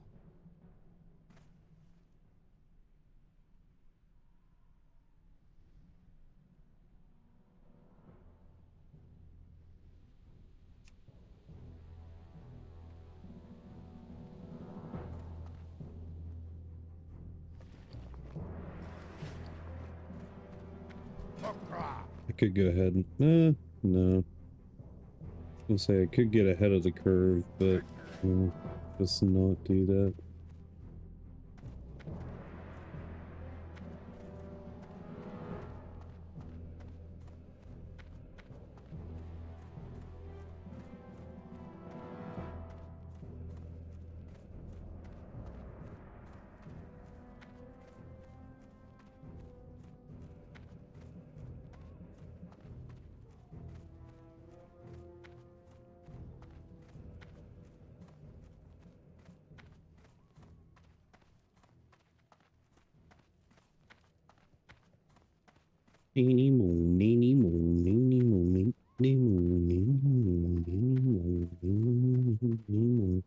Okra. I could go ahead and no. I was gonna say I could get ahead of the curve, but just not do that. Eeny, meeny, miny, moony, meeny, moony, moony, moony.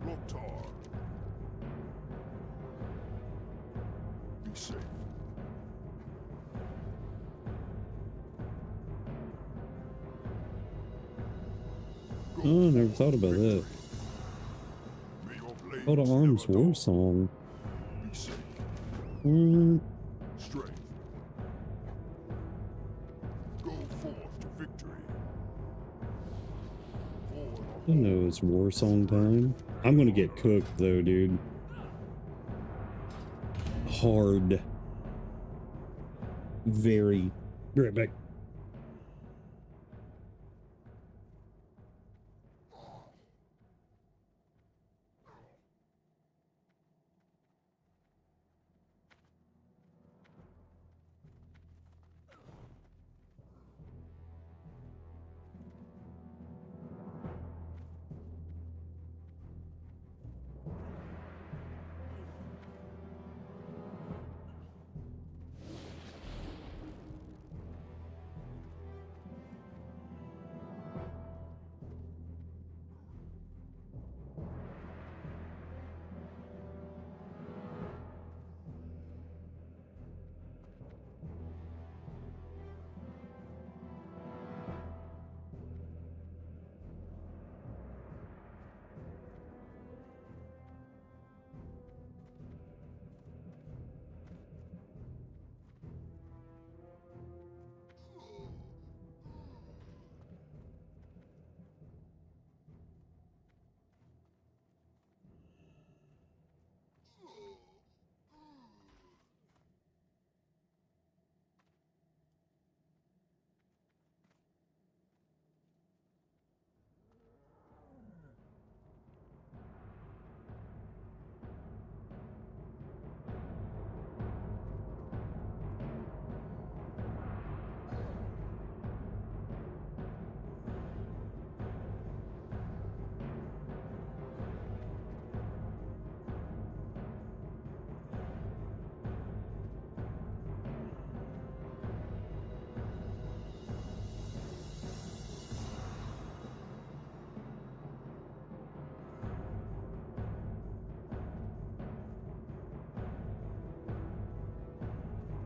Loktar. Be safe. Go Oh, I never forth thought to about that. victory. May your blades Hold of Arms never War dull. Song. Be safe. Mm, Strength. Go forth to victory. I know it's War Song time. I'm gonna get cooked though, dude. Hard. Very. Be right back.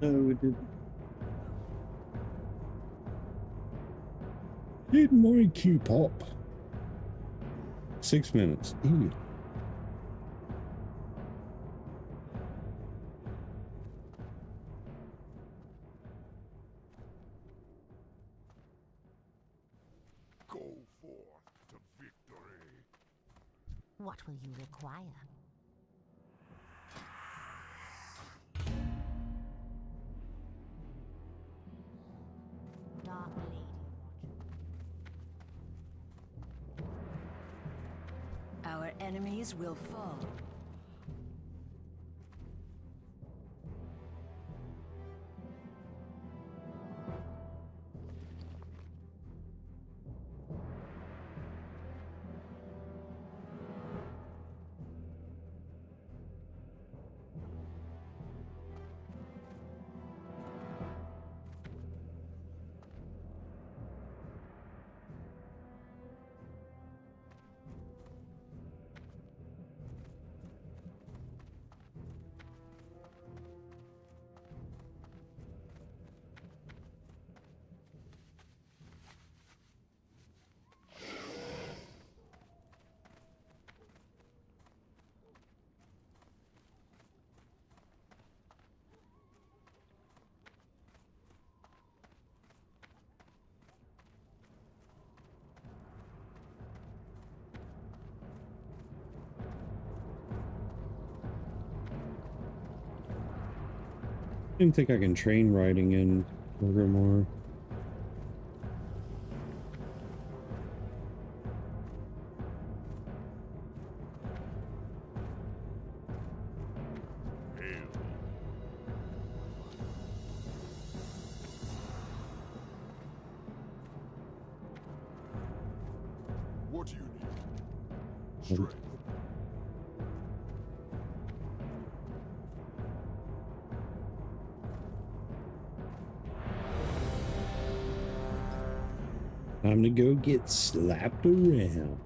No, it didn't. Did my Q pop? 6 minutes. Ew. Go forth to victory. What will you require? Dark Lady watch. Our enemies will fall. I didn't think I can train riding in Livermore. Hail. What do you need? Strength. Time to go get slapped around.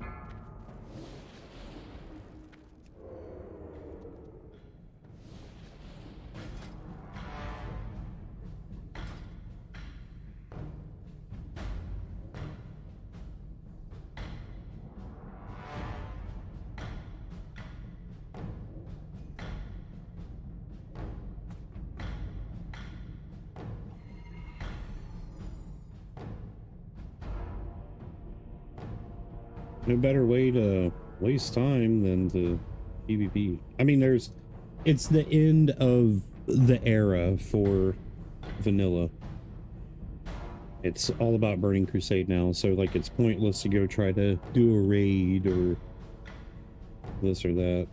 No better way to waste time than to PvP. I mean, it's the end of the era for vanilla. It's all about burning Crusade now, so like it's pointless to go try to do a raid or this or that.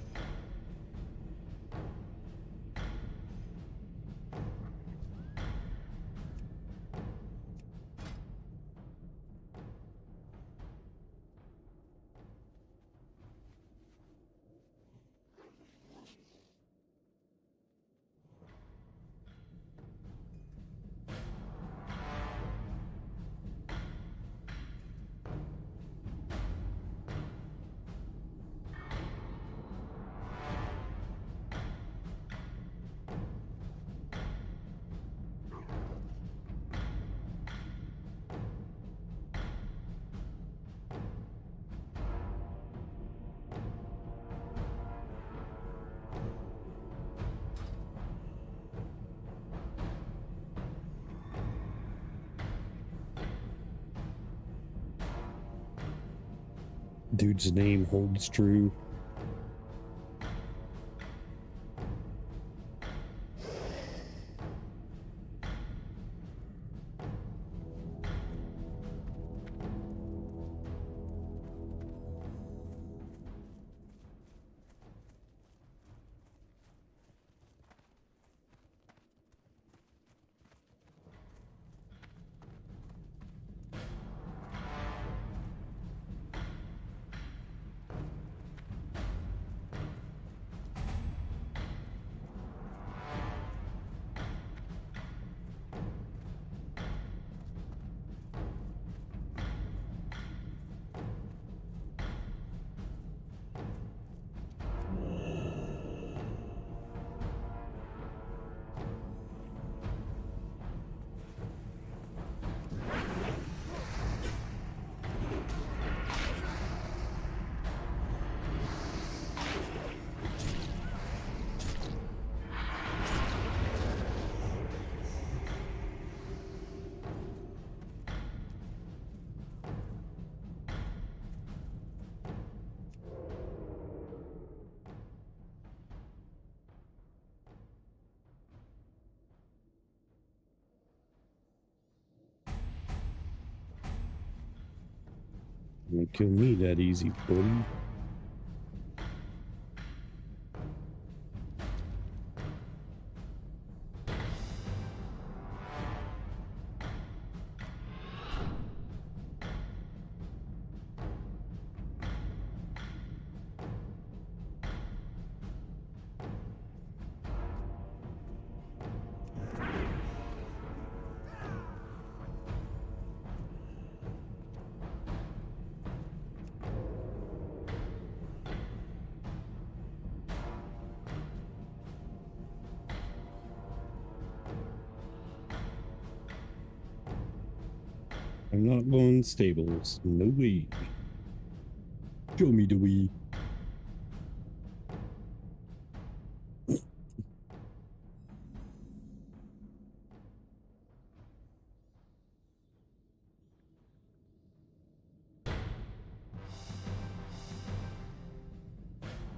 Dude's name holds true. Don't kill me that easy, buddy. I'm not going stables. No way. Show me the way.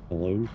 Hello?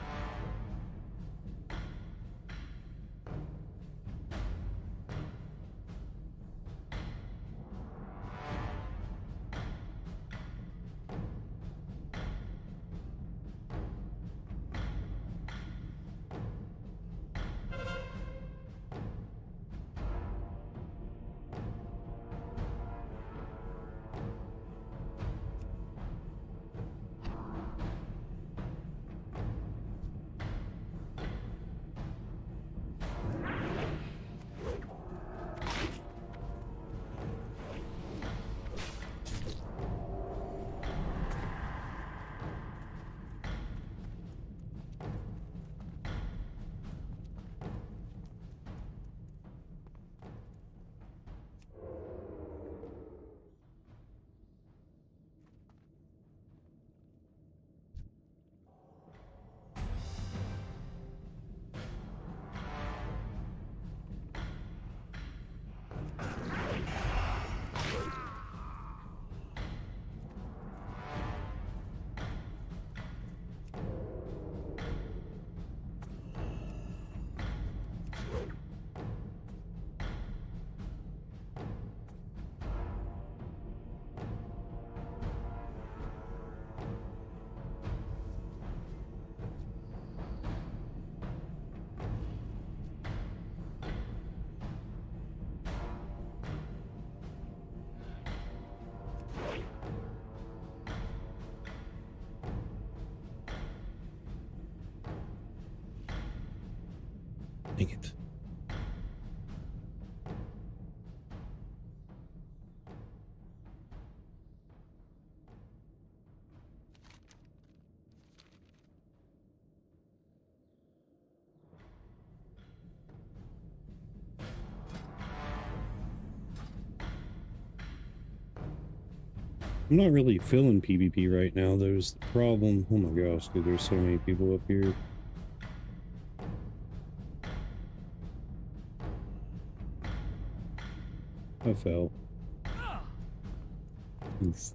Dang it. I'm not really feeling PvP right now. There's the problem. Oh my gosh, dude, there's so many people up here. I fell. Oof.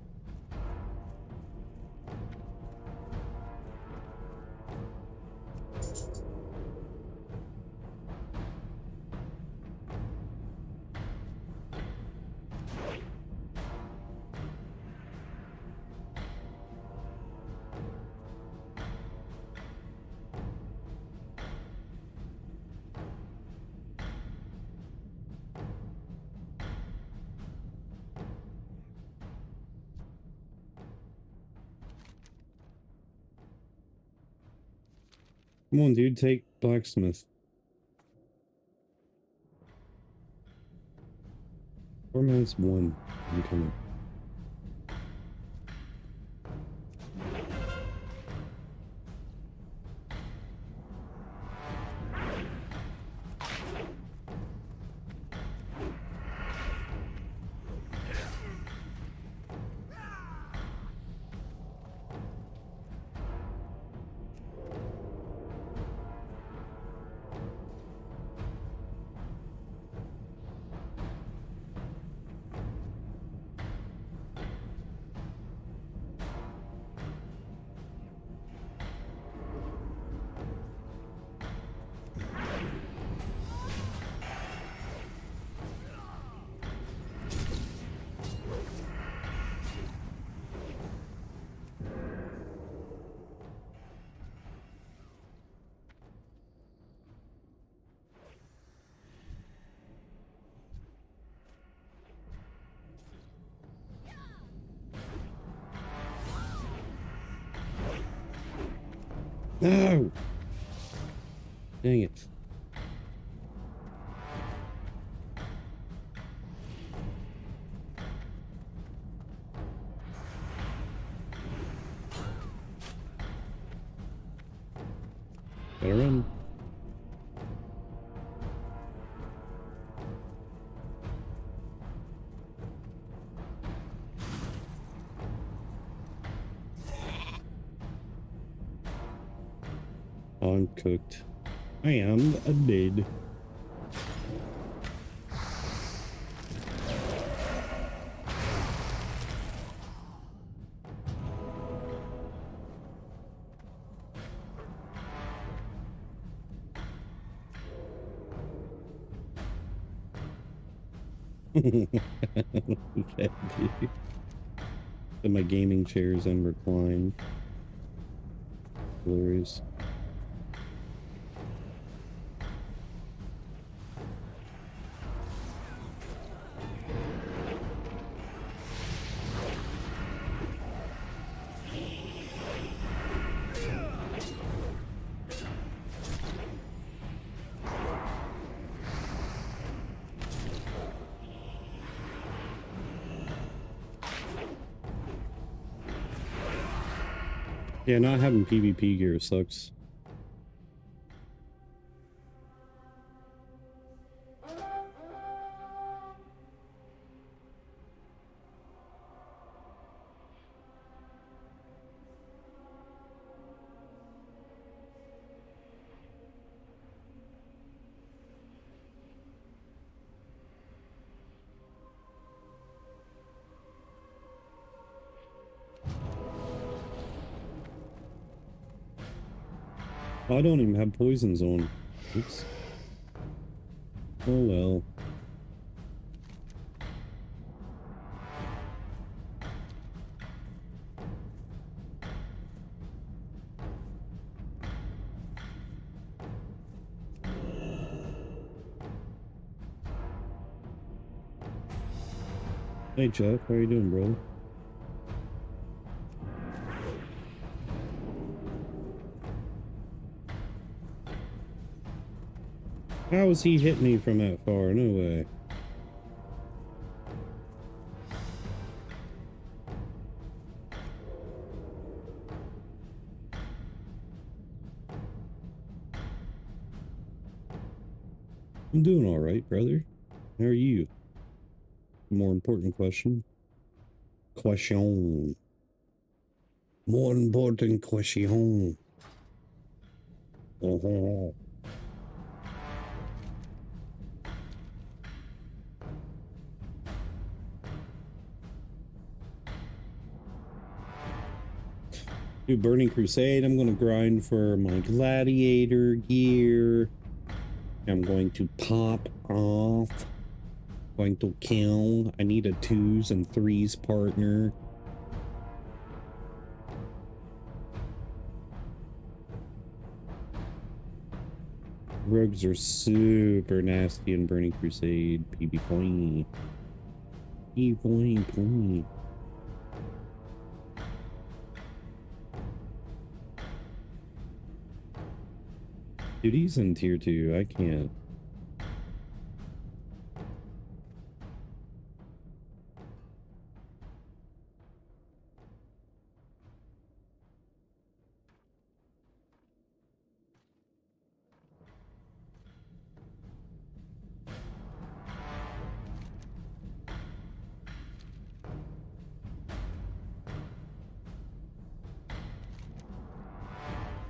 Come on, dude, take blacksmith. Four minutes, one. I'm coming. No! Dang it. Better run. I'm cooked. I am a dead. That dude. Put my gaming chairs and recline. Glorious. Yeah, not having PvP gear sucks. I don't even have poisons on. Oops. Oh well. Hey Jeff, how you doing, bro? How is he hit me from that far? No way. I'm doing all right, brother. How are you? More important question. Question. More important question. Uh-huh. Do Burning Crusade. I'm going to grind for my gladiator gear. I'm going to pop off. Going to kill. I need a 2s and 3s partner. Rogues are super nasty in Burning Crusade. PB point. PB point. Dude, he's in tier 2. I can't.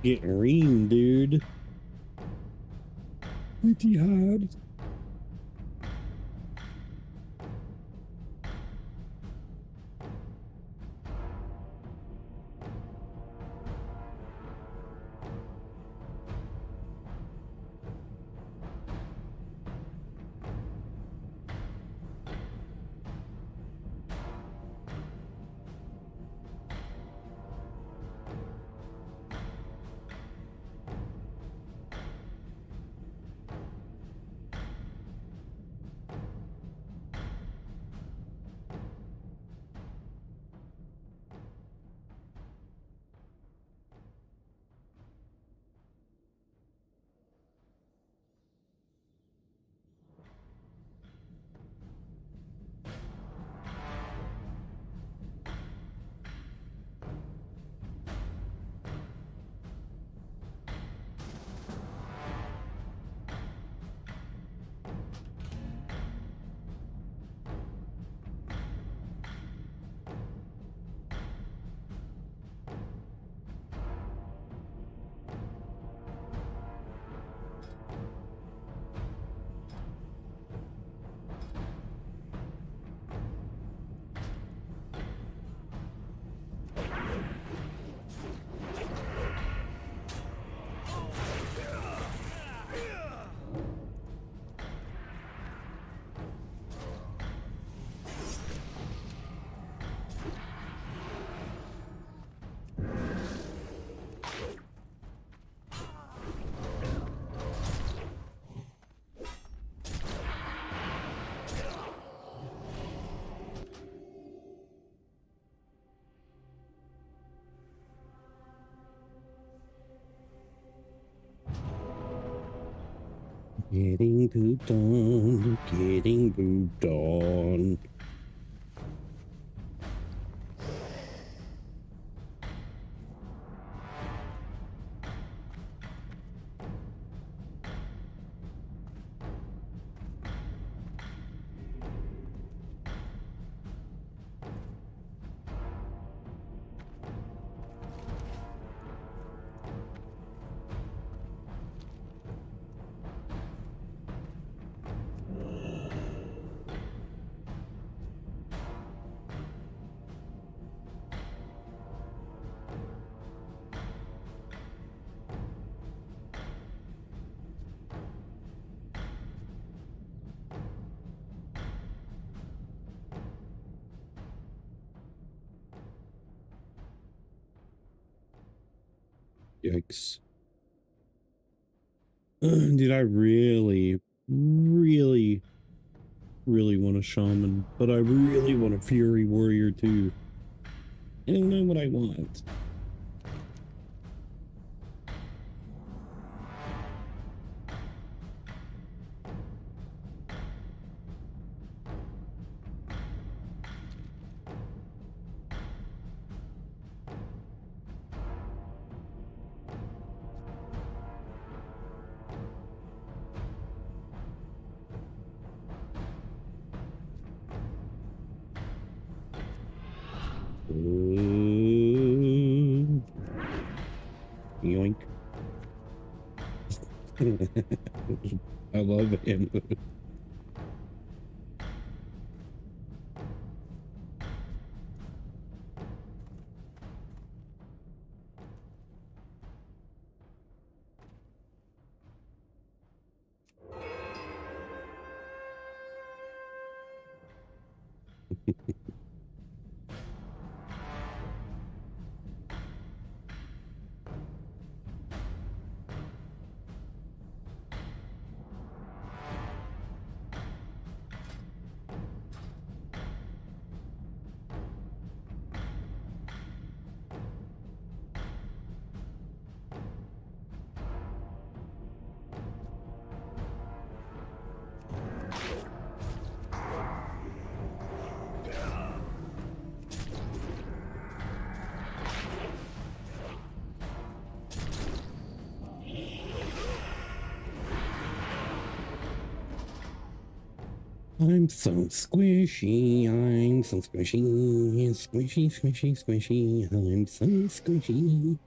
Getting reamed, dude. Pretty hard. Getting pooped on, getting pooped on. Yikes. Dude, I really, really, really want a shaman, but I really want a fury warrior too. I don't know what I want. Yoink. I love him. I'm so squishy, I'm so squishy, squishy, squishy, squishy, I'm so squishy.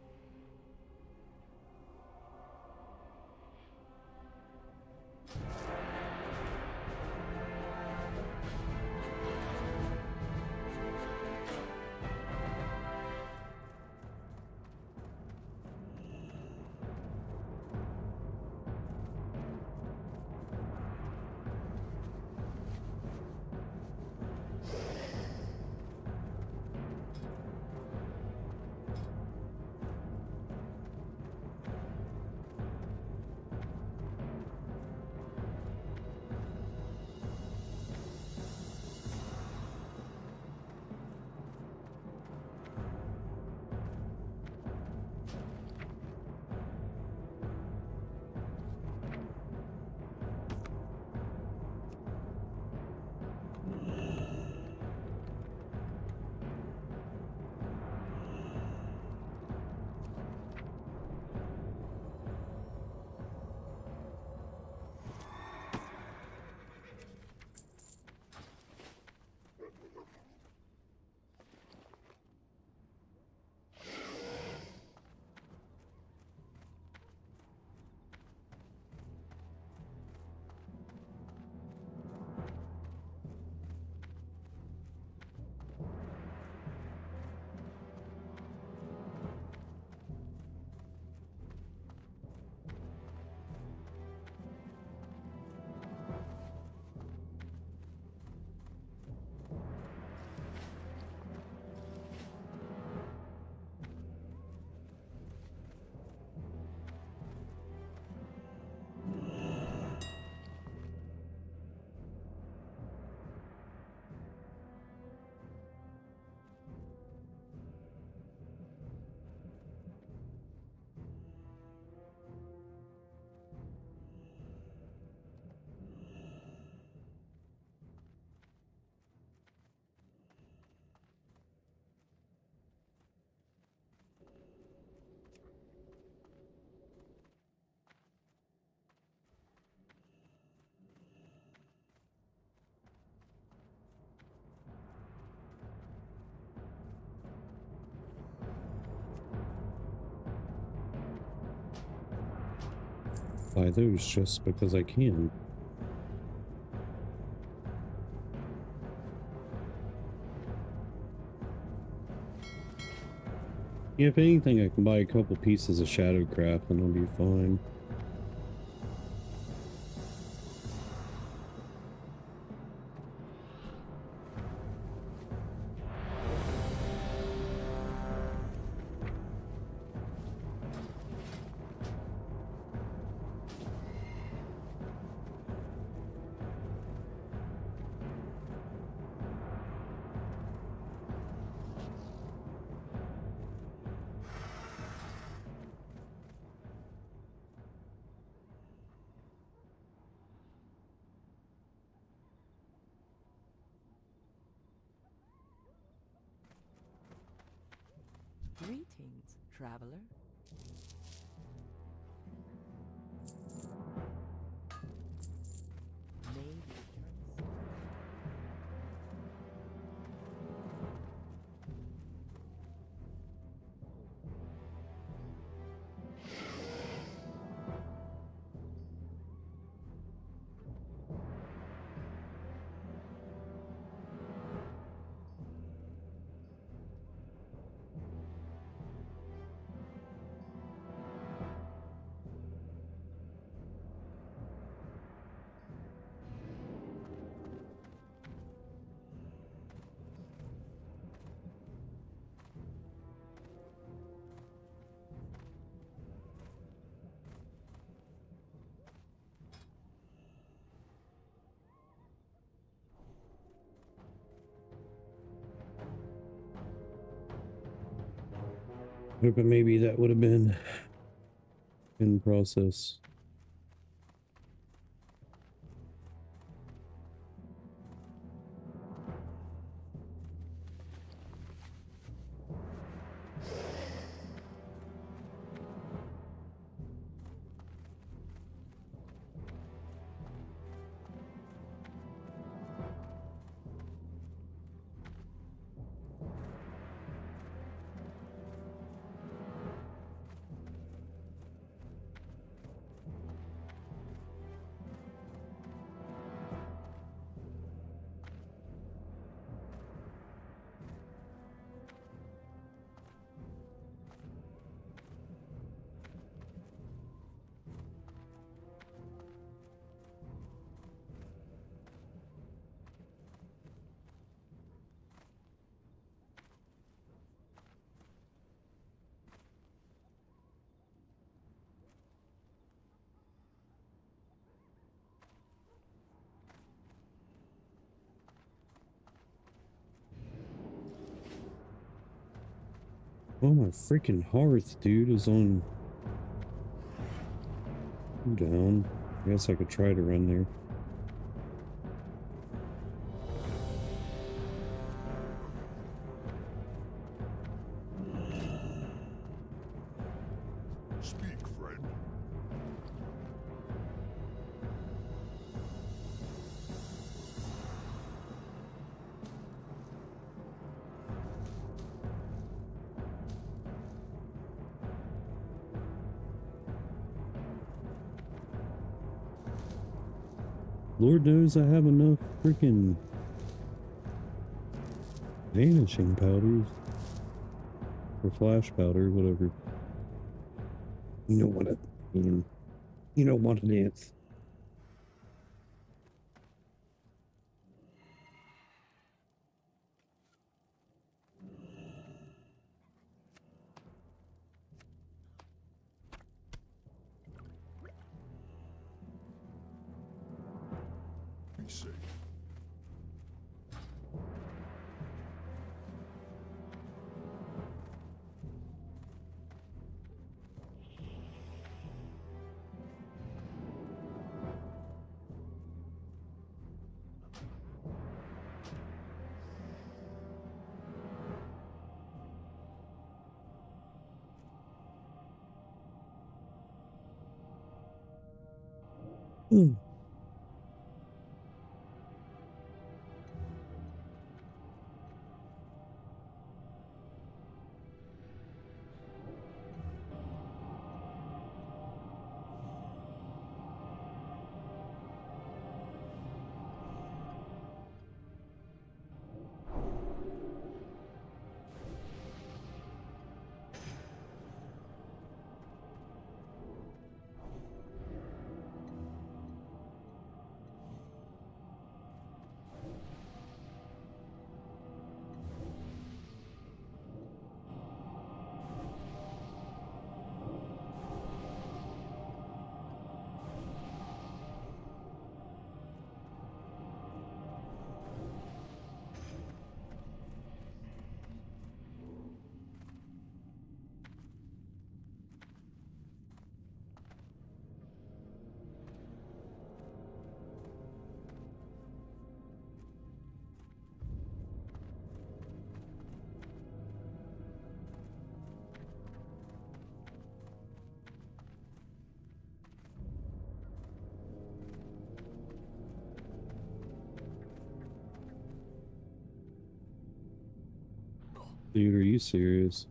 Buy those just because I can. If anything, I can buy a couple pieces of Shadowcraft and I'll be fine. Greetings, traveler. May the eternal Hoping maybe that would have been in process. Oh, my freaking hearth, dude, is on down. I guess I could try to run there. Speak, friend. Lord knows I have enough freaking vanishing powders. Or flash powder, whatever. You know what I mean. You know what it is. Be safe. Dude, are you serious?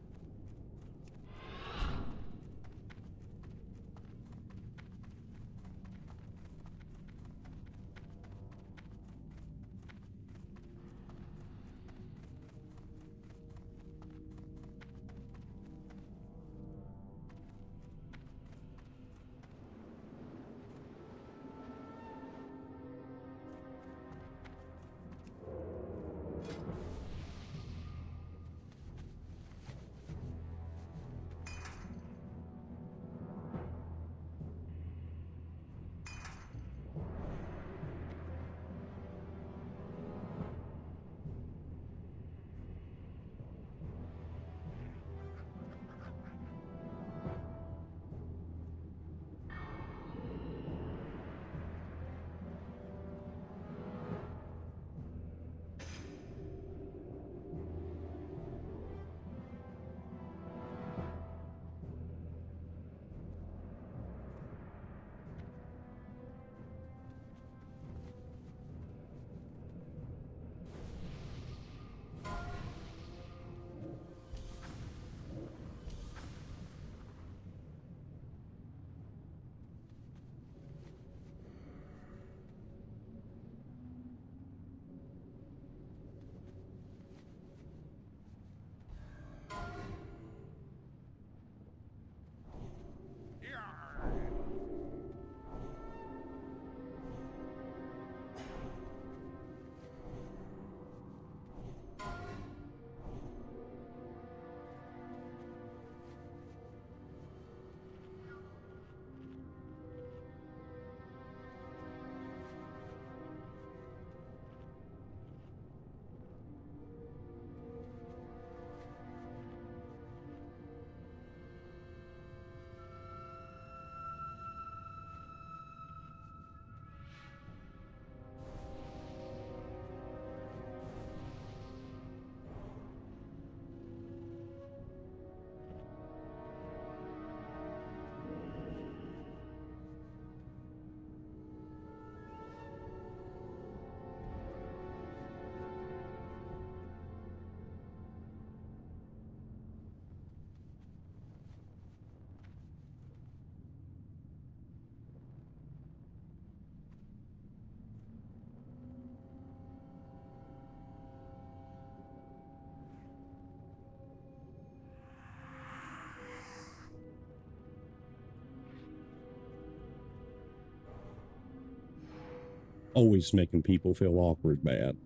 always making people feel awkward bad.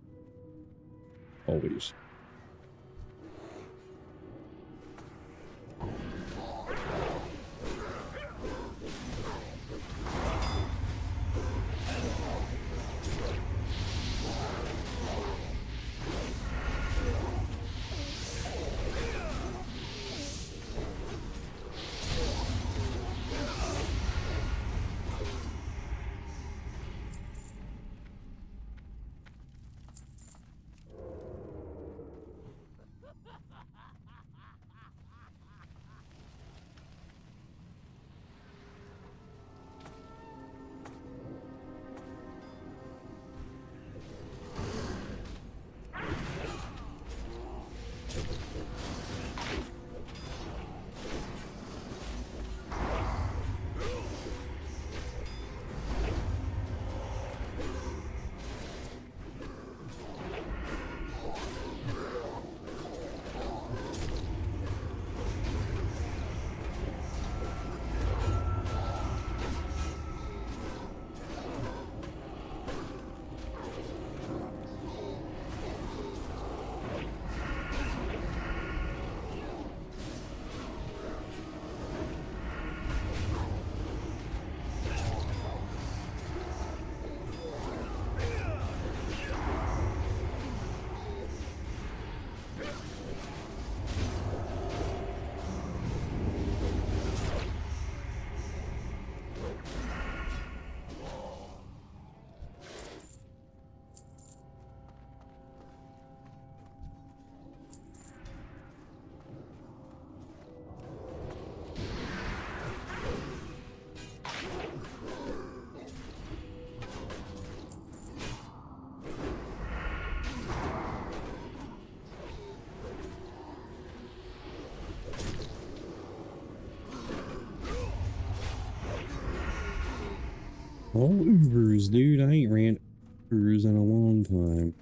Always. All Ubers, dude. I ain't ran Ubers in a long time.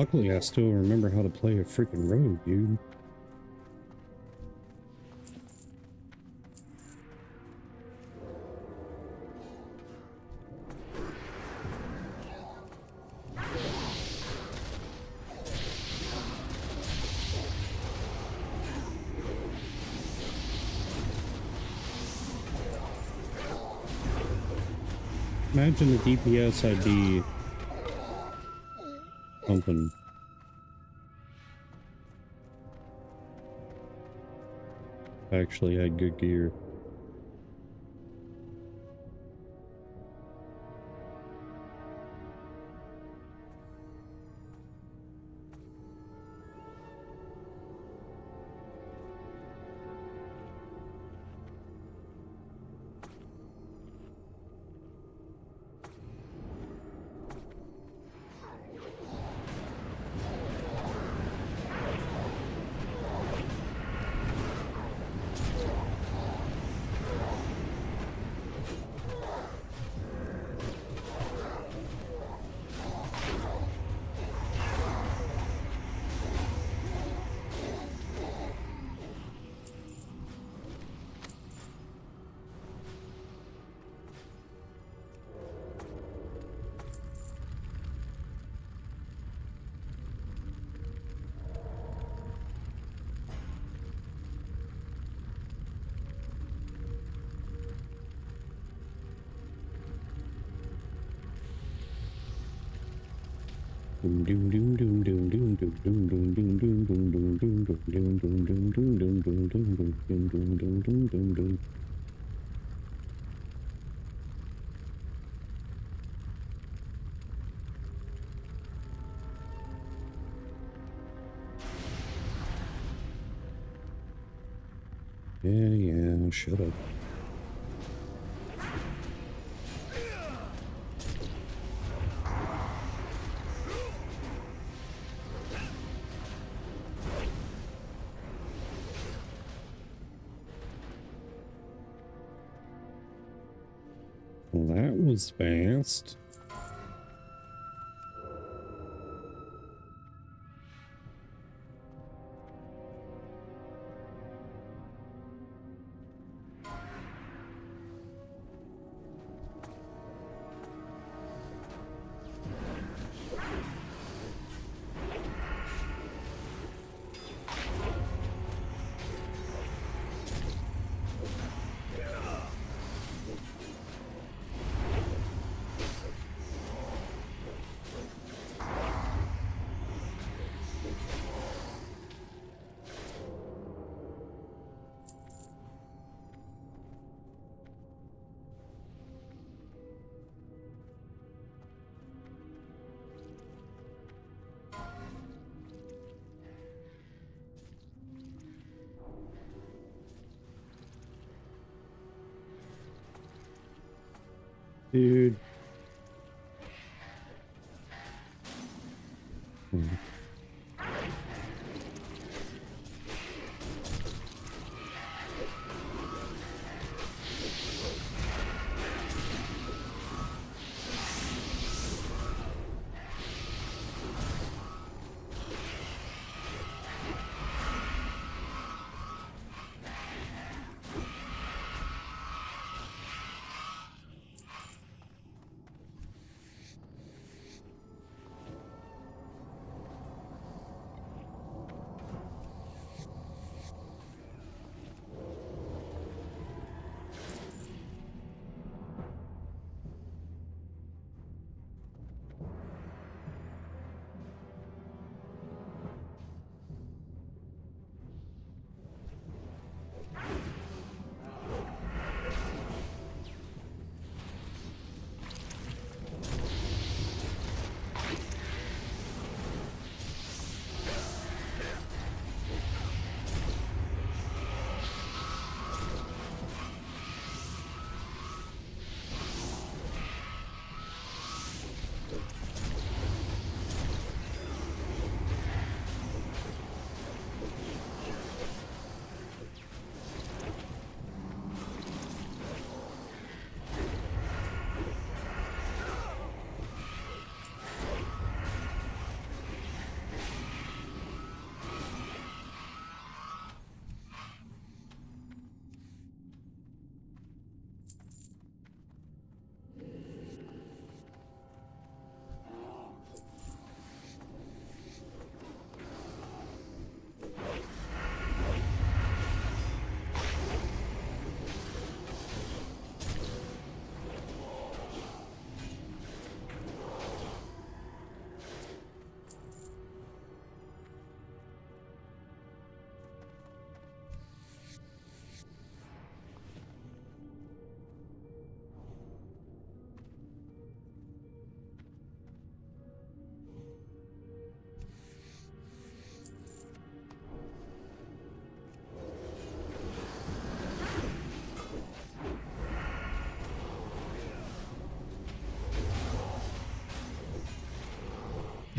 Luckily, I still remember how to play a freaking rogue, dude. imagine the DPS I'd be pumping. Actually had good gear. Yeah, shut up. Well, that was fast. Dude.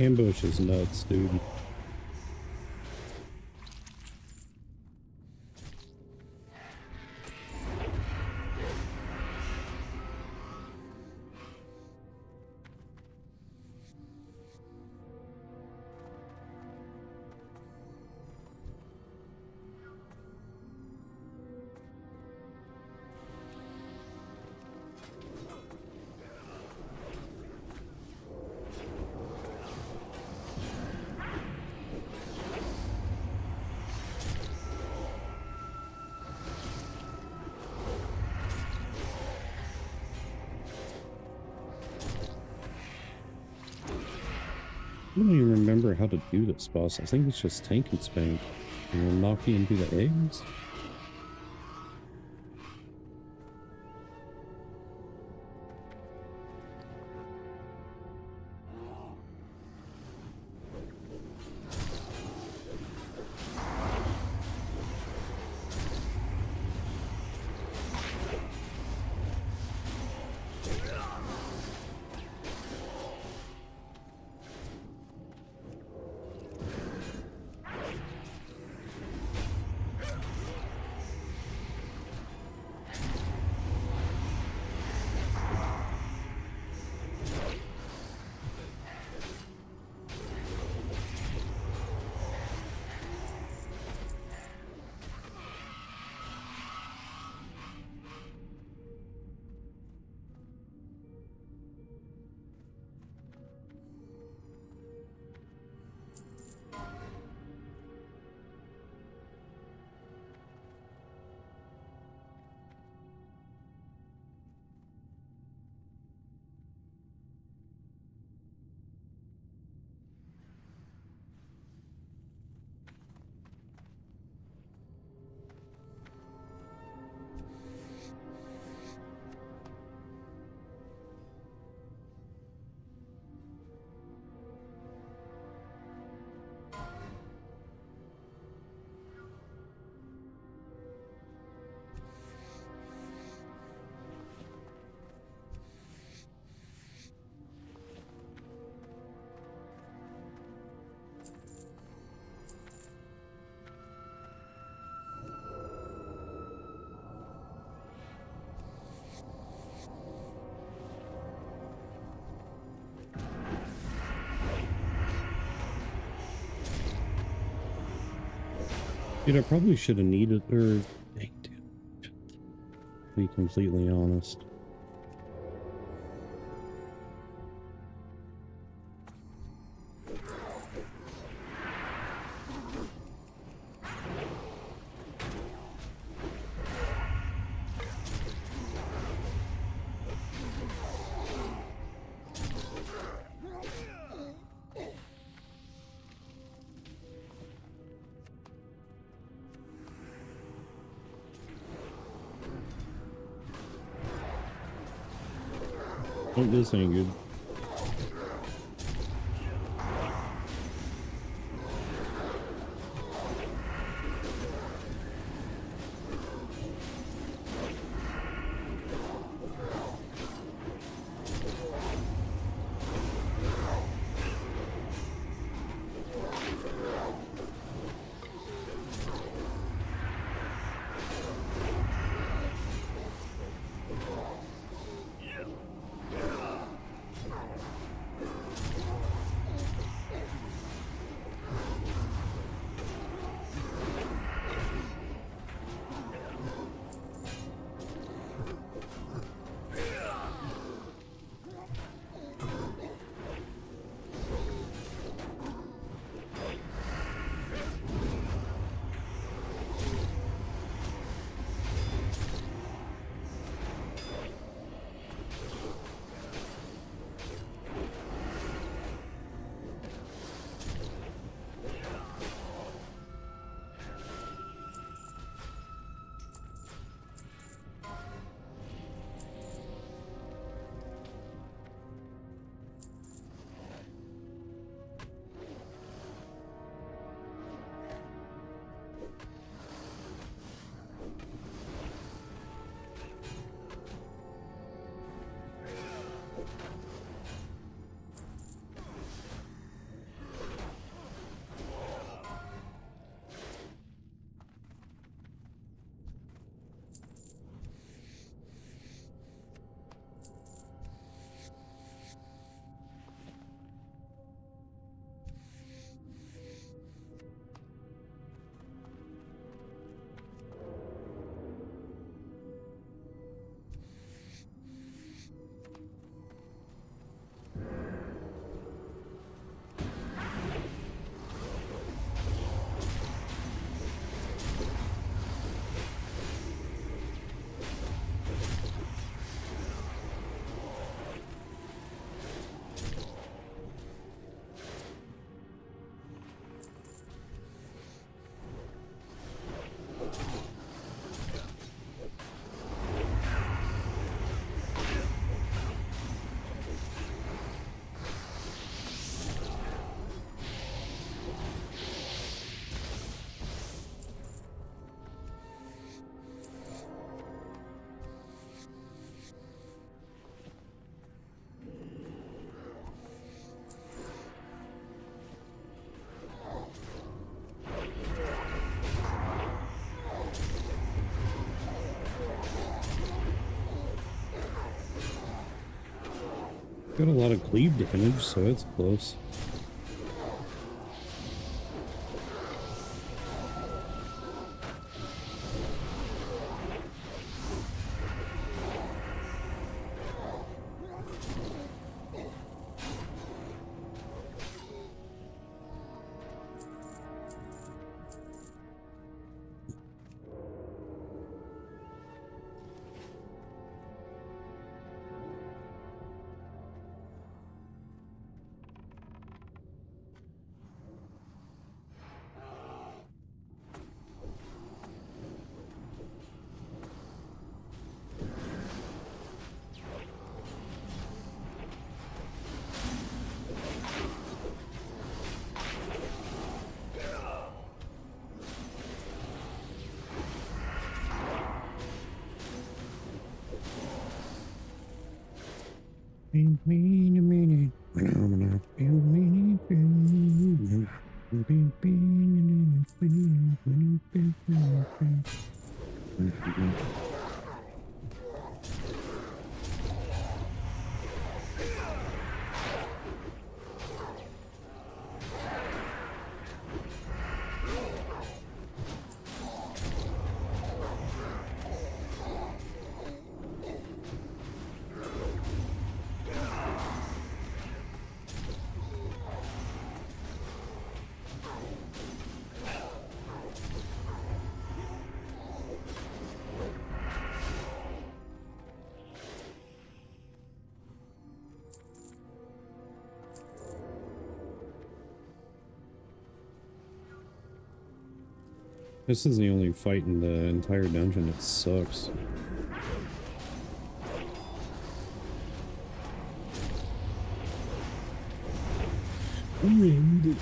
Ambush is nuts, dude. I don't even remember how to do this boss. I think it's just tank and spank. And then knock you into the eggs. Dude, I probably should have needed her. Dang, dude. To be completely honest. Oh, this ain't good. Got a lot of cleave damage, so it's close. This is the only fight in the entire dungeon. It sucks. Wind.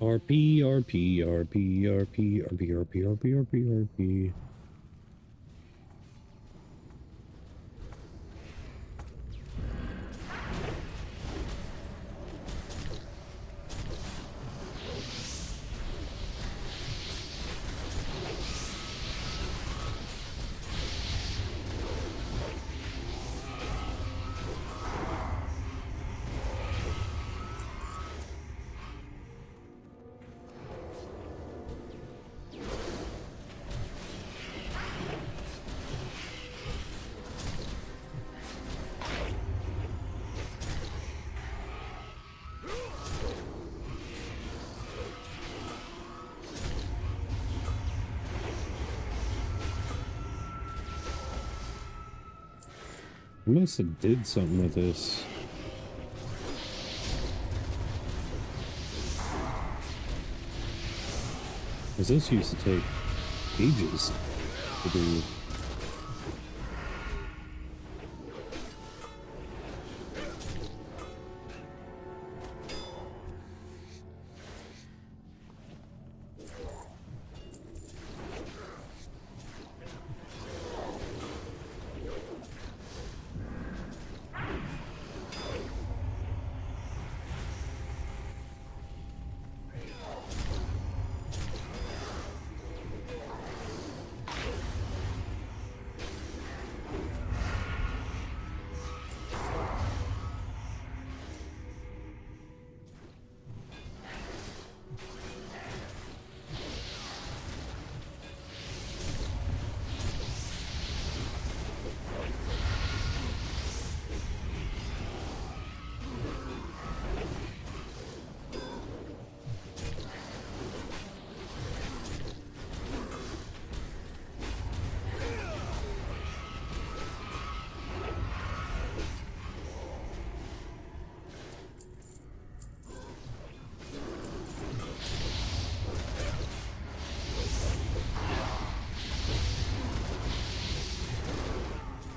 RP, RP, RP, RP, RP, RP, RP, RP, RP. I must have did something with this. Because this used to take ages to do.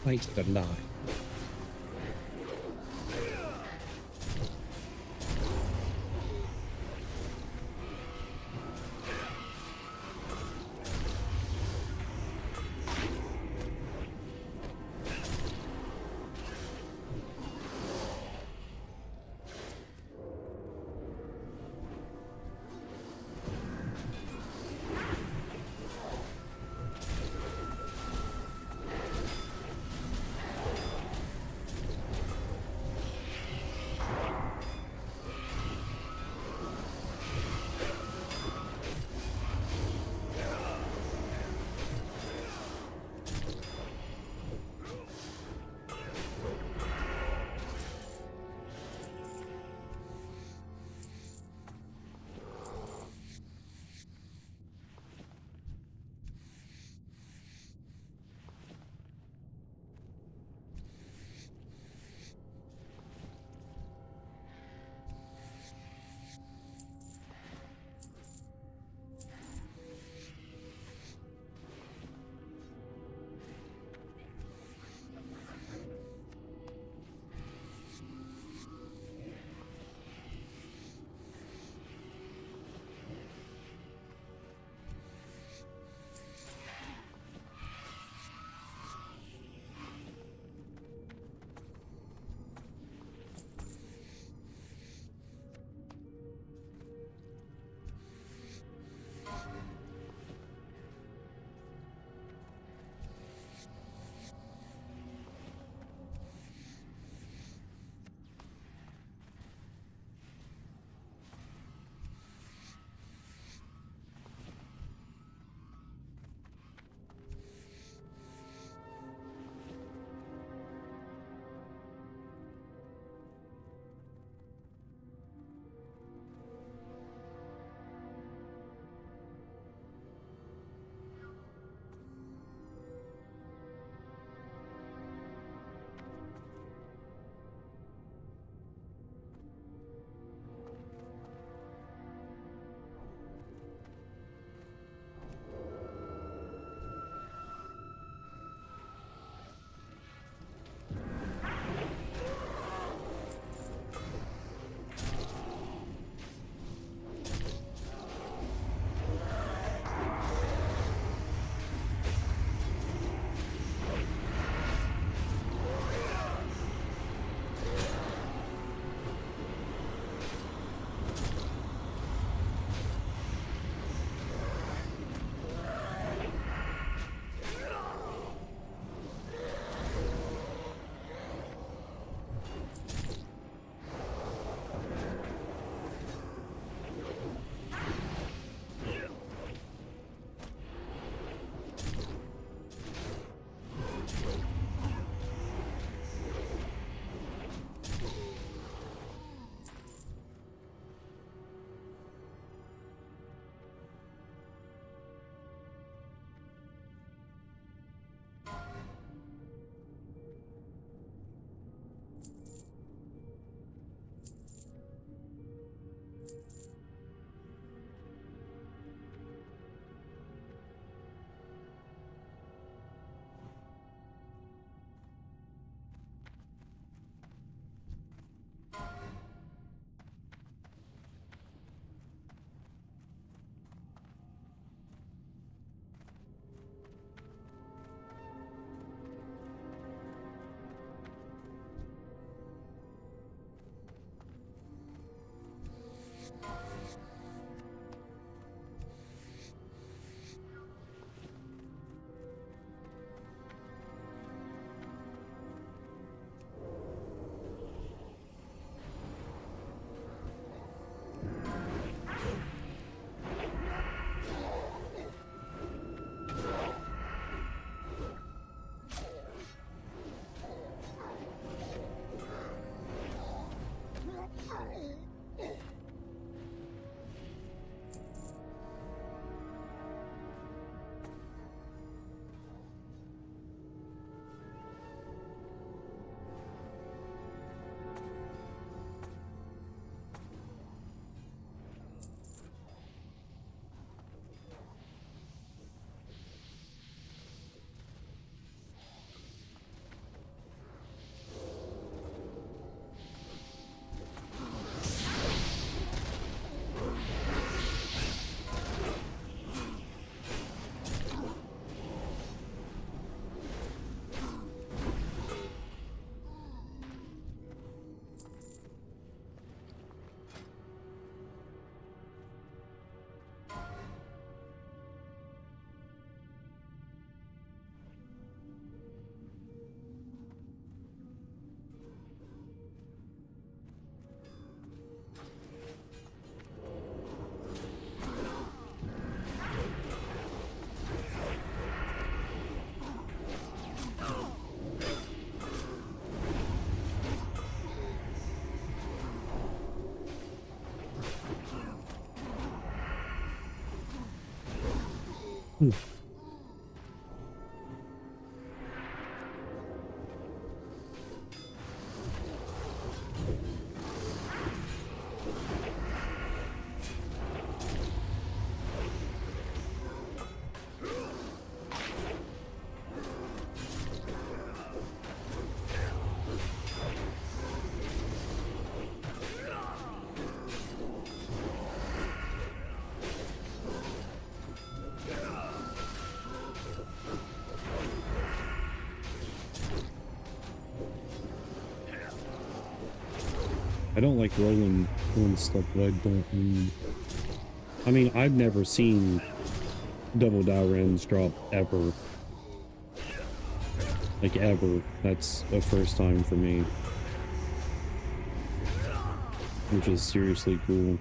Fight or die. I don't like rolling stuff that I don't need. I mean, I've never seen double Dalrins drop ever. Like, ever. That's a first time for me. Which is seriously cool.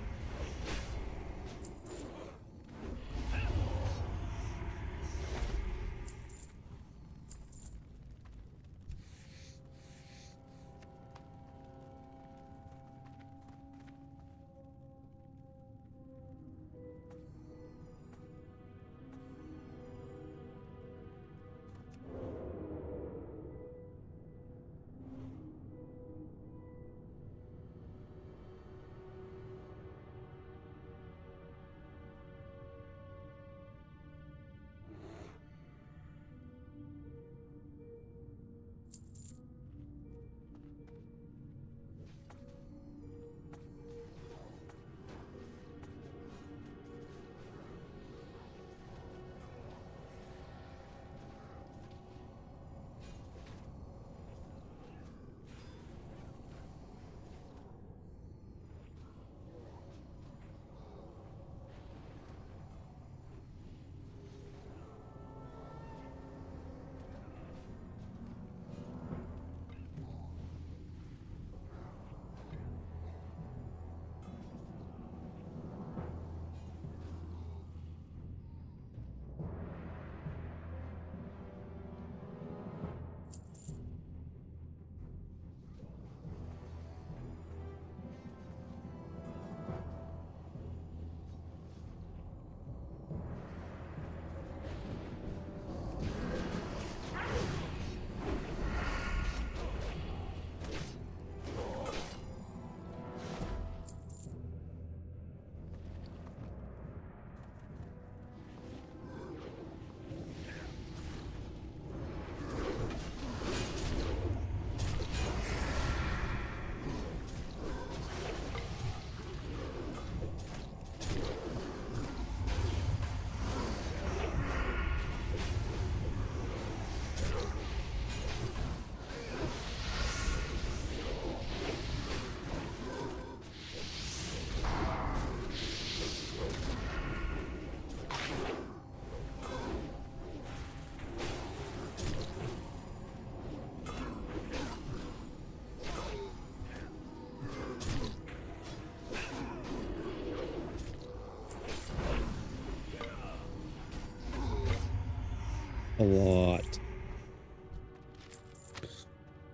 A lot.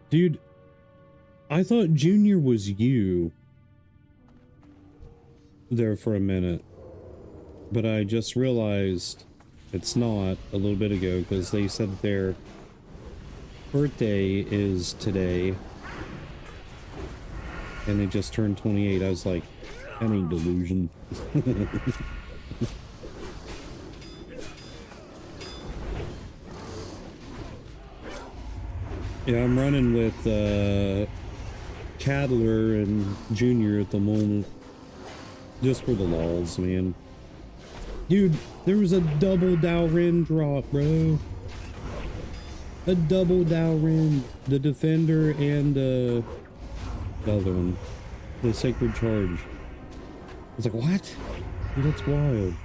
Dude, I thought Junior was you there for a minute, but I just realized it's not a little bit ago because they said their birthday is today and they just turned 28. I was like, I mean, delusion. Yeah, I'm running with Cadler and Junior at the moment. Just for the lulz, man. Dude, there was a double Dalrin drop, bro. A double Dalrin. The Defender and the other one. The Sacred Charge. I was like, what? Dude, that's wild.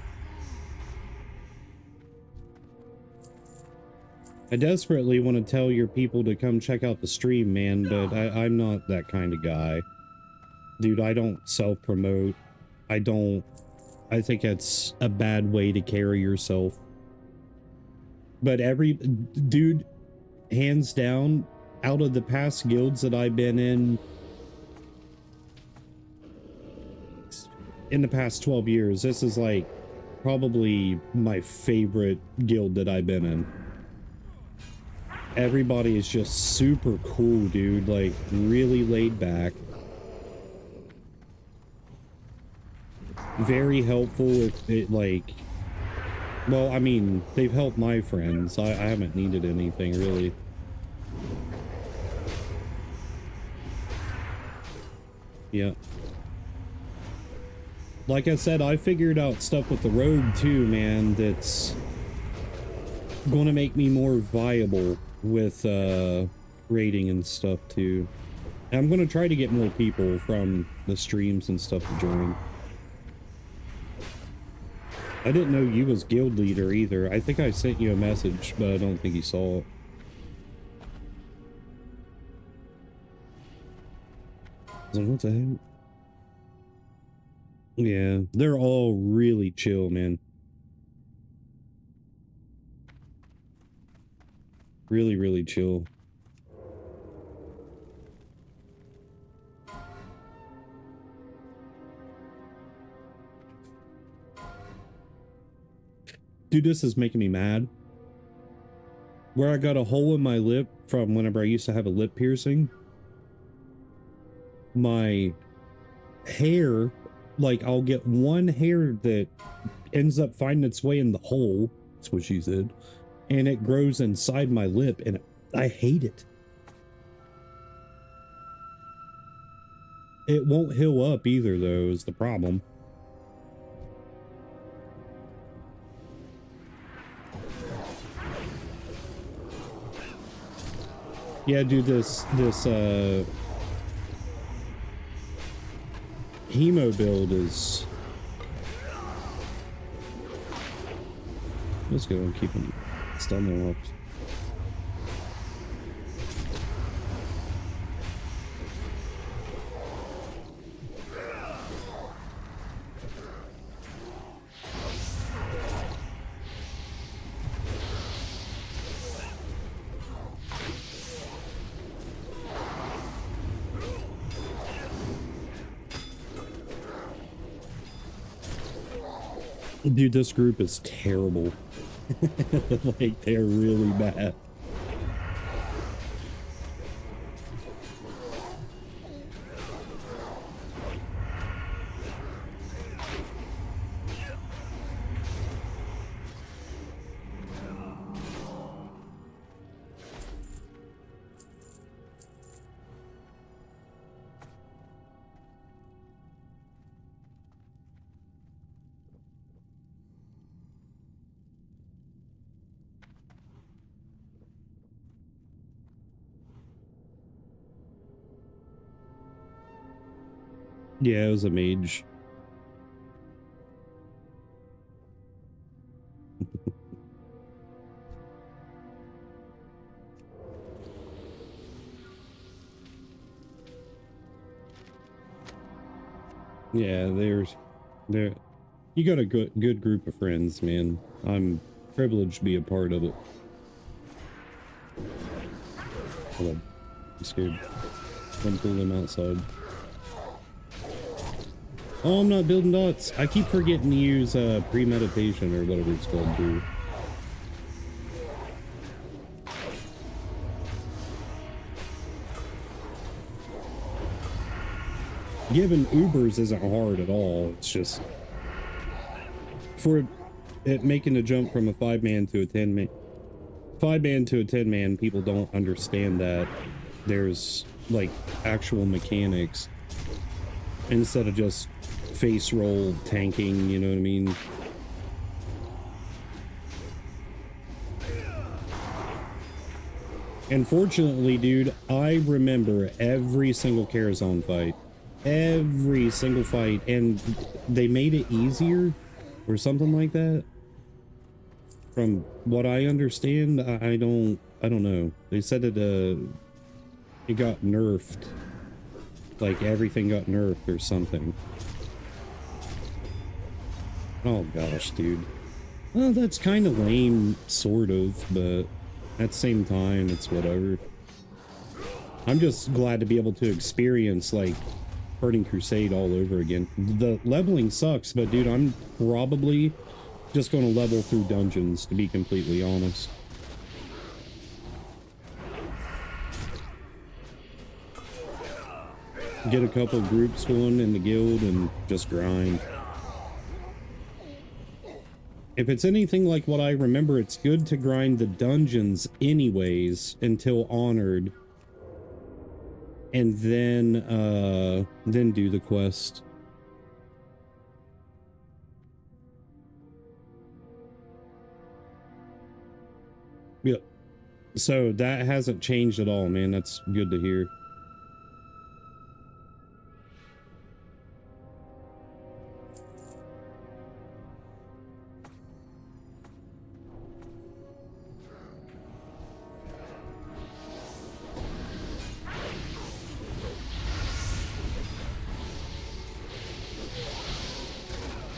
I desperately want to tell your people to come check out the stream, man, but I'm not that kind of guy. Dude, I don't self-promote. I think it's a bad way to carry yourself. But dude, hands down, out of the past guilds that I've been in the past 12 years, this is like probably my favorite guild that I've been in. Everybody is just super cool, dude. Like, really laid back. Very helpful if it, like... Well, I mean, they've helped my friends. I haven't needed anything, really. Yeah. Like I said, I figured out stuff with the road, too, man, that's gonna make me more viable with, raiding and stuff, too. And I'm gonna try to get more people from the streams and stuff to join. I didn't know you was guild leader either. I think I sent you a message, but I don't think you saw it. I was like, what the heck? Yeah, they're all really chill, man. Really, really chill. Dude, this is making me mad. Where I got a hole in my lip from whenever I used to have a lip piercing. My hair, like, I'll get one hair that ends up finding its way in the hole. That's what she said. And it grows inside my lip, and I hate it. It won't heal up either, though, is the problem. Yeah, dude, this hemo build is... Let's go and keep him stun locked. Dude, this group is terrible. Like, they're really bad. Yeah, it was a mage. Yeah, they're you got a good group of friends, man. I'm privileged to be a part of it. Hold on. I'm scared. Don't pull them outside. Oh, I'm not building dots. I keep forgetting to use premeditation or whatever it's called, too. Giving Ubers isn't hard at all. It's just for it making a jump from a 5-man to a 10-man. 5-man to a 10-man, people don't understand that there's like actual mechanics instead of just face roll tanking, you know what I mean? And fortunately, dude, I remember every single Carazon fight. Every single fight, and they made it easier or something like that. From what I understand, I don't know. They said it got nerfed. Like everything got nerfed or something. Oh gosh, dude. Well, that's kind of lame, sort of, but at the same time, it's whatever. I'm just glad to be able to experience, like, Crusade all over again. The leveling sucks, but dude, I'm probably just going to level through dungeons, to be completely honest. Get a couple groups going in the guild and just grind. If it's anything like what I remember, it's good to grind the dungeons anyways until honored. And then do the quest. Yeah. So that hasn't changed at all, man. That's good to hear.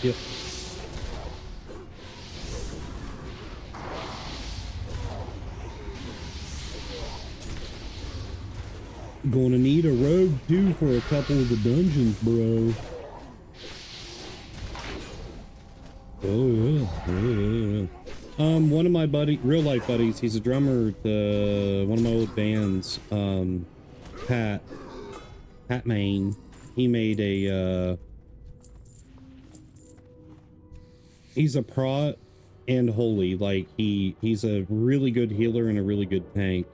Yep. Gonna need a rogue too for a couple of the dungeons, bro. Oh yeah. One of my real life buddies, he's a drummer at one of my old bands, Pat Main. He made a he's a prot and holy, like he's a really good healer and a really good tank.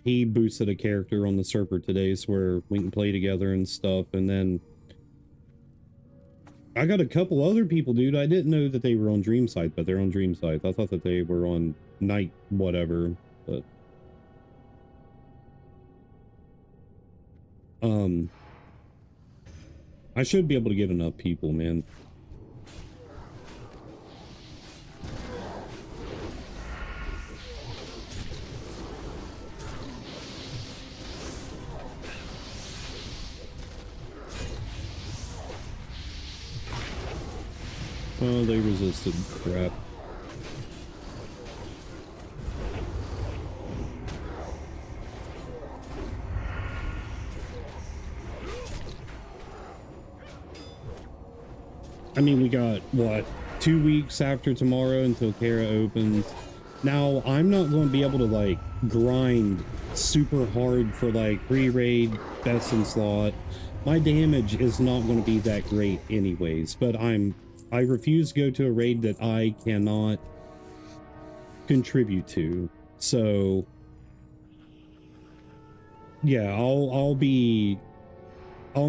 He boosted a character on the server today so where we can play together and stuff, and then I got a couple other people, dude. I didn't know that they were on Dream Site, but they're on Dream Site. I thought that they were on Night whatever, but I should be able to get enough people, man. Oh, they resisted. Crap. I mean, we got, what, 2 weeks after tomorrow until Kara opens. Now, I'm not going to be able to, like, grind super hard for, like, pre-raid, best in slot. My damage is not going to be that great anyways, but I refuse to go to a raid that I cannot contribute to. So, yeah, I'll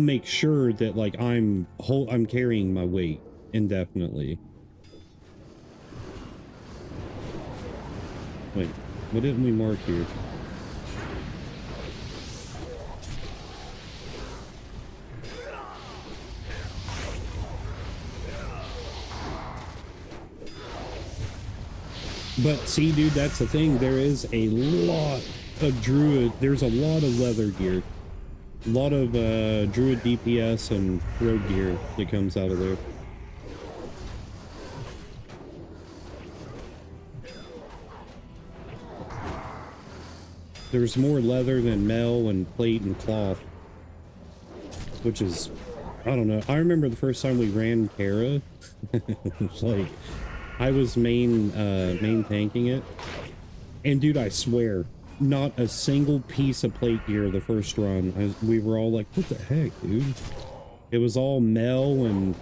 make sure that, like, I'm carrying my weight indefinitely. Wait, what didn't we mark here? But see, dude, that's the thing. There is a lot of druid. There's a lot of leather gear. A lot of druid DPS and rogue gear that comes out of there. There's more leather than mail and plate and cloth, which is, I don't know. I remember the first time we ran Kara. It's like, I was main tanking it, and dude, I swear, not a single piece of plate gear the first run. We were all like, what the heck, dude? It was all mail and,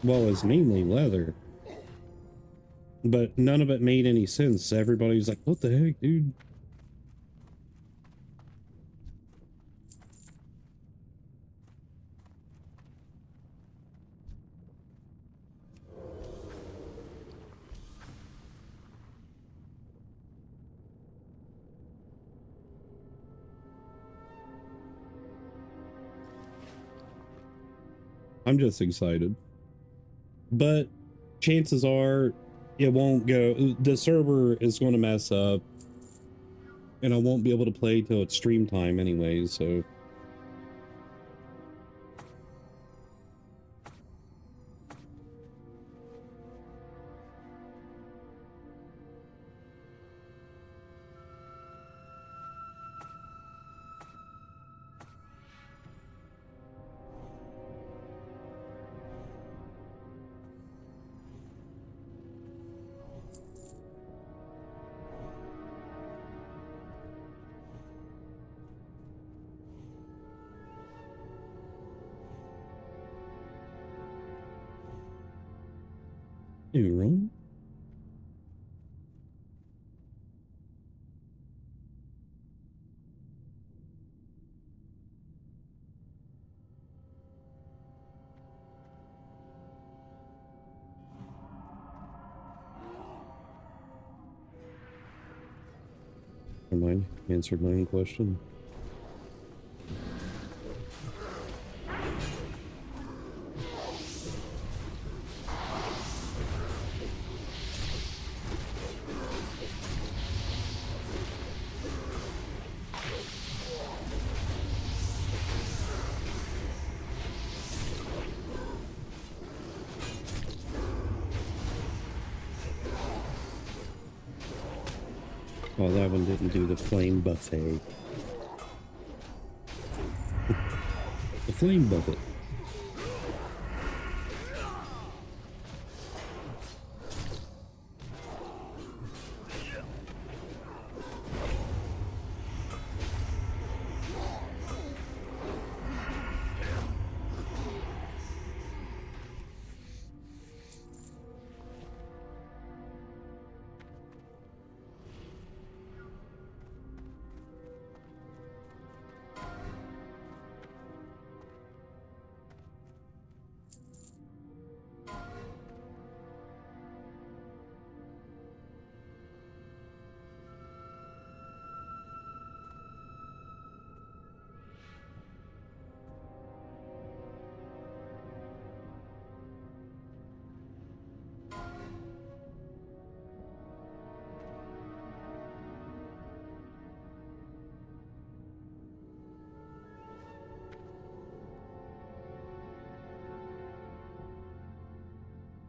well, it's mainly leather, but none of it made any sense. Everybody was like, what the heck, dude? I'm just excited, but chances are it won't go. The server is going to mess up and I won't be able to play till it's stream time anyways, so You wrong? Never mind. Answered my own question. Oh, that one didn't do the flame buffet. The flame buffet.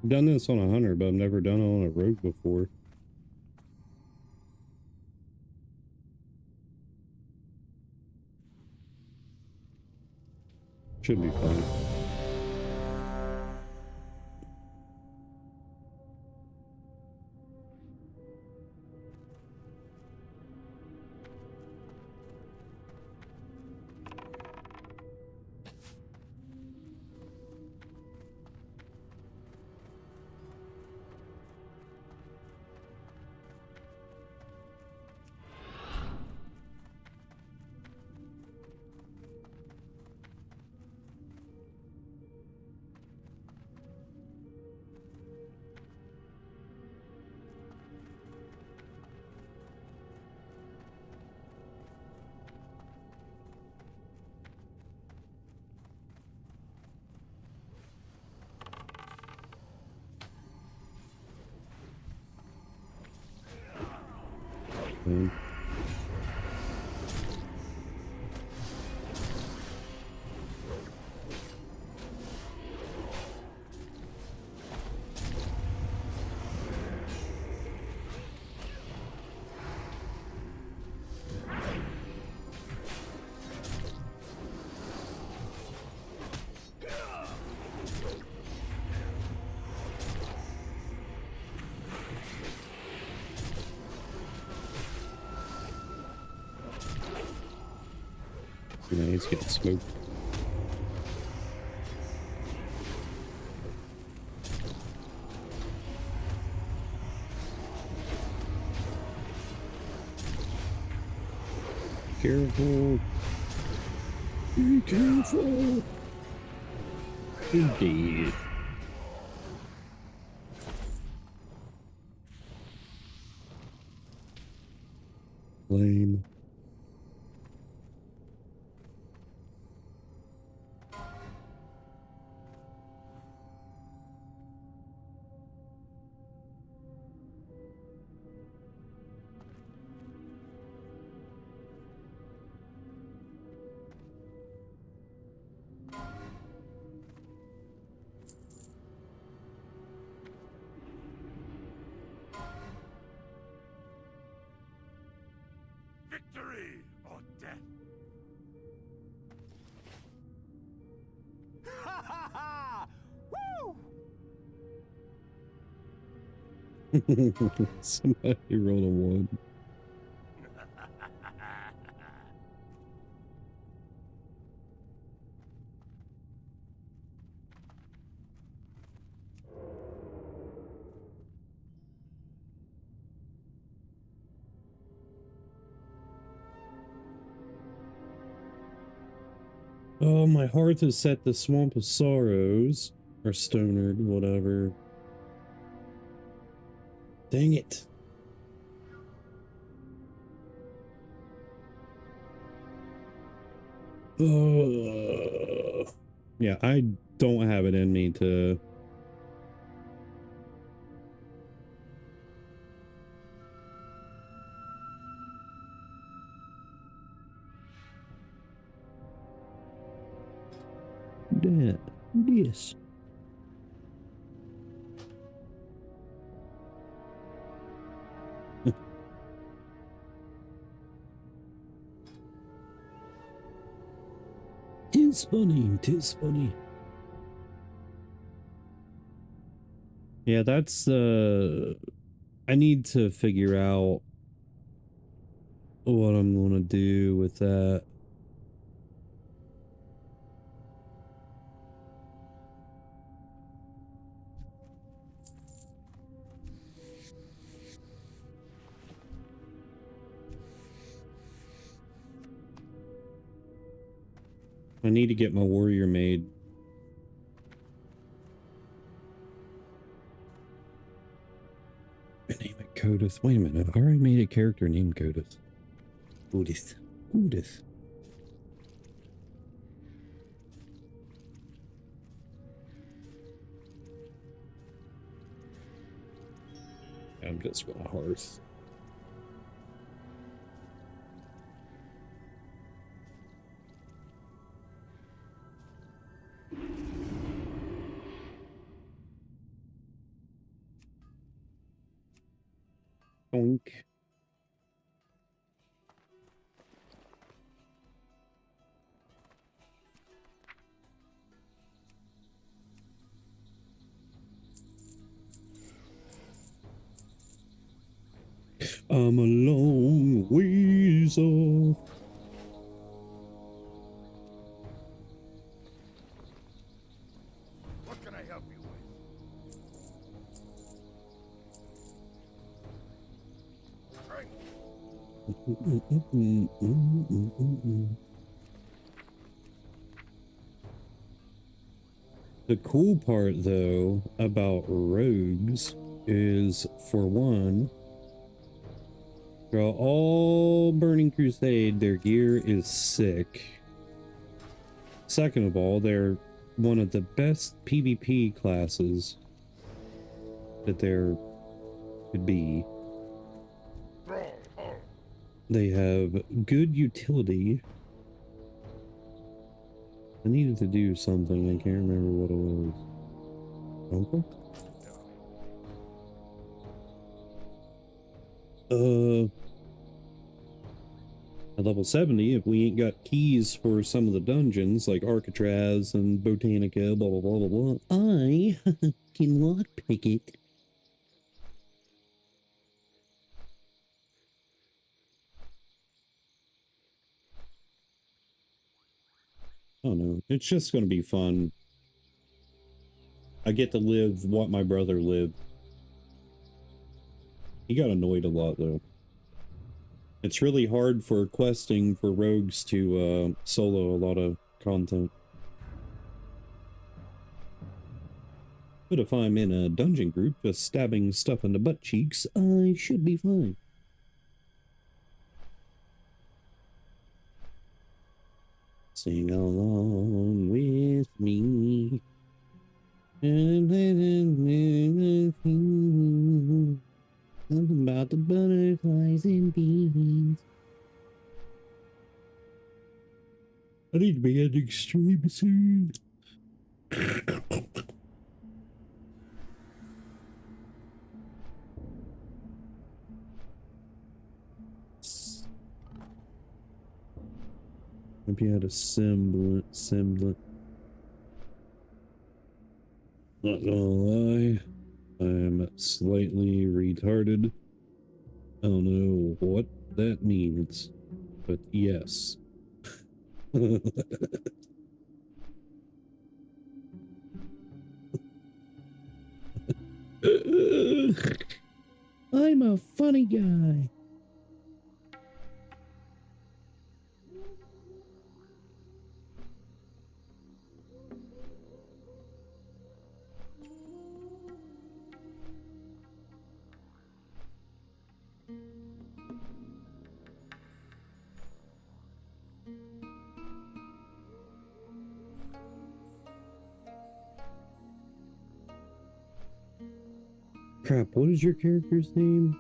I've done this on a hunter, but I've never done it on a rogue before. Should be fine. Okay. Yeah, he's getting smoked. Careful. Be careful. Indeed. Lame. Victory or death. Ha ha ha! Woo! Somebody rolled a 1. Oh, my hearth is set the Swamp of Sorrows. Or Stonard, whatever. Dang it. Yeah, I don't have it in me to... That. Yes. Tis funny, tis funny. Yeah, that's I need to figure out what I'm gonna do with that. I need to get my warrior made. I name it Codith. Wait a minute, I already made a character named Codith. Codith. Codith. I'm just gonna hearth. Oink. I'm a long ways off. What can I help you with? Drink. The cool part, though, about rogues is, for one, throughout all Burning Crusade, their gear is sick. Second of all, they're one of the best PvP classes that there could be. They have good utility. I needed to do something, I can't remember what it was. Uncle? At level 70, if we ain't got keys for some of the dungeons, like Arcatraz and Botanica, blah blah blah blah blah, I can lockpick it. Oh no, it's just gonna be fun. I get to live what my brother lived. He got annoyed a lot though. It's really hard for questing for rogues to solo a lot of content. But if I'm in a dungeon group just stabbing stuff in the butt cheeks, I should be fine. Sing along with me. Something about the butterflies and bees. I need to be ending stream soon. Maybe I had a semblance. Not gonna lie, I'm slightly retarded. I don't know what that means, but yes. I'm a funny guy. Crap, what is your character's name?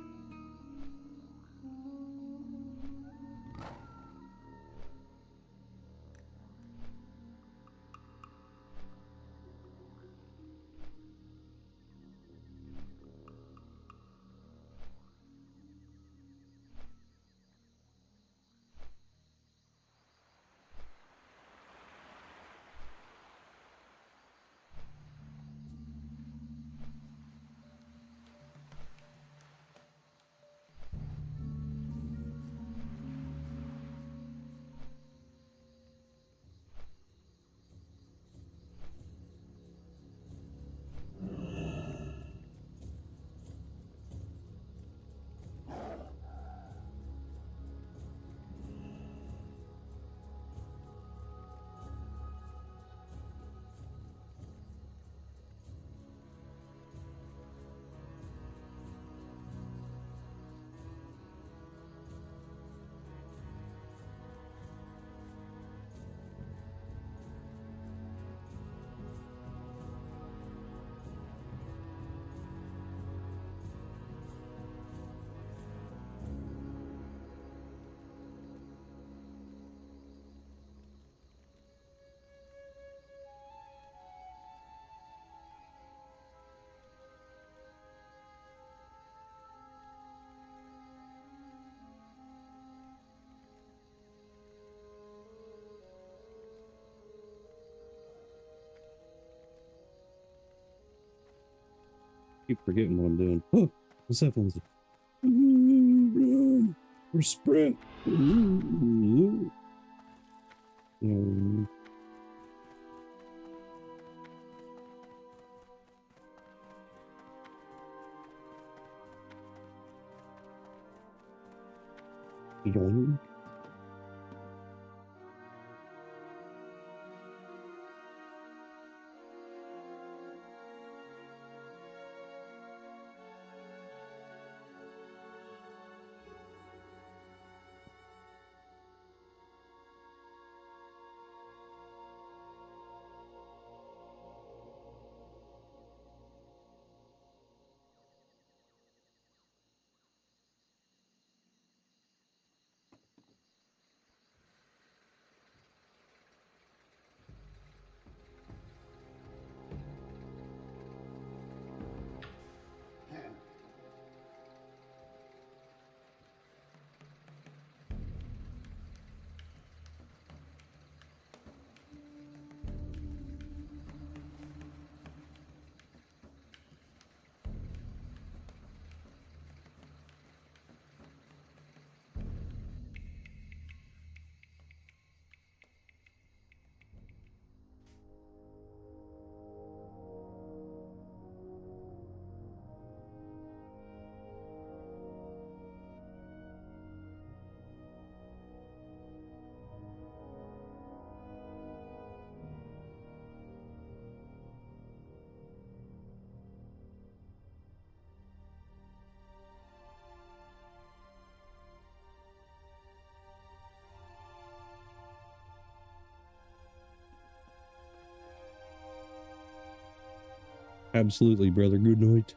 Keep forgetting what I'm doing. Oh, what's that one? Run or sprint. Yoink. Absolutely, brother. Good night.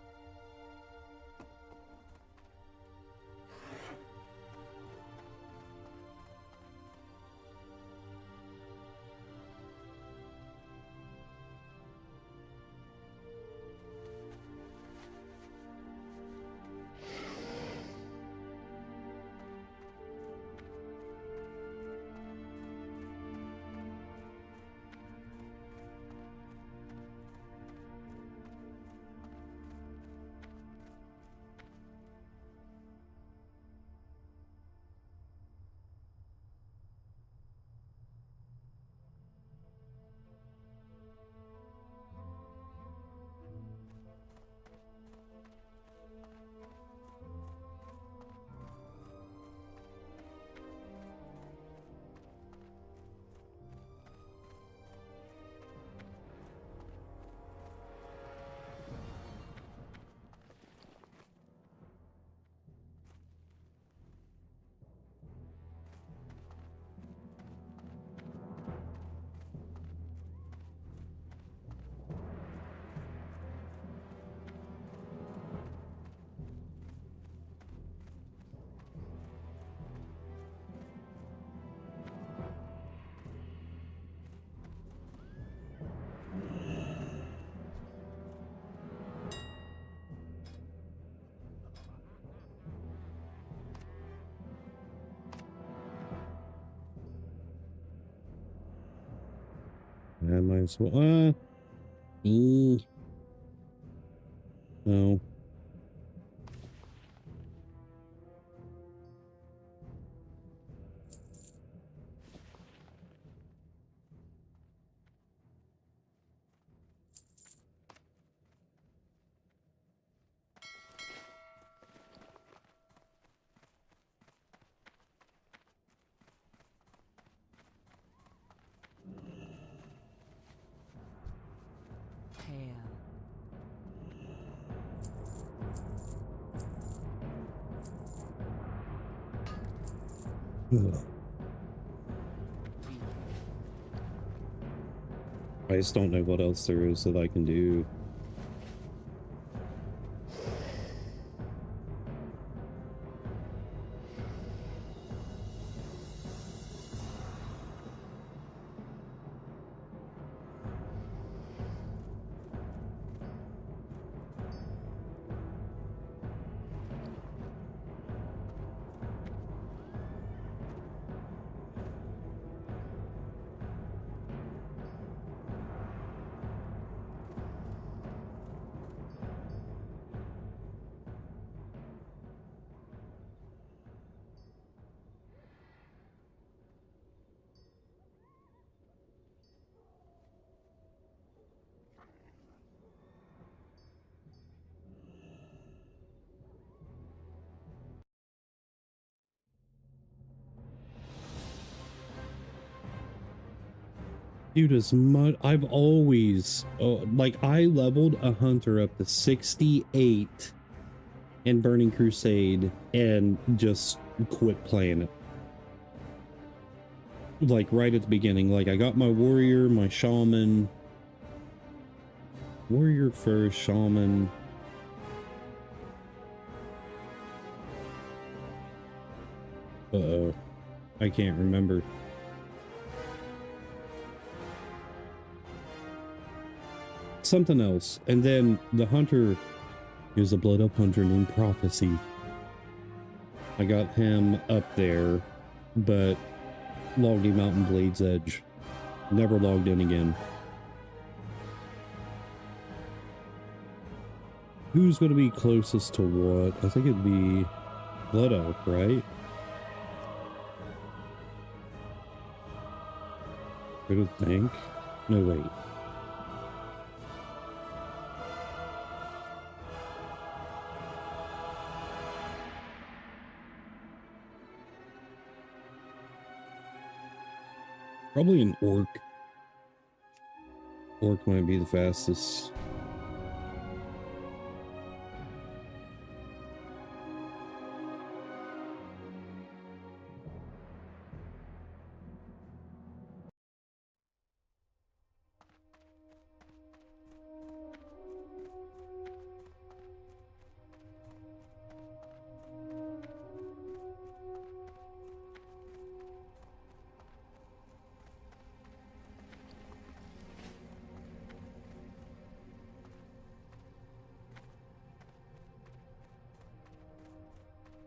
might as well. No. Pale. Ugh. I just don't know what else there is that I can do. Dude, as much I've always like I leveled a hunter up to 68 in Burning Crusade and just quit playing it. Like right at the beginning, like I got my warrior, my shaman, warrior first, shaman. Uh-oh, I can't remember. Something else, and then the hunter is a blood up hunter named Prophecy. I got him up there, but logged him out in Blade's Edge. Never logged in again. Who's going to be closest to what? I think it'd be Blood Elk, right? I don't think. No, wait. Probably an orc. Orc might be the fastest.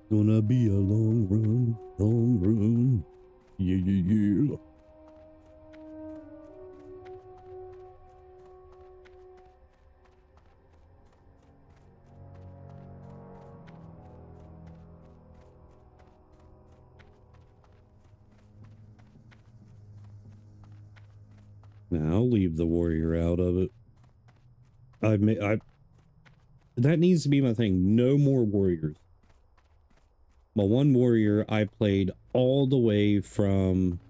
Gonna be a long run, long run. Yeah, yeah, yeah. Now I'll leave the warrior out of it. That needs to be my thing. No more warriors. My one warrior I played all the way from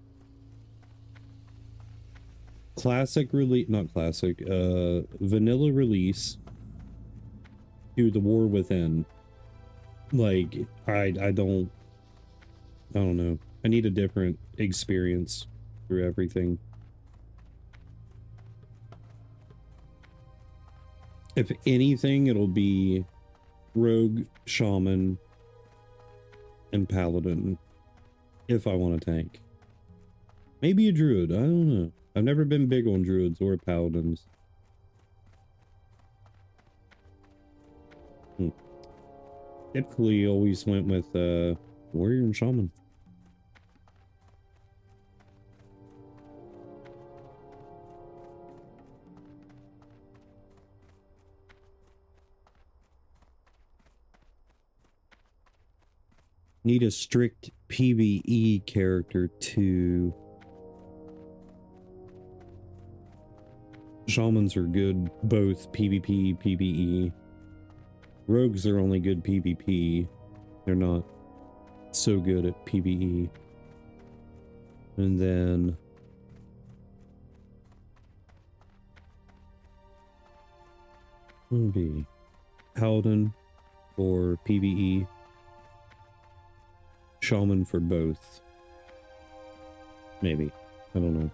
classic release, not classic, vanilla release to the War Within. Like I don't know. I need a different experience through everything. If anything, it'll be rogue, shaman, and paladin if I want a tank. Maybe a druid, I don't know. I've never been big on druids or paladins. Typically always went with warrior and shaman. Need a strict PvE character too. Shamans are good both PvP, PvE. Rogues are only good PvP. They're not so good at PvE. And then maybe Paladin for PvE. Shaman for both. Maybe. I don't know.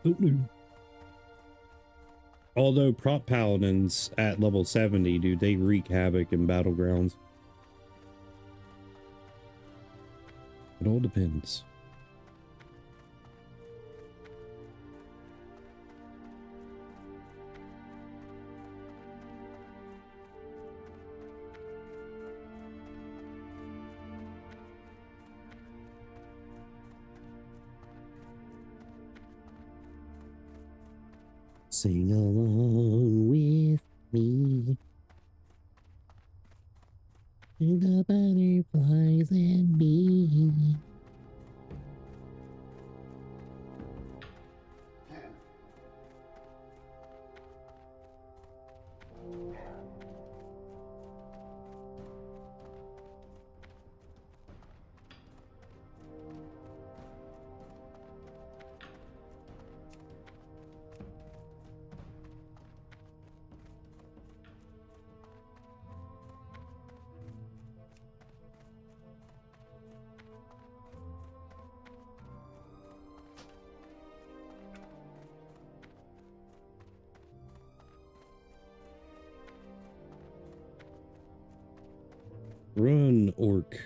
Don't know. Although prop paladins at level 70, dude, they wreak havoc in battlegrounds. It all depends. Sing along with me to the butterflies and me. Run, orc.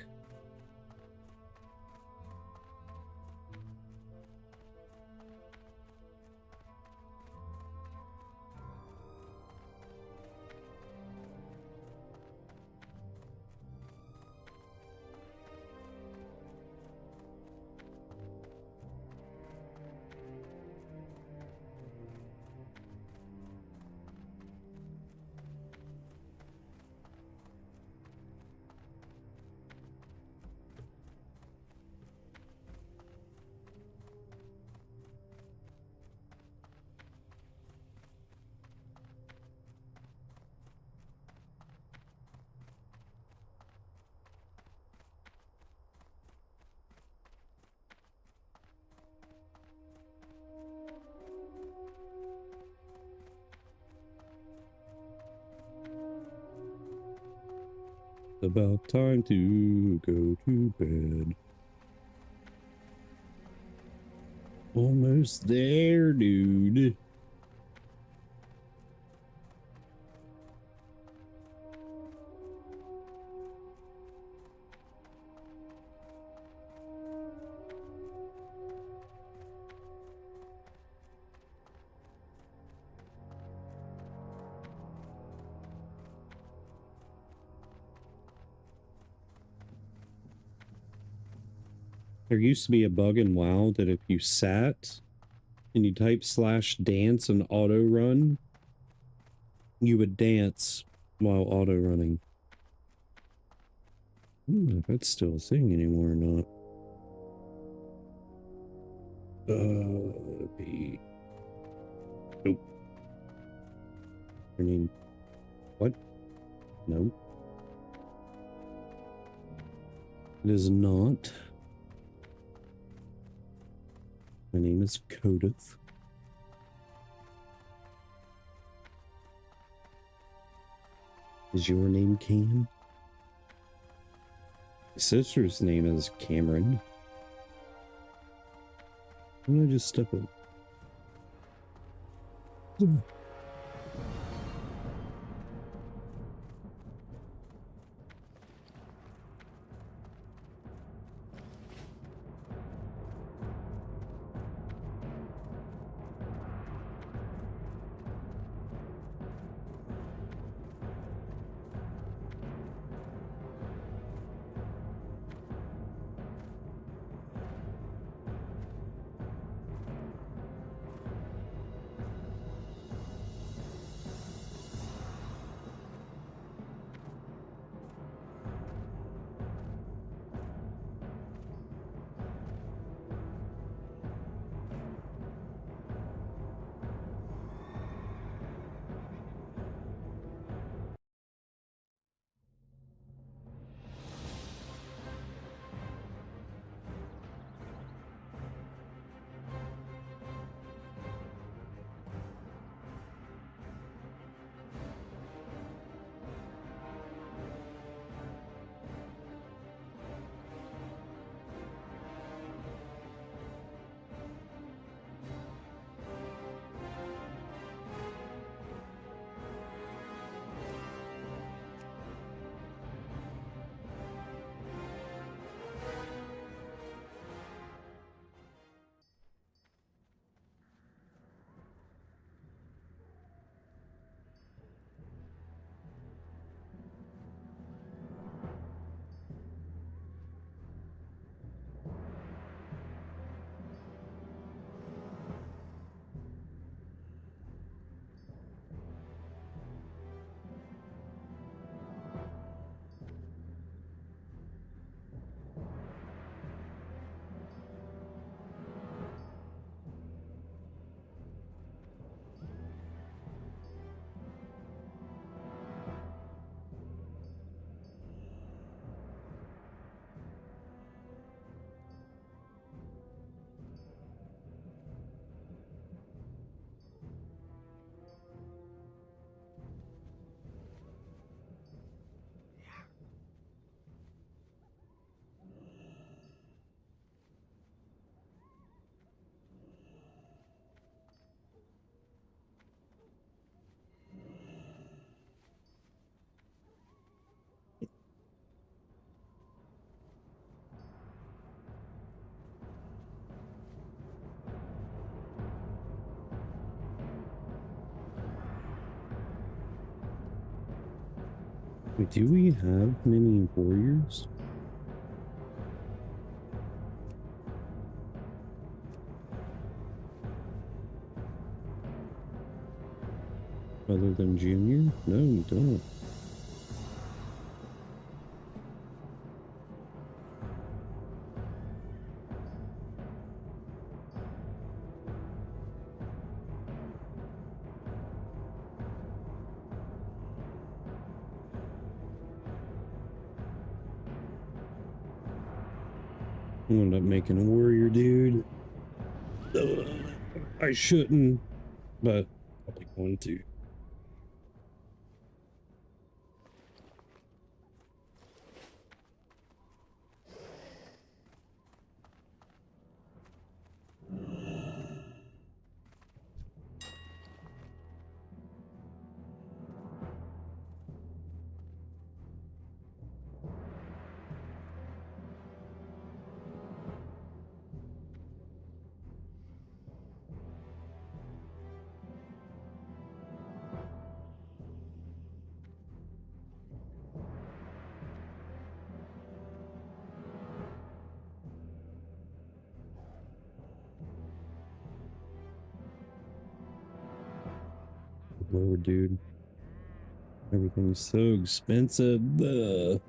About time to go to bed. Almost there, dude. There used to be a bug in WoW that if you sat and you type /dance and auto run, you would dance while auto running. I don't know if that's still a thing anymore or not. Nope. I mean, what? No. It is not. My name is Codeth. Is your name Cam? My sister's name is Cameron. Why don't I just step up? Wait, do we have many warriors? Other than Junior? No, we don't. I ended up making a warrior, dude. I shouldn't, but probably going to. Lord, dude. Everything's so expensive. Ugh.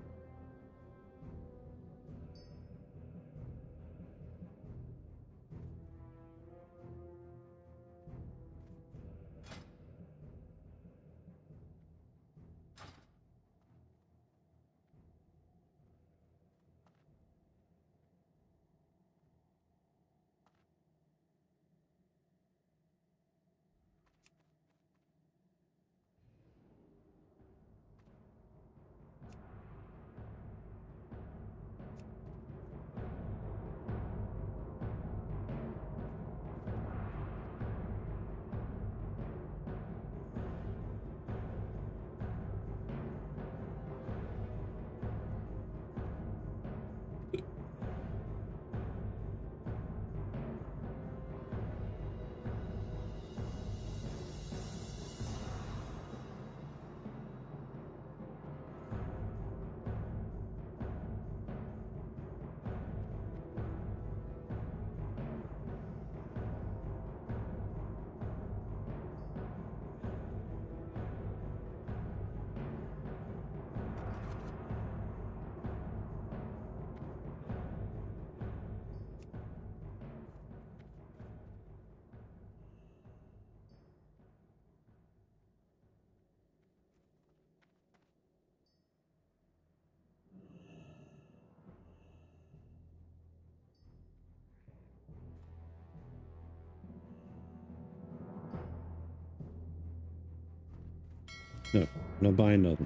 No, no buying nothing.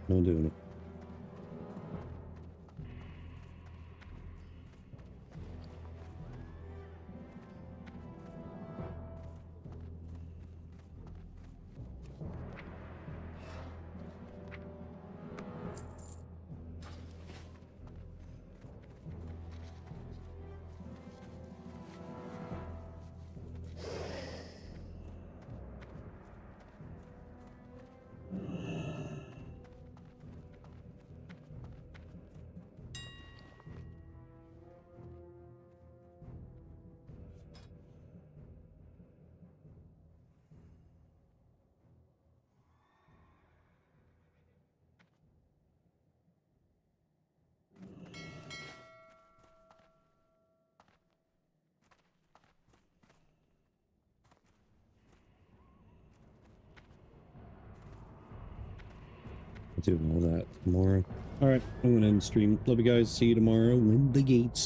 No doing it. Doing all that tomorrow. All right, I'm gonna end stream. Love you guys. See you tomorrow in the gates.